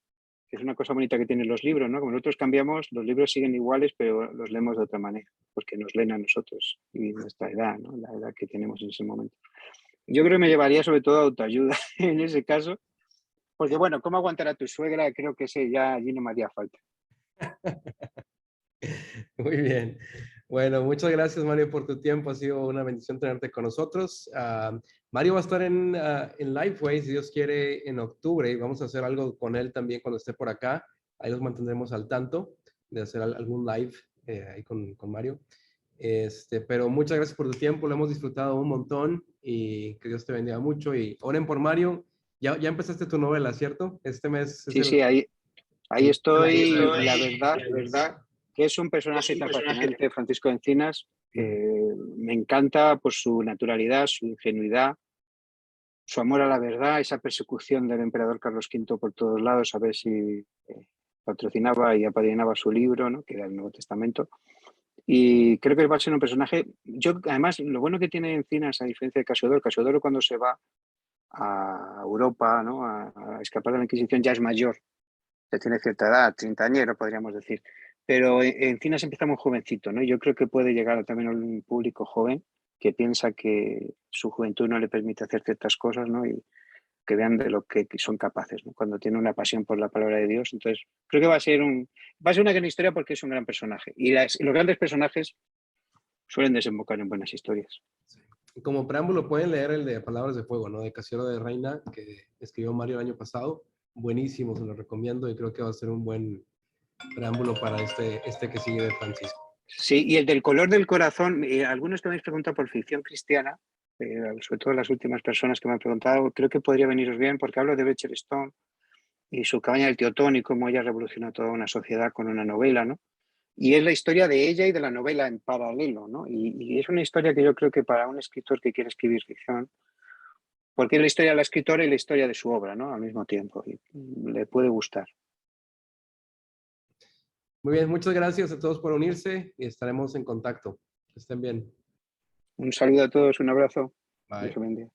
que es una cosa bonita que tienen los libros, ¿no? Como nosotros cambiamos, los libros siguen iguales, pero los leemos de otra manera, porque nos leen a nosotros y nuestra edad, ¿no? La edad que tenemos en ese momento. Yo creo que me llevaría sobre todo a autoayuda en ese caso, porque bueno, ¿cómo aguantar a tu suegra? Creo que ese ya allí no me haría falta. Muy bien. Bueno, muchas gracias, Mario, por tu tiempo. Ha sido una bendición tenerte con nosotros. Mario va a estar en Lifeway, si Dios quiere, en octubre, y vamos a hacer algo con él también cuando esté por acá. Ahí los mantendremos al tanto de hacer algún live ahí con Mario. Pero muchas gracias por tu tiempo, lo hemos disfrutado un montón y que Dios te bendiga mucho. Y oren por Mario. Ya empezaste tu novela, ¿cierto? Este mes. Sí, ahí estoy. La verdad que es un personaje tan fascinante, Francisco de Encinas. Me encanta por su naturalidad, su ingenuidad, su amor a la verdad, esa persecución del emperador Carlos V por todos lados, a ver si patrocinaba y apadrinaba su libro, ¿no? Que era el Nuevo Testamento. Y creo que va a ser un personaje. Además, lo bueno que tiene Encinas, a diferencia de Casiodoro cuando se va a Europa, ¿no? a escapar de la Inquisición, ya es mayor. Ya tiene cierta edad, 30 años, podríamos decir. Pero Encinas empieza muy jovencito, ¿no? Yo creo que puede llegar también a un público joven que piensa que su juventud no le permite hacer ciertas cosas, ¿no? Y que vean de lo que son capaces, ¿no? Cuando tiene una pasión por la palabra de Dios. Entonces, creo que va a ser una gran historia porque es un gran personaje. Y los grandes personajes suelen desembocar en buenas historias. Como preámbulo pueden leer el de Palabras de Fuego, ¿no? De Casiodoro de Reina, que escribió Mario el año pasado. Buenísimo, se lo recomiendo y creo que va a ser un buen preámbulo para este que sigue de Francisco. Sí, y el del color del corazón, algunos que me habéis preguntado por ficción cristiana, sobre todo las últimas personas que me han preguntado, creo que podría veniros bien porque hablo de Beecher Stone y su Cabaña del Tío Tom y cómo ella revolucionó toda una sociedad con una novela, ¿no? Y es la historia de ella y de la novela en paralelo, ¿no? Y es una historia que yo creo que para un escritor que quiere escribir ficción, porque es la historia de la escritora y la historia de su obra, ¿no? Al mismo tiempo, y le puede gustar. Muy bien, muchas gracias a todos por unirse y estaremos en contacto. Que estén bien. Un saludo a todos, un abrazo. Bye. Dios bendiga.